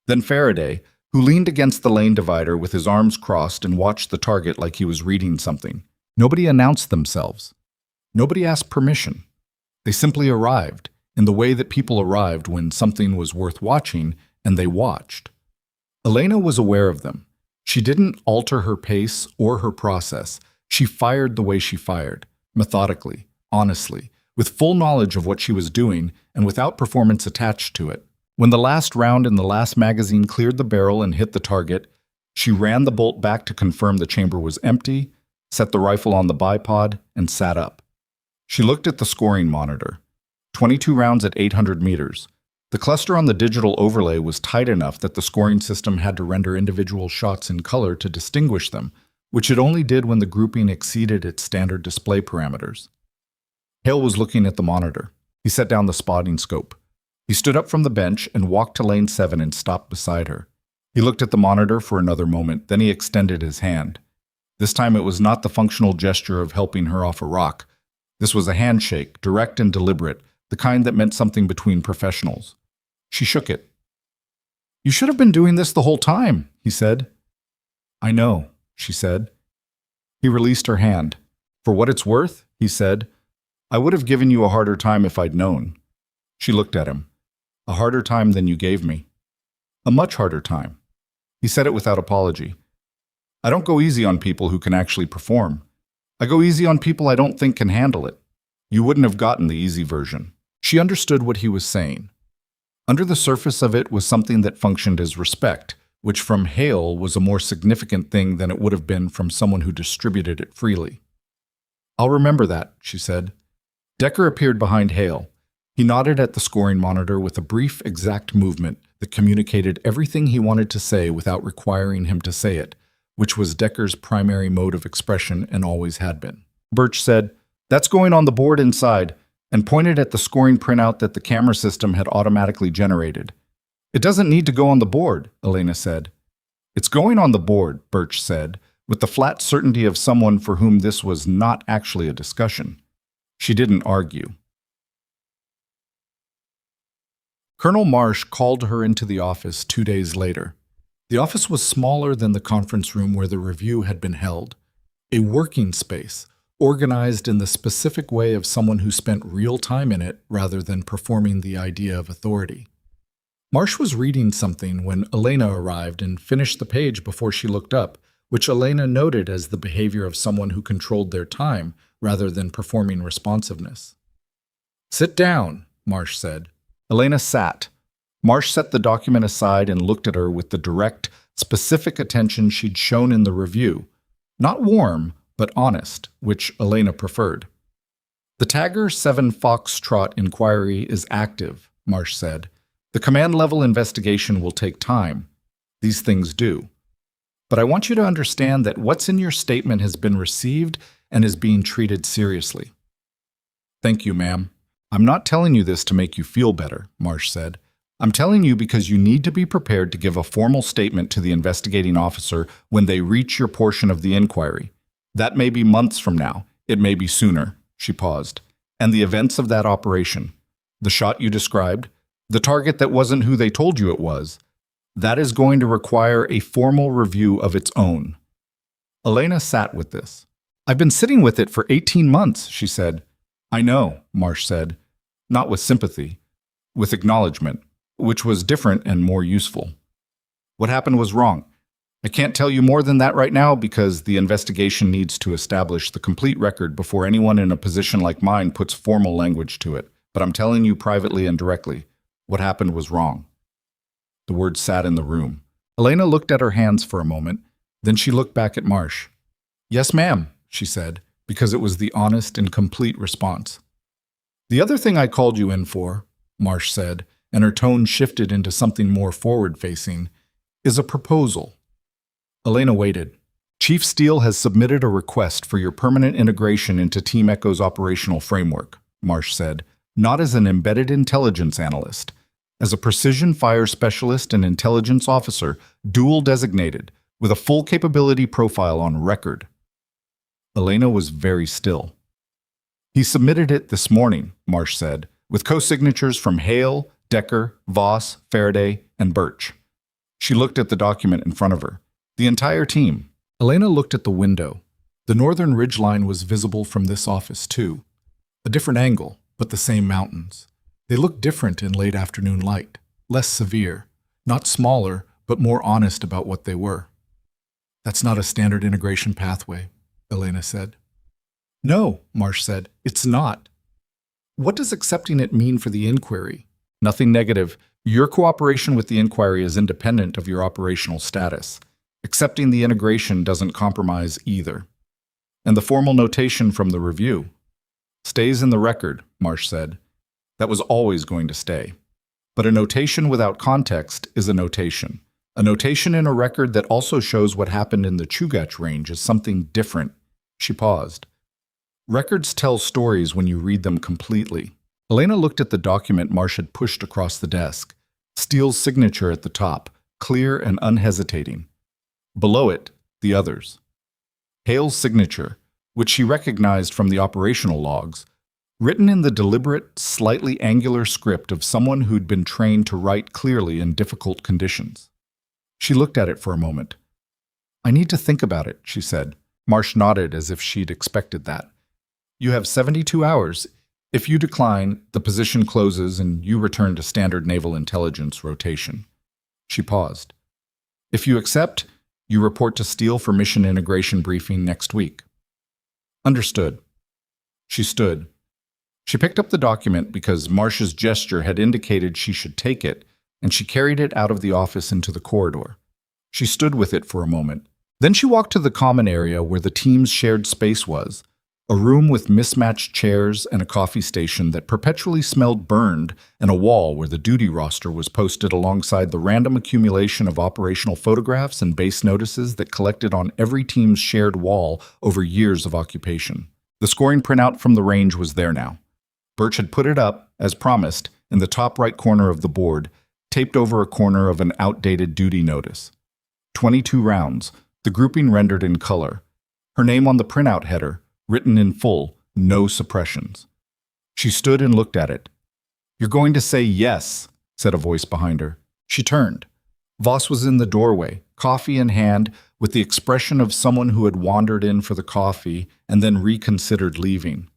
S1: Then Faraday, who leaned against the lane divider with his arms crossed and watched the target like he was reading something. Nobody announced themselves. Nobody asked permission. They simply arrived, in the way that people arrived when something was worth watching, and they watched. Elena was aware of them. She didn't alter her pace or her process. She fired the way she fired, methodically, honestly, with full knowledge of what she was doing and without performance attached to it. When the last round in the last magazine cleared the barrel and hit the target, she ran the bolt back to confirm the chamber was empty, set the rifle on the bipod, and sat up. She looked at the scoring monitor. 22 rounds at 800 meters. The cluster on the digital overlay was tight enough that the scoring system had to render individual shots in color to distinguish them, which it only did when the grouping exceeded its standard display parameters. Hale was looking at the monitor. He set down the spotting scope. He stood up from the bench and walked to lane 7 and stopped beside her. He looked at the monitor for another moment, then he extended his hand. This time it was not the functional gesture of helping her off a rock. This was a handshake, direct and deliberate, the kind that meant something between professionals. She shook it. "You should have been doing this the whole time," he said. "I know," she said. He released her hand. "For what it's worth," he said, "I would have given you a harder time if I'd known." She looked at him. "A harder time than you gave me." "A much harder time." He said it without apology. "I don't go easy on people who can actually perform. I go easy on people I don't think can handle it. You wouldn't have gotten the easy version." She understood what he was saying. Under the surface of it was something that functioned as respect, which from Hale was a more significant thing than it would have been from someone who distributed it freely. "I'll remember that," she said. Decker appeared behind Hale. He nodded at the scoring monitor with a brief, exact movement that communicated everything he wanted to say without requiring him to say it, which was Decker's primary mode of expression and always had been. Birch said, "That's going on the board inside," and pointed at the scoring printout that the camera system had automatically generated. "It doesn't need to go on the board," Elena said. "It's going on the board," Birch said, with the flat certainty of someone for whom this was not actually a discussion. She didn't argue. Colonel Marsh called her into the office 2 days later. The office was smaller than the conference room where the review had been held. A working space, organized in the specific way of someone who spent real time in it rather than performing the idea of authority. Marsh was reading something when Elena arrived and finished the page before she looked up, which Elena noted as the behavior of someone who controlled their time rather than performing responsiveness. "Sit down," Marsh said. Elena sat. Marsh set the document aside and looked at her with the direct, specific attention she'd shown in the review. Not warm, but honest, which Elena preferred. "The Tagger 7 Foxtrot inquiry is active," Marsh said. "The command-level investigation will take time. These things do. But I want you to understand that what's in your statement has been received and is being treated seriously." "Thank you, ma'am." I'm not telling you this to make you feel better, Marsh said. I'm telling you because you need to be prepared to give a formal statement to the investigating officer when they reach your portion of the inquiry. That may be months from now. It may be sooner. She paused. And the events of that operation, the shot you described, the target that wasn't who they told you it was, that is going to require a formal review of its own. Elena sat with this. I've been sitting with it for 18 months, she said. I know, Marsh said, not with sympathy, with acknowledgement, which was different and more useful. What happened was wrong. I can't tell you more than that right now because the investigation needs to establish the complete record before anyone in a position like mine puts formal language to it. But I'm telling you privately and directly, what happened was wrong. The words sat in the room. Elena looked at her hands for a moment, then she looked back at Marsh. Yes, ma'am, she said, because it was the honest and complete response. The other thing I called you in for, Marsh said, and her tone shifted into something more forward-facing, is a proposal. Elena waited. Chief Steele has submitted a request for your permanent integration into Team Echo's operational framework, Marsh said, not as an embedded intelligence analyst, as a precision fire specialist and intelligence officer, dual designated, with a full capability profile on record. Elena was very still. He submitted it this morning, Marsh said, with co-signatures from Hale, Decker, Voss, Faraday, and Birch. She looked at the document in front of her. The entire team. Elena looked at the window. The northern ridgeline was visible from this office, too. A different angle, but the same mountains. They looked different in late afternoon light, less severe, not smaller, but more honest about what they were. That's not a standard integration pathway, Elena said. No, Marsh said, it's not. What does accepting it mean for the inquiry? Nothing negative. Your cooperation with the inquiry is independent of your operational status. Accepting the integration doesn't compromise either. And the formal notation from the review stays in the record, Marsh said. That was always going to stay. But a notation without context is a notation. A notation in a record that also shows what happened in the Chugach Range is something different. She paused. Records tell stories when you read them completely. Elena looked at the document Marsh had pushed across the desk. Steele's signature at the top, clear and unhesitating. Below it, the others. Hale's signature, which she recognized from the operational logs, written in the deliberate, slightly angular script of someone who'd been trained to write clearly in difficult conditions. She looked at it for a moment. I need to think about it, she said. Marsh nodded as if she'd expected that. You have 72 hours. If you decline, the position closes and you return to standard naval intelligence rotation. She paused. If you accept, you report to Steele for mission integration briefing next week. Understood. She stood. She picked up the document because Marsh's gesture had indicated she should take it, and she carried it out of the office into the corridor. She stood with it for a moment. Then she walked to the common area where the team's shared space was, a room with mismatched chairs and a coffee station that perpetually smelled burned, and a wall where the duty roster was posted alongside the random accumulation of operational photographs and base notices that collected on every team's shared wall over years of occupation. The scoring printout from the range was there now. Birch had put it up, as promised, in the top right corner of the board, taped over a corner of an outdated duty notice. 22 rounds, the grouping rendered in color. Her name on the printout header, written in full, no suppressions. She stood and looked at it. You're going to say yes, said a voice behind her. She turned. Voss was in the doorway, coffee in hand, with the expression of someone who had wandered in for the coffee and then reconsidered leaving.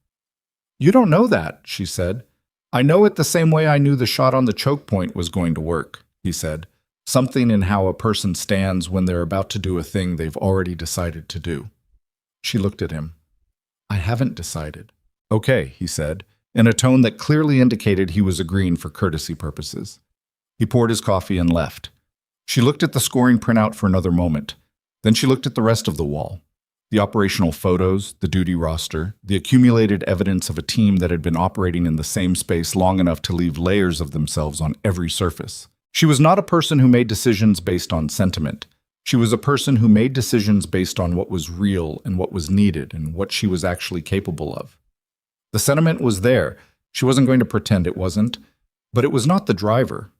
S1: You don't know that, she said. I know it the same way I knew the shot on the choke point was going to work, he said. Something in how a person stands when they're about to do a thing they've already decided to do. She looked at him. I haven't decided. Okay, he said, in a tone that clearly indicated he was agreeing for courtesy purposes. He poured his coffee and left. She looked at the scoring printout for another moment. Then she looked at the rest of the wall. The operational photos, the duty roster, the accumulated evidence of a team that had been operating in the same space long enough to leave layers of themselves on every surface. She was not a person who made decisions based on sentiment. She was a person who made decisions based on what was real and what was needed and what she was actually capable of. The sentiment was there, She wasn't going to pretend it wasn't, but it was not the driver.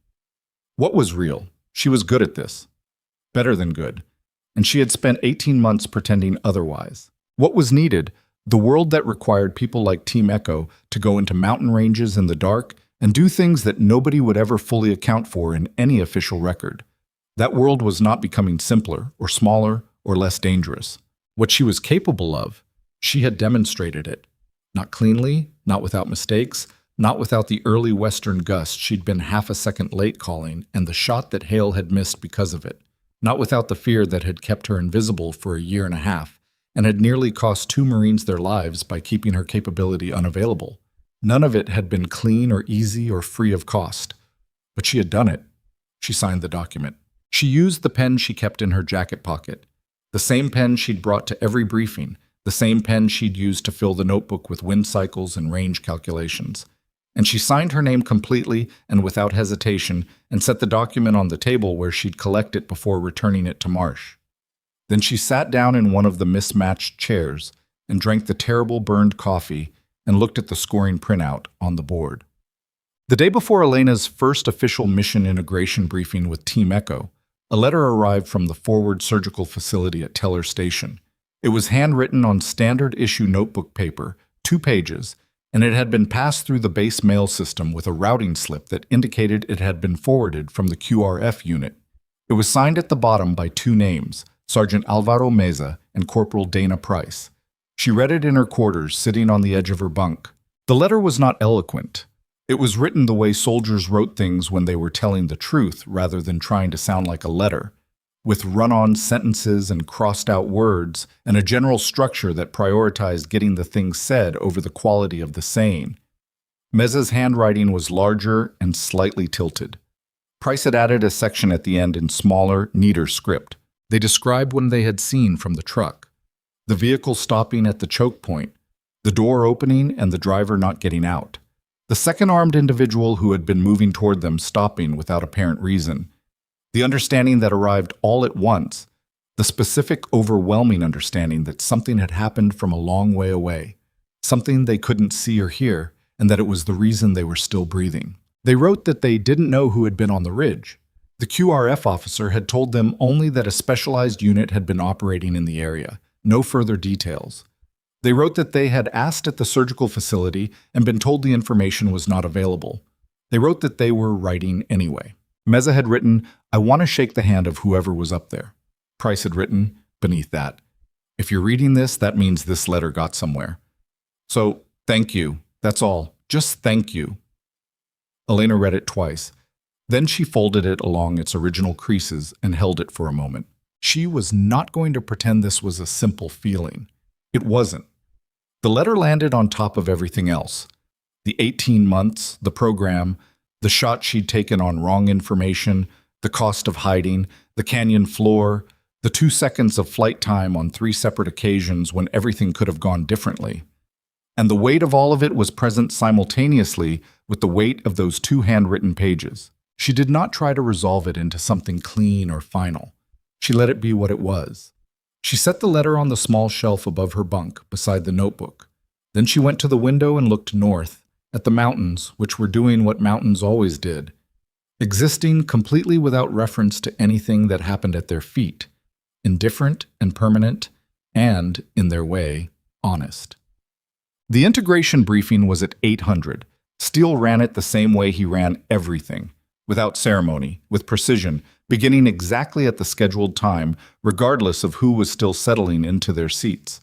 S1: What was real? She was good at this. Better than good. And she had spent 18 months pretending otherwise. What was needed? The world that required people like Team Echo to go into mountain ranges in the dark and do things that nobody would ever fully account for in any official record. That world was not becoming simpler or smaller or less dangerous. What she was capable of, she had demonstrated it. Not cleanly, not without mistakes, not without the early western gust she'd been half a second late calling and the shot that Hale had missed because of it. Not without the fear that had kept her invisible for a year and a half and had nearly cost 2 Marines their lives by keeping her capability unavailable. None of it had been clean or easy or free of cost. But she had done it. She signed the document. She used the pen she kept in her jacket pocket. The same pen she'd brought to every briefing. The same pen she'd used to fill the notebook with wind cycles and range calculations. And she signed her name completely and without hesitation and set the document on the table where she'd collect it before returning it to Marsh. Then she sat down in one of the mismatched chairs and drank the terrible burned coffee and looked at the scoring printout on the board. The day before Elena's first official mission integration briefing with Team Echo, a letter arrived from the forward surgical facility at Teller Station. It was handwritten on standard issue notebook paper, 2 pages, and it had been passed through the base mail system with a routing slip that indicated it had been forwarded from the QRF unit. It was signed at the bottom by 2 names, Sergeant Alvaro Meza and Corporal Dana Price. She read it in her quarters, sitting on the edge of her bunk. The letter was not eloquent. It was written the way soldiers wrote things when they were telling the truth rather than trying to sound like a letter, with run-on sentences and crossed-out words and a general structure that prioritized getting the thing said over the quality of the saying. Meza's handwriting was larger and slightly tilted. Price had added a section at the end in smaller, neater script. They described when they had seen from the truck. The vehicle stopping at the choke point, the door opening and the driver not getting out. The second armed individual who had been moving toward them stopping without apparent reason. The understanding that arrived all at once. The specific, overwhelming understanding that something had happened from a long way away. Something they couldn't see or hear, and that it was the reason they were still breathing. They wrote that they didn't know who had been on the ridge. The QRF officer had told them only that a specialized unit had been operating in the area, no further details. They wrote that they had asked at the surgical facility and been told the information was not available. They wrote that they were writing anyway. Meza had written, "I want to shake the hand of whoever was up there." Price had written, beneath that, "If you're reading this, that means this letter got somewhere. So, thank you. That's all. Just thank you." Elena read it twice. Then she folded it along its original creases and held it for a moment. She was not going to pretend this was a simple feeling. It wasn't. The letter landed on top of everything else. The 18 months, the program, the shot she'd taken on wrong information, the cost of hiding, the canyon floor, the 2 seconds of flight time on 3 separate occasions when everything could have gone differently. And the weight of all of it was present simultaneously with the weight of those 2 handwritten pages. She did not try to resolve it into something clean or final. She let it be what it was. She set the letter on the small shelf above her bunk beside the notebook. Then she went to the window and looked north, at the mountains, which were doing what mountains always did, existing completely without reference to anything that happened at their feet, indifferent and permanent, and, in their way, honest. The integration briefing was at 800. Steele ran it the same way he ran everything, without ceremony, with precision, beginning exactly at the scheduled time, regardless of who was still settling into their seats.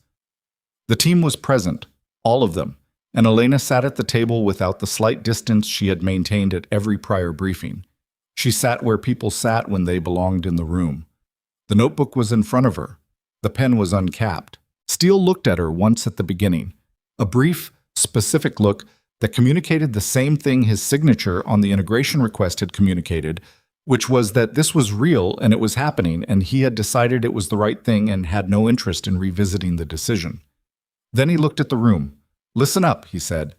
S1: The team was present, all of them, and Elena sat at the table without the slight distance she had maintained at every prior briefing. She sat where people sat when they belonged in the room. The notebook was in front of her. The pen was uncapped. Steele looked at her once at the beginning, a brief, specific look that communicated the same thing his signature on the integration request had communicated, which was that this was real and it was happening, and he had decided it was the right thing and had no interest in revisiting the decision. Then he looked at the room. "Listen up," he said.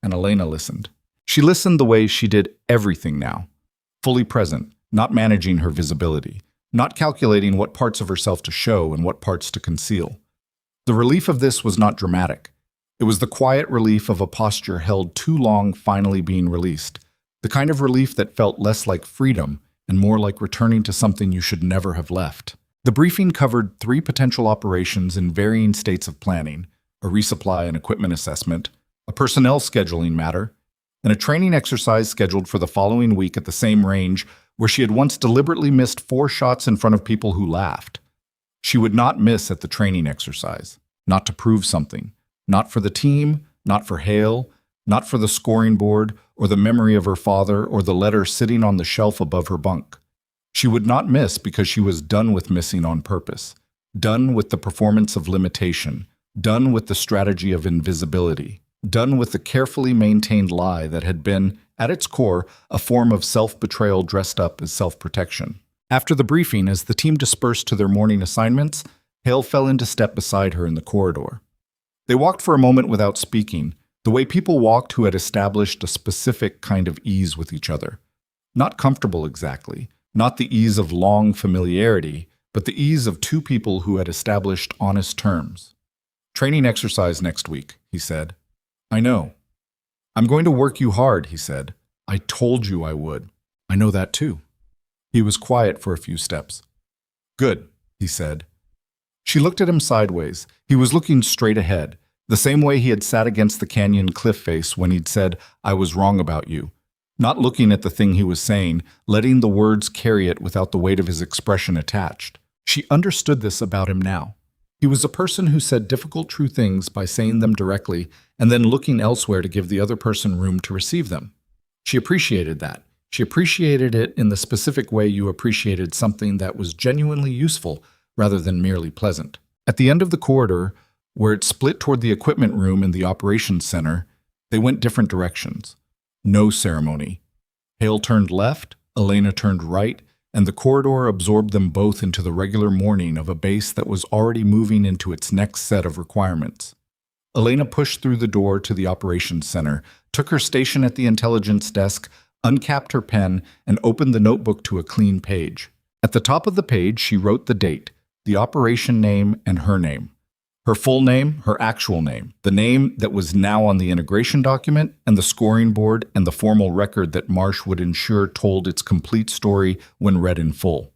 S1: And Elena listened. She listened the way she did everything now, fully present, not managing her visibility, not calculating what parts of herself to show and what parts to conceal. The relief of this was not dramatic. It was the quiet relief of a posture held too long finally being released, the kind of relief that felt less like freedom and more like returning to something you should never have left. The briefing covered 3 potential operations in varying states of planning: a resupply and equipment assessment, a personnel scheduling matter, and a training exercise scheduled for the following week at the same range where she had once deliberately missed 4 shots in front of people who laughed. She would not miss at the training exercise, not to prove something, not for the team, not for Hale, not for the scoring board or the memory of her father or the letter sitting on the shelf above her bunk. She would not miss because she was done with missing on purpose, done with the performance of limitation, done with the strategy of invisibility, done with the carefully maintained lie that had been, at its core, a form of self-betrayal dressed up as self-protection. After the briefing, as the team dispersed to their morning assignments, Hale fell into step beside her in the corridor. They walked for a moment without speaking, the way people walked who had established a specific kind of ease with each other. Not comfortable exactly, not the ease of long familiarity, but the ease of 2 people who had established honest terms. "Training exercise next week," he said. "I know." "I'm going to work you hard," he said. "I told you I would." "I know that too." He was quiet for a few steps. "Good," he said. She looked at him sideways. He was looking straight ahead, the same way he had sat against the canyon cliff face when he'd said, "I was wrong about you." Not looking at the thing he was saying, letting the words carry it without the weight of his expression attached. She understood this about him now. He was a person who said difficult true things by saying them directly and then looking elsewhere to give the other person room to receive them. She appreciated that. She appreciated it in the specific way you appreciated something that was genuinely useful rather than merely pleasant. At the end of the corridor, where it split toward the equipment room and the operations center, they went different directions. No ceremony. Hale turned left, Elena turned right, and the corridor absorbed them both into the regular morning of a base that was already moving into its next set of requirements. Elena pushed through the door to the operations center, took her station at the intelligence desk, uncapped her pen, and opened the notebook to a clean page. At the top of the page, she wrote the date, the operation name, and her name. Her full name, her actual name, the name that was now on the integration document, and the scoring board, and the formal record that Marsh would ensure told its complete story when read in full.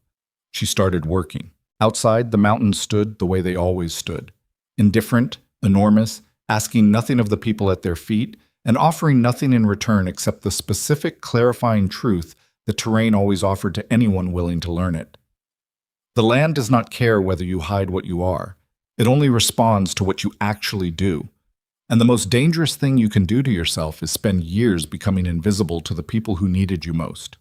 S1: She started working. Outside, the mountains stood the way they always stood. Indifferent, enormous, asking nothing of the people at their feet, and offering nothing in return except the specific clarifying truth the terrain always offered to anyone willing to learn it. The land does not care whether you hide what you are. It only responds to what you actually do. And the most dangerous thing you can do to yourself is spend years becoming invisible to the people who needed you most.